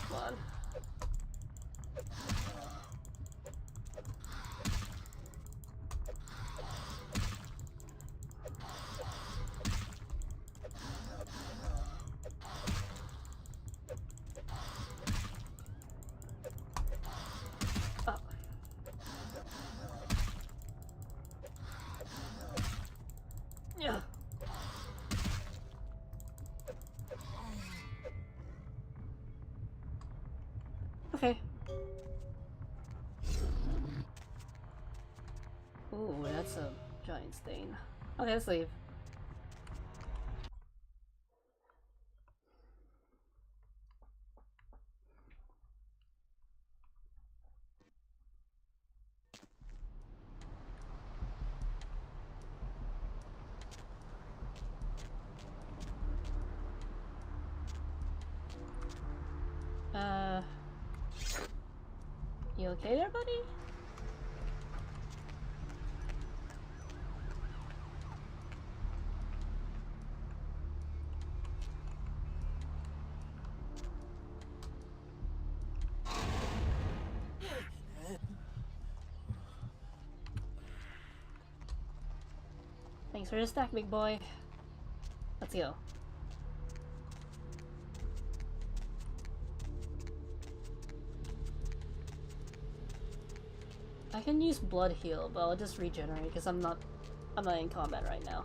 Come on. Yeah. Okay. Ooh, that's a giant stain. Okay, let's leave. You okay there, buddy? Thanks for the stack, big boy. Let's go. I can use blood heal, but I'll just regenerate because I'm not in combat right now.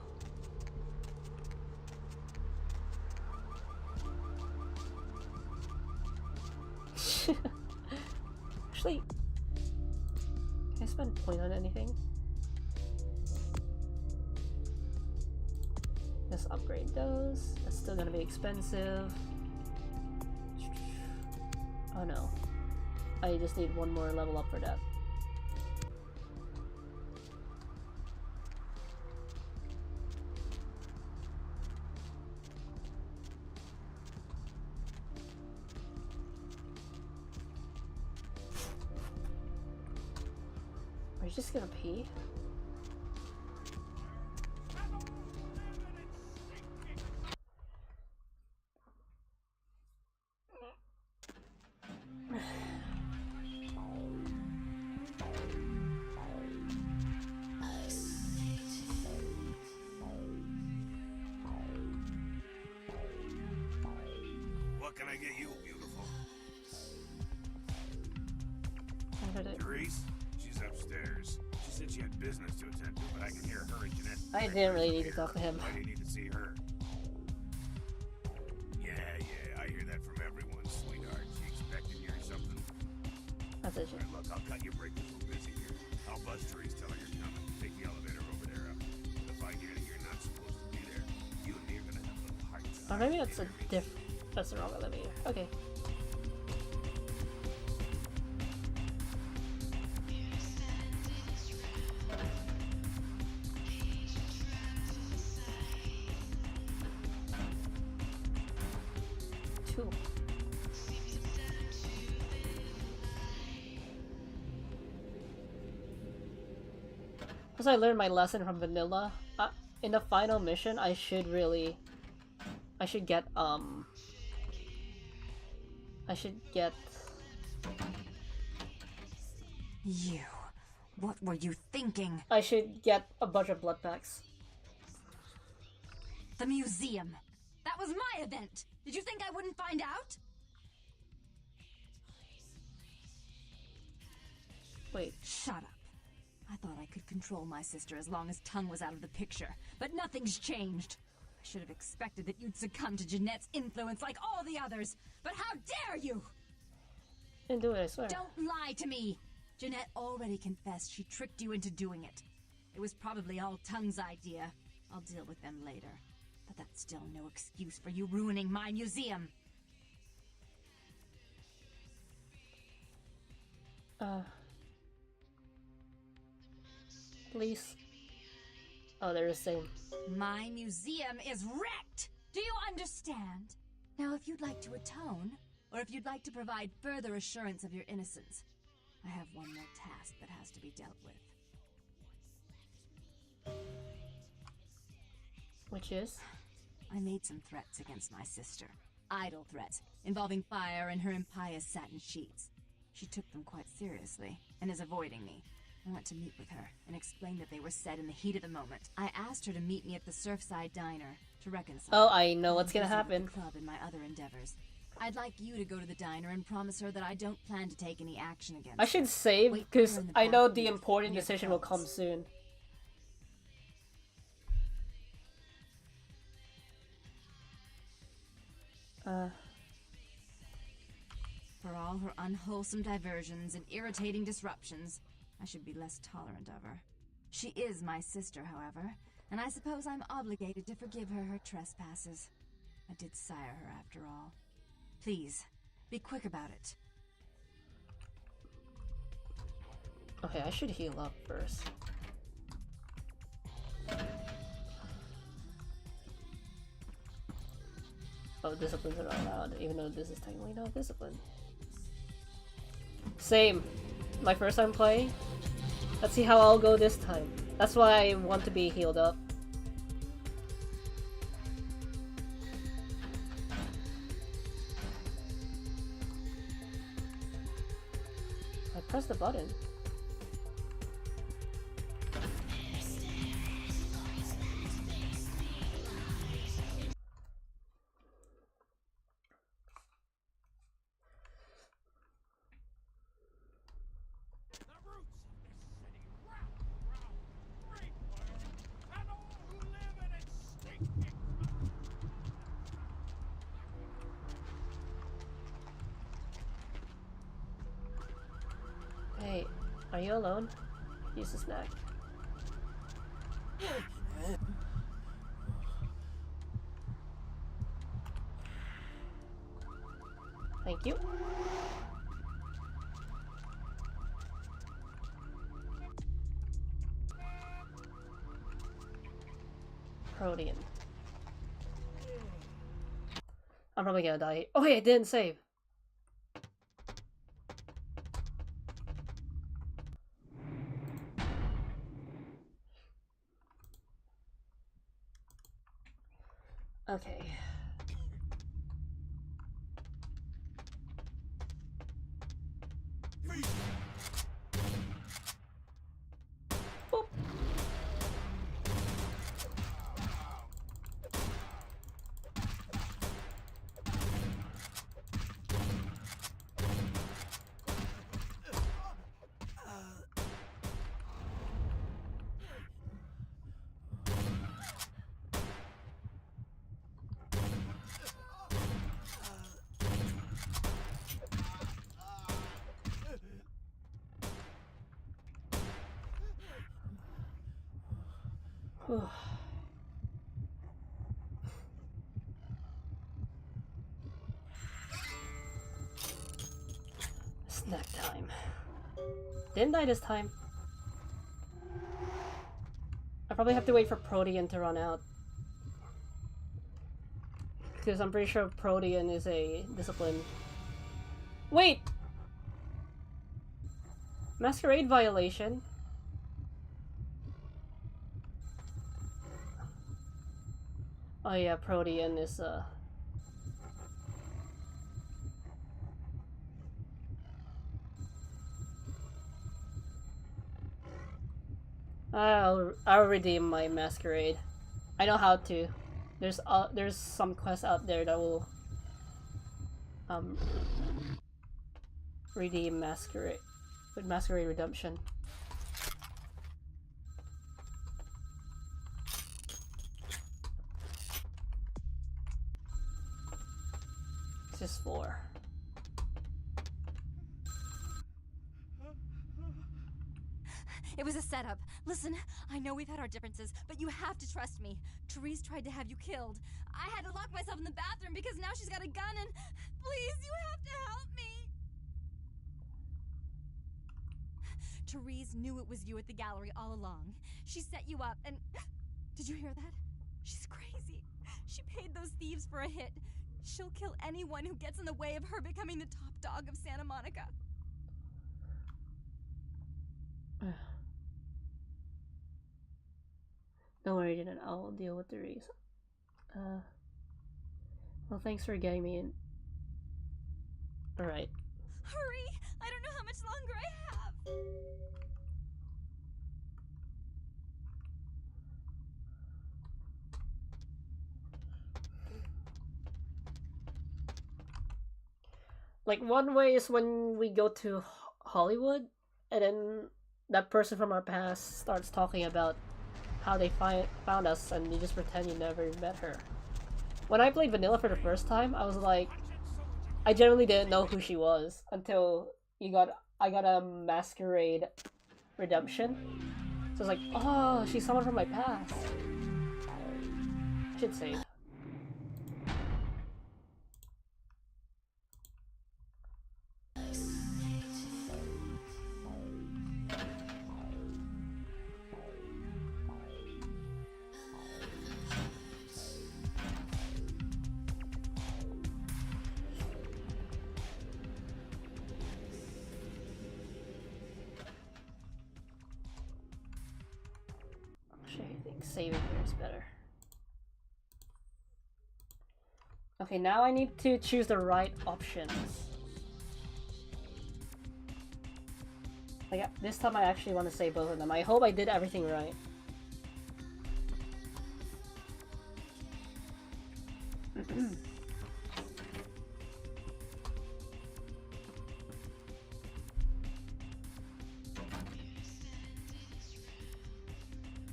Actually, can I spend point on anything? Let's upgrade those. That's still gonna be expensive. Oh no. I just need one more level up for that. Are you just gonna pee? What can I get you, beautiful? I heard it. Therese? She's upstairs. She said she had business to attend to, but I can hear her and Jeanette. I didn't really need to talk to him. Why do you need to see her? Yeah, I hear that from everyone, sweetheart. She expecting you or something? That's it. Right, look, I'll cut your break because we're busy here. I'll buzz Therese, tell her you're coming. Take the elevator over there. If I get it, you're not supposed to be there. You and me are gonna have a little heart. Oh, maybe that's a that's the wrong elevator. Okay. Two. Because I learned my lesson from vanilla, in the final mission, I should get, You. What were you thinking? I should get a bunch of blood packs. The museum. That was my event. Did you think I wouldn't find out? Wait. Shut up. I thought I could control my sister as long as Tongue was out of the picture, but nothing's changed. I should have expected that you'd succumb to Jeanette's influence like all the others, but how dare you! Didn't do it, I swear. Don't lie to me! Jeanette already confessed she tricked you into doing it. It was probably all Tongue's idea. I'll deal with them later. But that's still no excuse for you ruining my museum. Please. Oh, they're the same. My museum is wrecked! Do you understand? Now, if you'd like to atone, or if you'd like to provide further assurance of your innocence, I have one more task that has to be dealt with. Which is? I made some threats against my sister. Idle threats, involving fire and her impious satin sheets. She took them quite seriously, and is avoiding me. I went to meet with her, and explained that they were said in the heat of the moment. I asked her to meet me at the Surfside Diner, to reconcile. Oh, I know what's gonna happen. The club and my other endeavors. I'd like you to go to the diner and promise her that I don't plan to take any action against her. I should save, because I know the important decision will come soon. For all her unwholesome diversions and irritating disruptions, I should be less tolerant of her. She is my sister, however, and I suppose I'm obligated to forgive her her trespasses. I did sire her after all. Please, be quick about it. Okay, I should heal up first. Oh, disciplines are not allowed, even though this is technically not discipline. Same. My first time playing. Let's see how I'll go this time. That's why I want to be healed up. I pressed the button. Hey, are you alone? Use a snack. Thank you. Protein. I'm probably gonna die. Oh wait, I didn't save. Okay. Boop. Whew. Snack time. Didn't die this time. I probably have to wait for Protean to run out. Because I'm pretty sure Protean is a discipline. Wait! Masquerade violation? Oh yeah, Protean is I'll redeem my masquerade. I know how to. There's some quests out there that will redeem masquerade with masquerade redemption. It's just 4. It was a setup. Listen, I know we've had our differences, but you have to trust me. Therese tried to have you killed. I had to lock myself in the bathroom because now she's got a gun and... Please, you have to help me! Therese knew it was you at the gallery all along. She set you up and... Did you hear that? She's crazy. She paid those thieves for a hit. She'll kill anyone who gets in the way of her becoming the top dog of Santa Monica. Don't worry, Janet. I'll deal with the reason. Well, thanks for getting me in. Alright. Hurry! I don't know how much longer I have! Like, one way is when we go to Hollywood, and then that person from our past starts talking about how they found us, and you just pretend you never met her. When I played Vanilla for the first time, I was like, I generally didn't know who she was until I got a masquerade redemption. So I was like, oh, she's someone from my past. I should save. Saving here is better. Okay, now I need to choose the right options. Like, this time I actually want to save both of them. I hope I did everything right.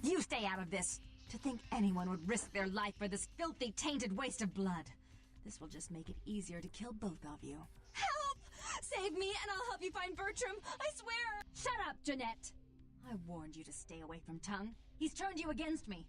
You stay out of this! To think anyone would risk their life for this filthy, tainted waste of blood. This will just make it easier to kill both of you. Help! Save me and I'll help you find Bertram, I swear! Shut up, Jeanette! I warned you to stay away from Tongue. He's turned you against me.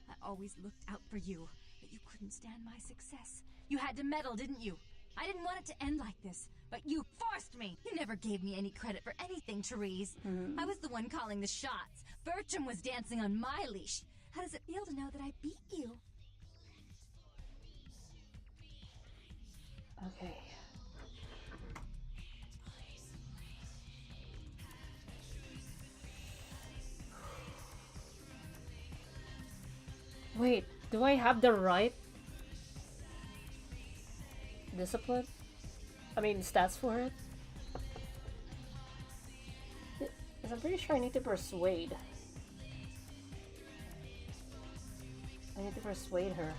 I always looked out for you, but you couldn't stand my success. You had to meddle, didn't you? I didn't want it to end like this, but you forced me! You never gave me any credit for anything, Therese. I was the one calling the shots. Bertram was dancing on my leash. How does it feel to know that I beat you? Okay. Wait, do I have the right discipline? I mean, stats for it? Because I'm pretty sure I need to persuade. I need to persuade her.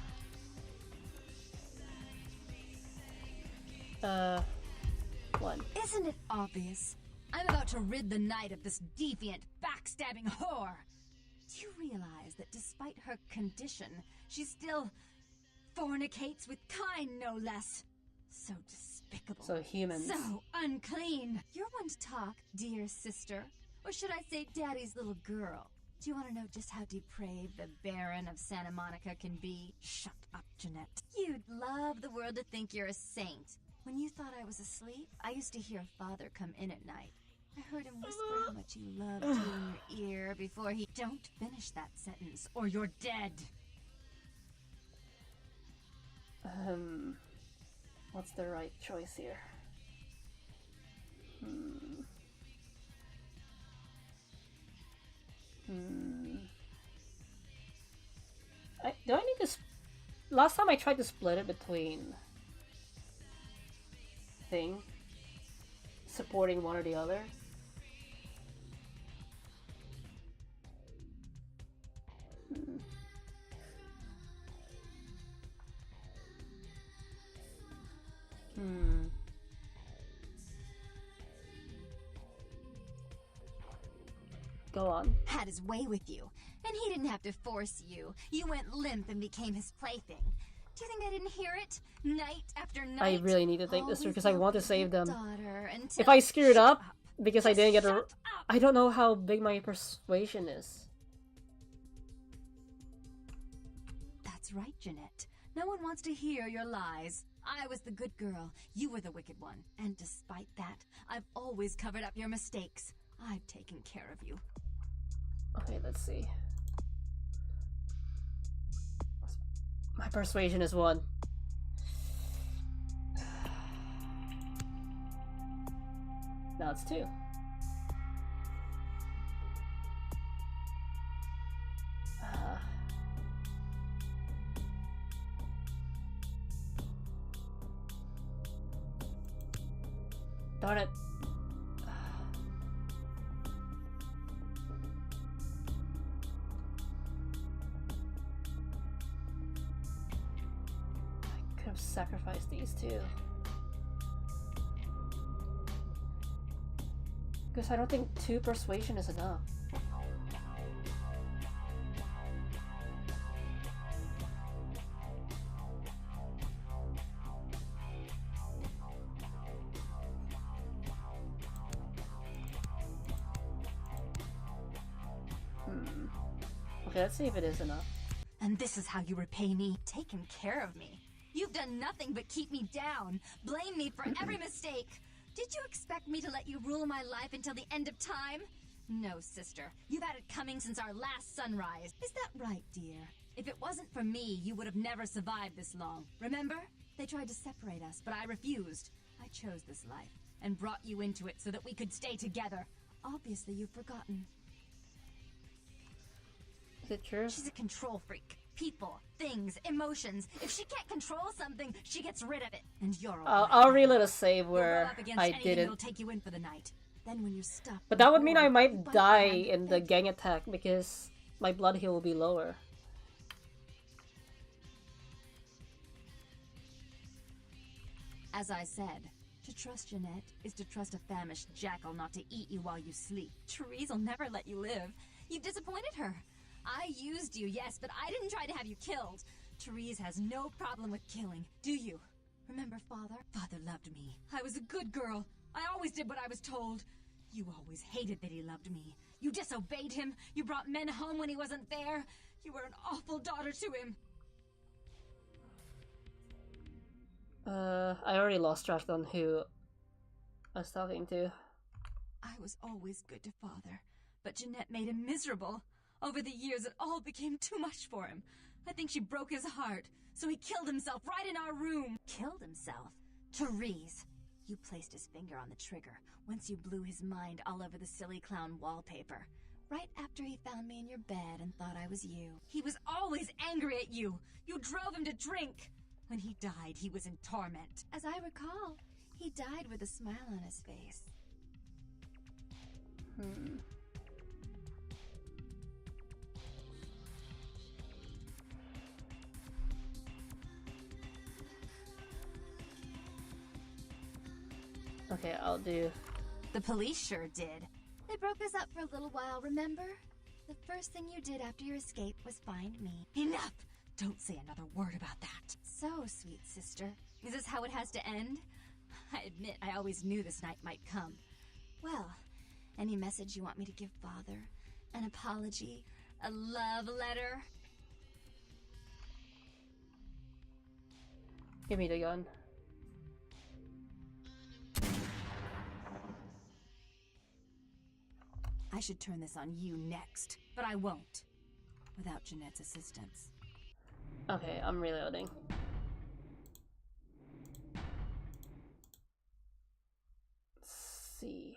One. Isn't it obvious? I'm about to rid the night of this deviant, backstabbing whore. Do you realize that despite her condition, she still fornicates with kind, no less? So despicable. So human. So unclean. You're one to talk, dear sister. Or should I say daddy's little girl? Do you want to know just how depraved the Baron of Santa Monica can be? Shut up, Jeanette. You'd love the world to think you're a saint. When you thought I was asleep, I used to hear Father come in at night. I heard him whisper how much he loved you in your ear before he... Don't finish that sentence, or you're dead! What's the right choice here? Do I need to... Last time I tried to split it between... supporting one or the other. Go on. Had his way with you, and he didn't have to force you. You went limp and became his plaything. Do you think I didn't hear it? Night after night. I really need to think this through because I want to save them. Until... If I screw it up because I didn't get a... Shut I don't know how big my persuasion is. That's right, Jeanette. No one wants to hear your lies. I was the good girl. You were the wicked one. And despite that, I've always covered up your mistakes. I've taken care of you. Okay, let's see. My persuasion is 1. Now it's 2. Darn it. I could have sacrificed these two. Because I don't think 2 persuasion is enough. Okay, let's see if it is enough. And this is how you repay me, taking care of me. You've done nothing but keep me down, blame me for every mistake. Did you expect me to let you rule my life until the end of time? No, sister. You've had it coming since our last sunrise. Is that right, dear? If it wasn't for me, you would have never survived this long. Remember? They tried to separate us, but I refused. I chose this life and brought you into it so that we could stay together. Obviously, you've forgotten. Is it true? She's a control freak. People, things, emotions. If she can't control something, she gets rid of it. And you're all I'll reload a save where I didn't. Take you in for the night. Then when you're stuck, But that would mean I might die in the gang attack because my blood heal will be lower. As I said, to trust Jeanette is to trust a famished jackal not to eat you while you sleep. Therese will never let you live. You've disappointed her. I used you, yes, but I didn't try to have you killed. Therese has no problem with killing, do you? Remember Father? Father loved me. I was a good girl. I always did what I was told. You always hated that he loved me. You disobeyed him. You brought men home when he wasn't there. You were an awful daughter to him. I already lost track on who I was talking to. I was always good to Father, but Jeanette made him miserable. Over the years, it all became too much for him. I think she broke his heart, so he killed himself right in our room. Killed himself? Therese. You placed his finger on the trigger once you blew his mind all over the silly clown wallpaper. Right after he found me in your bed and thought I was you. He was always angry at you. You drove him to drink. When he died, he was in torment. As I recall, he died with a smile on his face. Okay, I'll do... The police sure did. They broke us up for a little while, remember? The first thing you did after your escape was find me. Enough! Don't say another word about that. So, sweet sister, is this how it has to end? I admit I always knew this night might come. Well, any message you want me to give Father? An apology? A love letter? Give me the gun. I should turn this on you next, but I won't. Without Jeanette's assistance. Okay, I'm reloading. Let's see.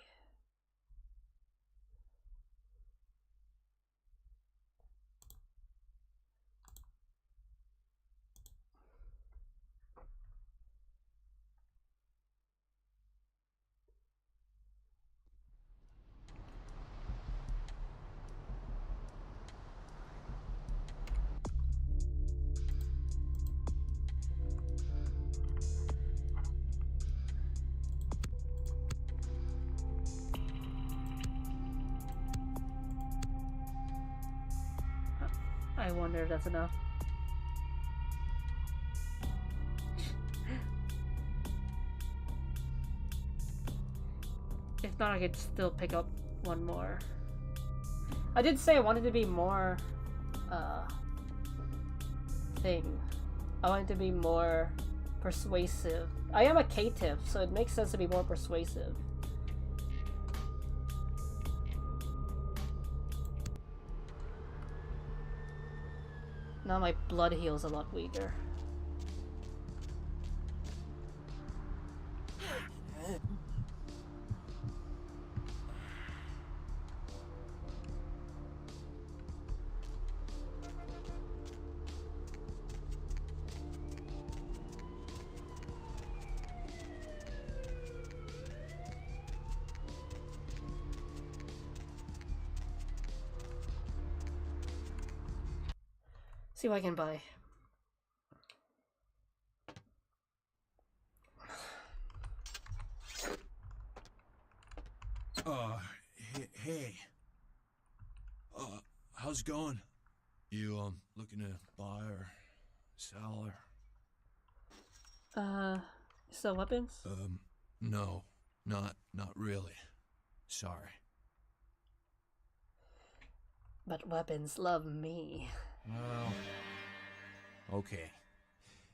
wonder if that's enough. If not, I could still pick up one more. I did say I wanted to be more, I wanted to be more persuasive. I am a Caitiff, so it makes sense to be more persuasive. Now my blood heals a lot weaker. See what I can buy. Hey. How's it going? You, looking to buy or sell or... Sell weapons? No. Not really. Sorry. But weapons love me. Well... Okay.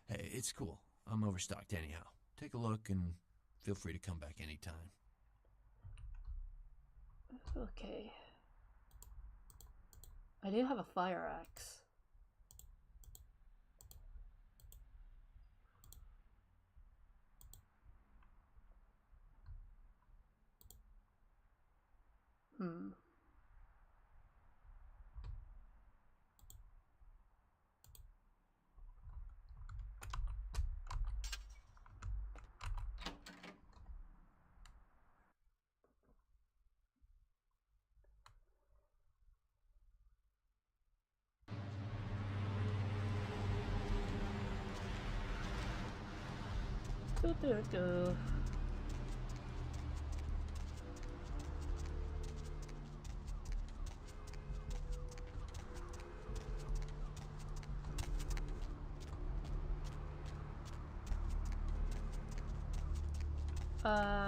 Hey, it's cool. I'm overstocked anyhow. Take a look and feel free to come back anytime. Okay. I do have a fire axe. Go.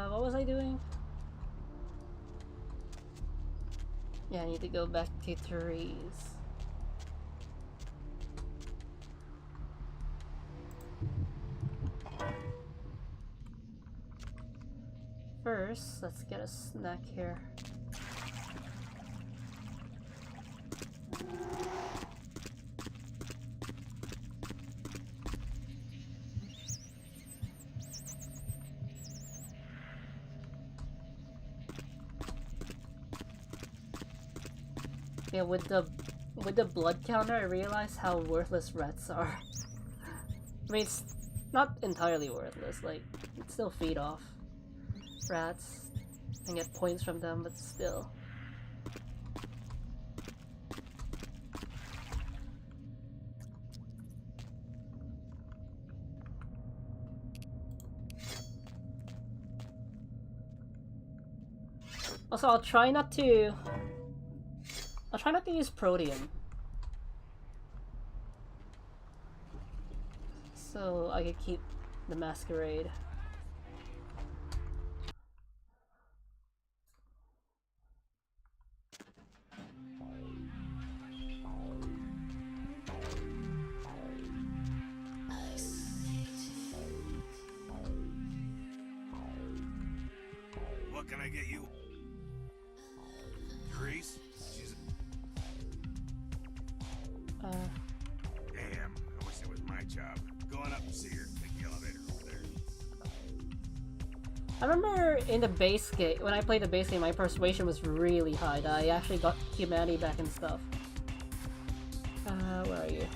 What was I doing? Yeah, I need to go back to Therese. First, let's get a snack here. Yeah, with the blood counter, I realized how worthless rats are. I mean, it's not entirely worthless, like, it still feed off rats and get points from them, but still. Also, I'll try not to use proteum, so I could keep the masquerade. What can I get you? Grease? She's... Damn, I wish it was my job. Go on up and see her. Take the elevator over there. I remember in the base game, when I played the base game, my persuasion was really high. I actually got humanity back and stuff. Where are you?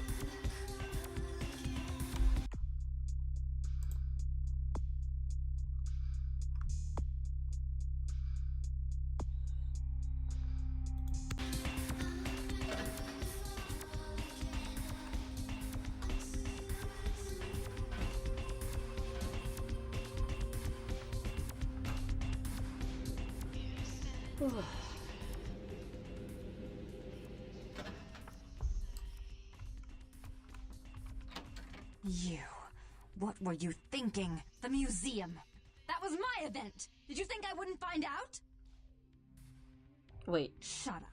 You. What were you thinking? The museum. That was my event. Did you think I wouldn't find out? Wait. Shut up.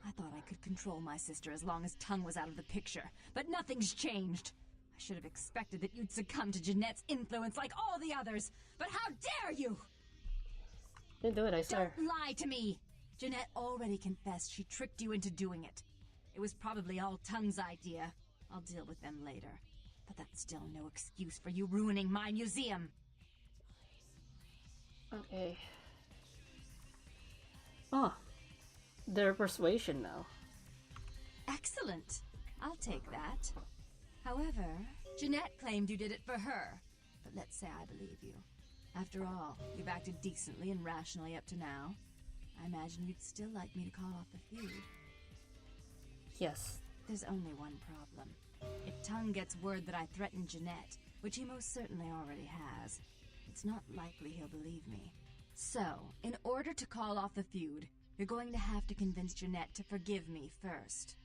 I thought I could control my sister as long as Tongue was out of the picture, but nothing's changed. I should have expected that you'd succumb to Jeanette's influence like all the others, but how dare you! Didn't do it, I swear. Don't lie to me! Jeanette already confessed she tricked you into doing it. It was probably all Tongue's idea. I'll deal with them later. But that's still no excuse for you ruining my museum. Okay. Ah. They're persuasion now. Excellent. I'll take that. However, Jeanette claimed you did it for her. But let's say I believe you. After all, you've acted decently and rationally up to now. I imagine you'd still like me to call off the feud. Yes. There's only one problem. If Tongue gets word that I threatened Jeanette, which he most certainly already has, it's not likely he'll believe me. So, in order to call off the feud, you're going to have to convince Jeanette to forgive me first.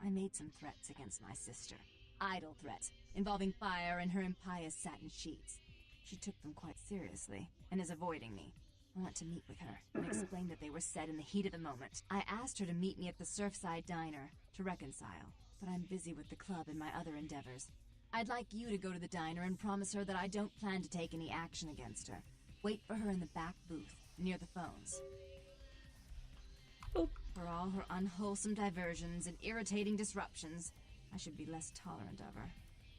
I made some threats against my sister. Idle threats, involving fire and her impious satin sheets. She took them quite seriously, and is avoiding me. I want to meet with her, and explain that they were said in the heat of the moment. I asked her to meet me at the Surfside Diner, to reconcile, but I'm busy with the club and my other endeavors. I'd like you to go to the diner and promise her that I don't plan to take any action against her. Wait for her in the back booth, near the phones. Oop. For all her unwholesome diversions and irritating disruptions, I should be less tolerant of her.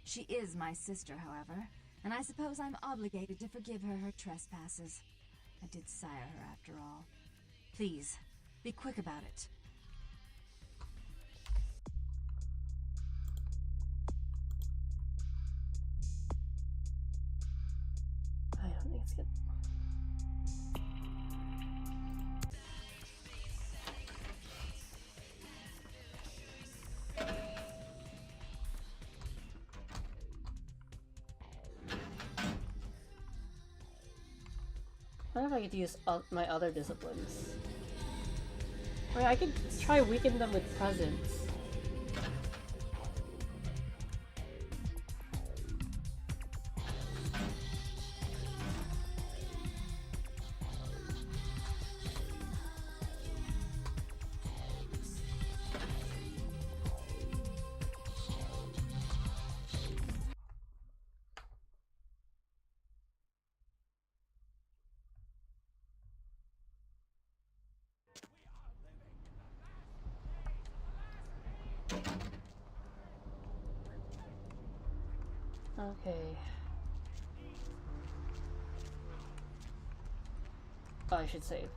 She is my sister, however, and I suppose I'm obligated to forgive her her trespasses. I did sire her after all. Please, be quick about it. I don't think it's good. I wonder if I could use my other disciplines. I mean, I could try weaken them with presence. Okay. Oh, I should save.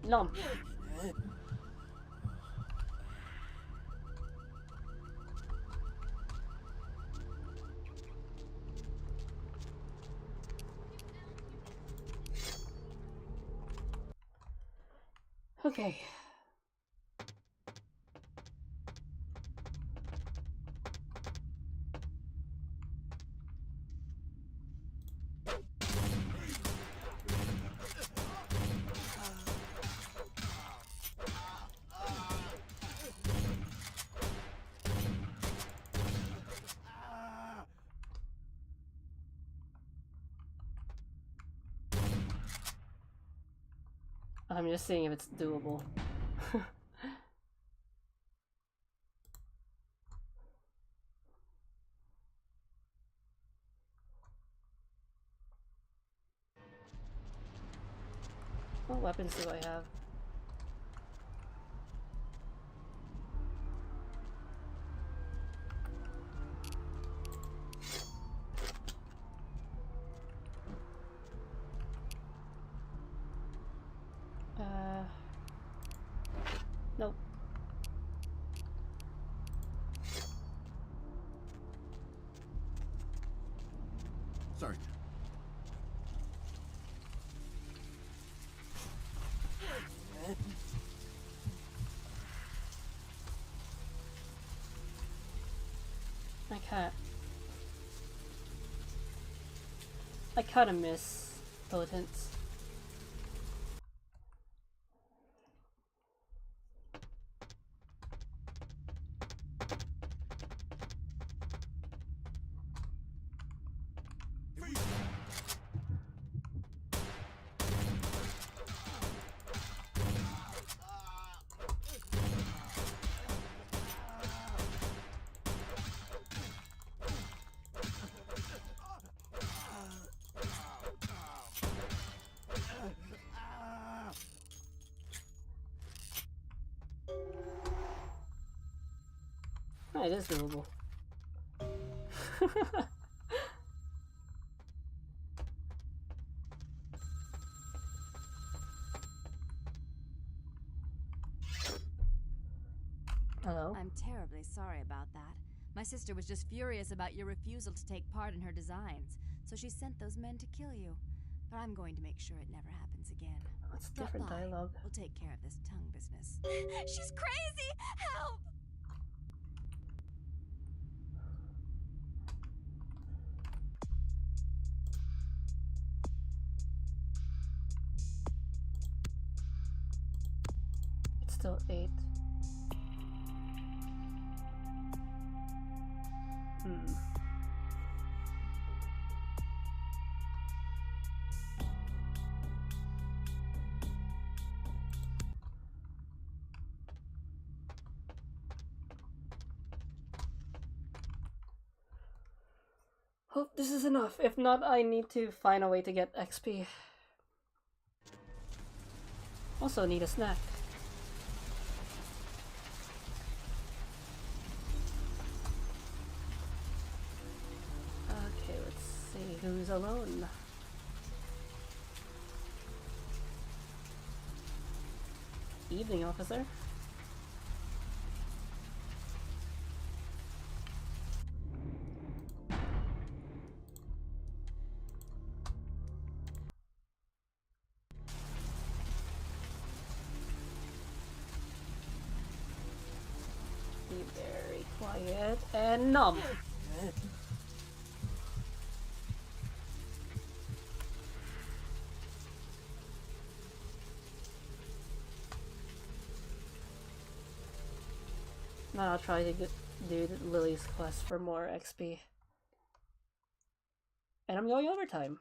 No. Okay. I'm just seeing if it's doable. What weapons do I have? Nope. Sorry. I kinda miss Potence. Oh, it is doable. Hello? I'm terribly sorry about that. My sister was just furious about your refusal to take part in her designs, so she sent those men to kill you. But I'm going to make sure it never happens again. That's Drop different by. dialogue. We'll take care of this tongue business. She's crazy! Help! It's still 8. Hope this is enough. If not, I need to find a way to get XP. Also need a snack. Okay, let's see who's alone. Evening, officer. Be very quiet and numb. Now I'll try to do Lily's quest for more XP. And I'm going overtime.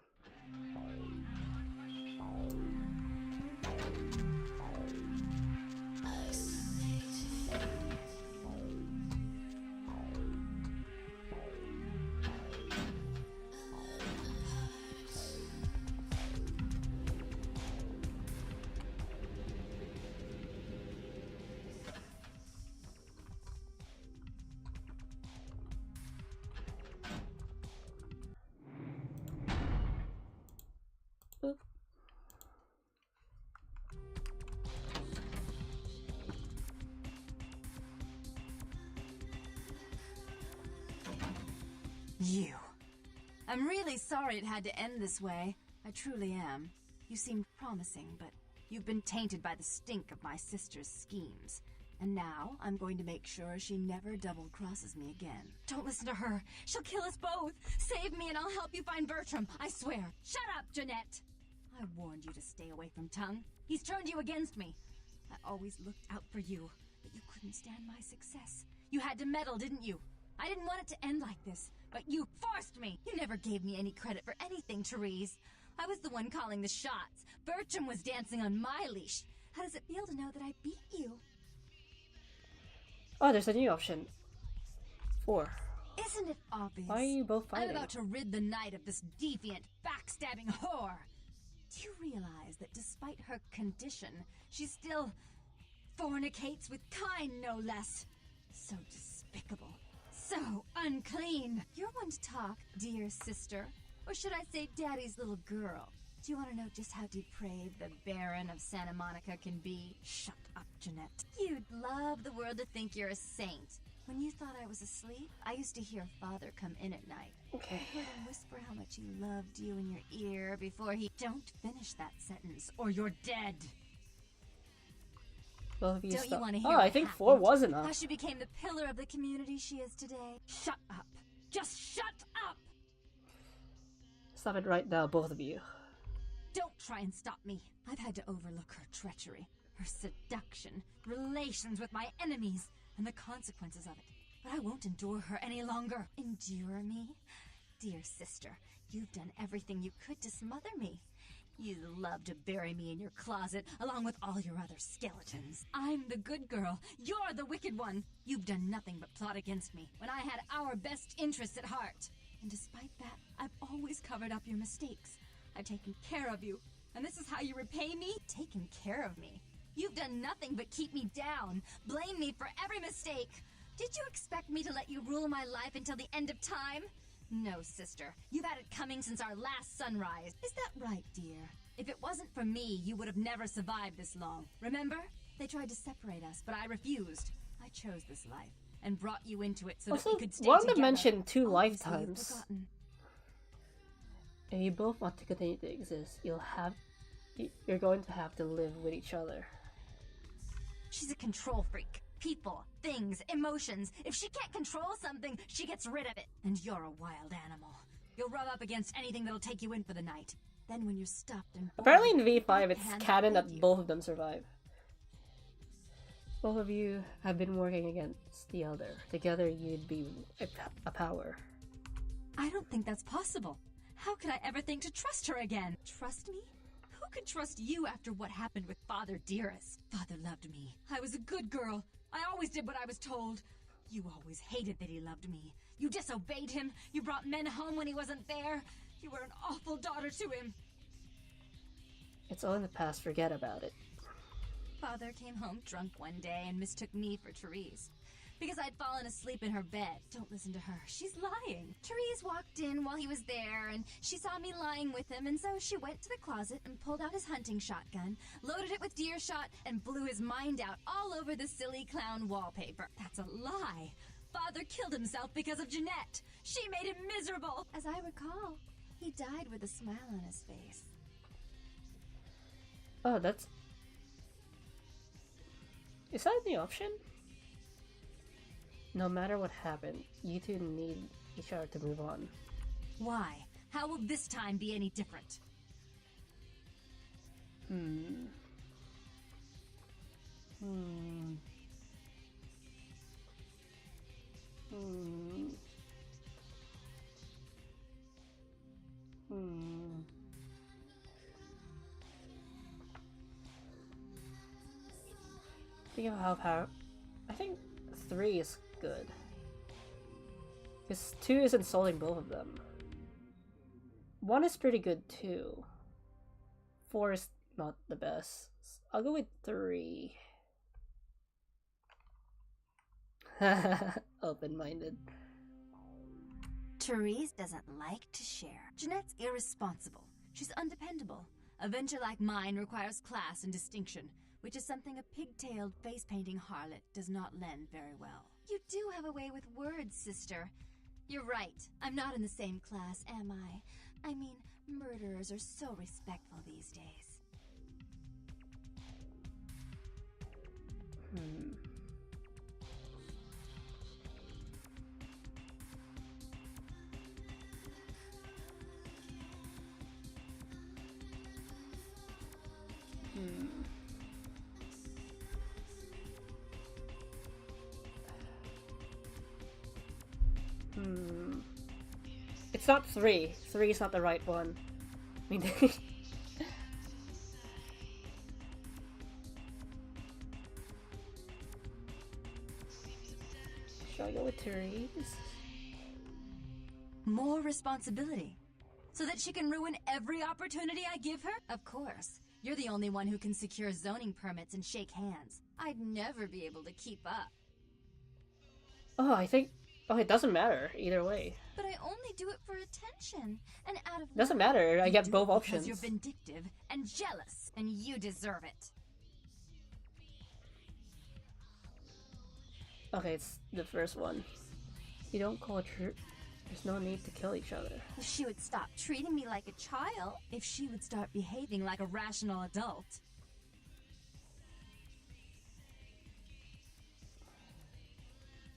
You. I'm really sorry it had to end this way. I truly am. You seemed promising, but you've been tainted by the stink of my sister's schemes. And now I'm going to make sure she never double-crosses me again. Don't listen to her. She'll kill us both. Save me and I'll help you find Bertram. I swear. Shut up, Jeanette. I warned you to stay away from Tongue. He's turned you against me. I always looked out for you, but you couldn't stand my success. You had to meddle, didn't you? I didn't want it to end like this, but you forced me. You never gave me any credit for anything, Therese. I was the one calling the shots. Bertram was dancing on my leash. How does it feel to know that I beat you? Oh, there's a new option. 4. Isn't it obvious? Why are you both fighting? I'm about to rid the night of this deviant, backstabbing whore. Do you realize that despite her condition, she still fornicates with kind, no less? So despicable. So unclean. You're one to talk, dear sister. Or should I say daddy's little girl? Do you want to know just how depraved the Baron of Santa Monica can be? Shut up, Jeanette. You'd love the world to think you're a saint. When you thought I was asleep, I used to hear Father come in at night. Okay. I heard him whisper how much he loved you in your ear before he... Don't finish that sentence, or you're dead. Both of you Don't you want to hear I what think happened? 4 was enough. How she became the pillar of the community she is today? Shut up. Just shut up! Stop it right now, both of you. Don't try and stop me. I've had to overlook her treachery, her seduction, relations with my enemies, and the consequences of it. But I won't endure her any longer. Endure me? Dear sister, you've done everything you could to smother me. You love to bury me in your closet, along with all your other skeletons. I'm the good girl. You're the wicked one. You've done nothing but plot against me, when I had our best interests at heart. And despite that, I've always covered up your mistakes. I've taken care of you. And this is how you repay me? Taken care of me. You've done nothing but keep me down, blame me for every mistake. Did you expect me to let you rule my life until the end of time? No, sister. You've had it coming since our last sunrise. Is that right, dear? If it wasn't for me, you would have never survived this long. Remember? They tried to separate us, but I refused. I chose this life and brought you into it so that we could stay wanted together. to mention 2 Obviously, lifetimes. you've forgotten. If you both want to continue to exist, you're going to have to live with each other. She's a control freak. People, things, emotions. If she can't control something, she gets rid of it. And you're a wild animal. You'll rub up against anything that'll take you in for the night. Then when you're stuffed and bored, Apparently in V5 it's hand canon feed that you. both of them survive. Both of you have been working against the other. Together you'd be a power. I don't think that's possible. How could I ever think to trust her again? Trust me? Who could trust you after what happened with Father Dearest? Father loved me. I was a good girl. I always did what I was told. You always hated that he loved me. You disobeyed him. You brought men home when he wasn't there. You were an awful daughter to him. It's all in the past, forget about it. Father came home drunk one day and mistook me for Therese. Because I'd fallen asleep in her bed. Don't listen to her. She's lying. Therese walked in while he was there, and she saw me lying with him, and so she went to the closet and pulled out his hunting shotgun, loaded it with deer shot, and blew his mind out all over the silly clown wallpaper. That's a lie. Father killed himself because of Jeanette. She made him miserable. As I recall, he died with a smile on his face. Oh, that's... Is that the option? No matter what happened, you two need each other to move on. Why? How will this time be any different? Hmm. Think of how power. I think 3 is good. Because 2 is insulting both of them. 1 is pretty good too. 4 is not the best. I'll go with 3. Open-minded. Therese doesn't like to share. Jeanette's irresponsible. She's undependable. A venture like mine requires class and distinction, which is something a pigtailed, face-painting harlot does not lend very well. You do have a way with words, sister. You're right. I'm not in the same class, am I? I mean, murderers are so respectful these days. It's not 3. 3 is not the right one. I mean, should I go with Therese? More responsibility. So that she can ruin every opportunity I give her? Of course. You're the only one who can secure zoning permits and shake hands. I'd never be able to keep up. Oh, I think... Oh, it doesn't matter either way. But I only do it for attention. And out of Doesn't matter, I You get do both it options. because you're vindictive and jealous, and you deserve it. Okay, it's the first one. You don't call it true. There's no need to kill each other. If she would stop treating me like a child, if she would start behaving like a rational adult.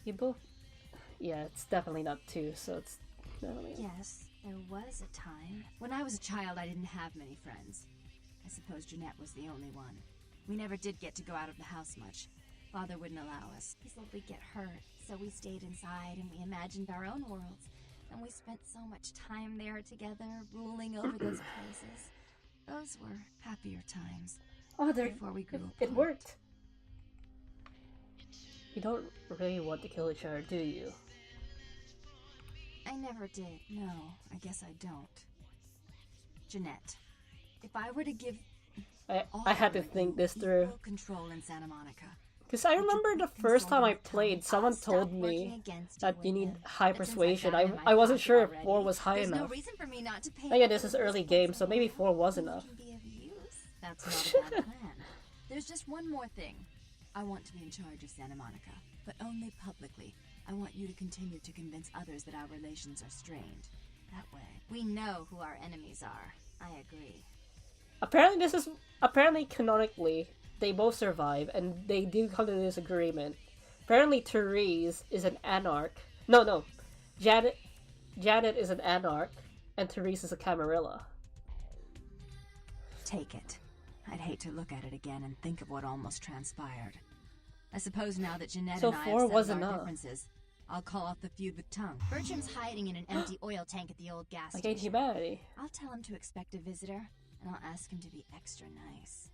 You both... Yeah, it's definitely not 2, so it's definitely... Yes, There was a time. When I was a child, I didn't have many friends. I suppose Jeanette was the only one. We never did get to go out of the house much. Father wouldn't allow us. He said we'd get hurt, so we stayed inside and we imagined our own worlds. And we spent so much time there together, ruling over those places. Those were happier times. Oh, before we grew apart. It worked. You don't really want to kill each other, do you? I never did. No, I guess I don't. Jeanette, if I were to give I had to think this through. Control in Santa Monica. Because I remember the first time I played, someone told me that you need high persuasion. I wasn't sure if 4 was high enough. No reason for me not to pay. Yeah, this is early game, so maybe 4 was enough. That's not a bad plan. There's just one more thing. I want to be in charge of Santa Monica, but only publicly. I want you to continue to convince others that our relations are strained. That way, we know who our enemies are. I agree. Apparently canonically, they both survive, and they do come to this agreement. Apparently Therese is an anarch. No. Janet is an anarch, and Therese is a Camarilla. Take it. I'd hate to look at it again and think of what almost transpired. I suppose now that Jeanette and I have settled our differences, I'll call off the feud with Tongue. Bertram's hiding in an empty oil tank at the old gas Like station. humanity. I'll tell him to expect a visitor, and I'll ask him to be extra nice.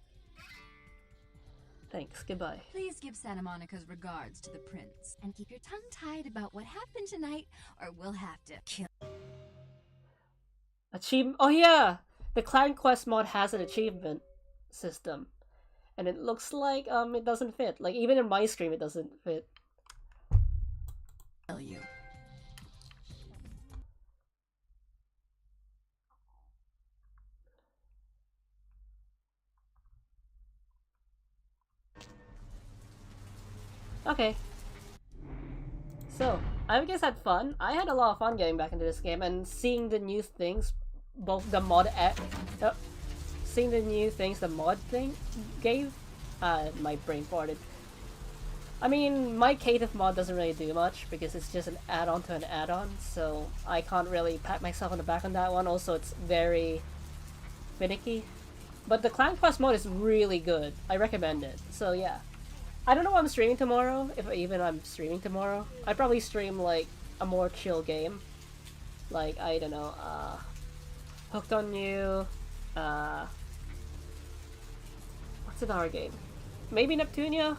Thanks, goodbye. Please give Santa Monica's regards to the prince. And keep your tongue tied about what happened tonight, or we'll have to kill. Achievement. Oh yeah! The Clan Quest mod has an achievement system. And it looks like it doesn't fit. Like even in my stream it doesn't fit. Kill you. Okay. So, I guess I had fun. I had a lot of fun getting back into this game and seeing the new things, both the mod seeing the new things the mod thing gave. My brain farted. I mean, my Caitiff mod doesn't really do much because it's just an add-on to an add-on, so I can't really pat myself on the back on that one. Also, it's very finicky. But the Clan Quest mod is really good. I recommend it. So yeah. I don't know what I'm streaming tomorrow, if even I'm streaming tomorrow. I'd probably stream, like, a more chill game. Like, I don't know, Hooked on You, what's another game? Maybe Neptunia?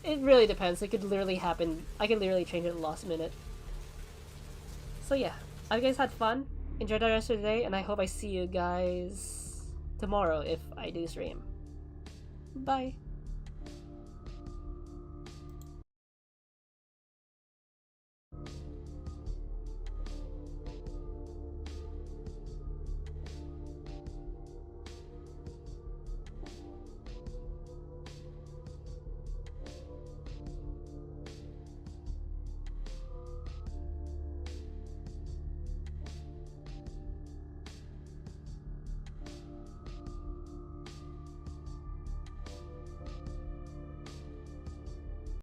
It really depends, it could literally happen, I can literally change it at the last minute. So yeah, I hope you guys had fun, enjoy the rest of the day, and I hope I see you guys tomorrow if I do stream. Bye!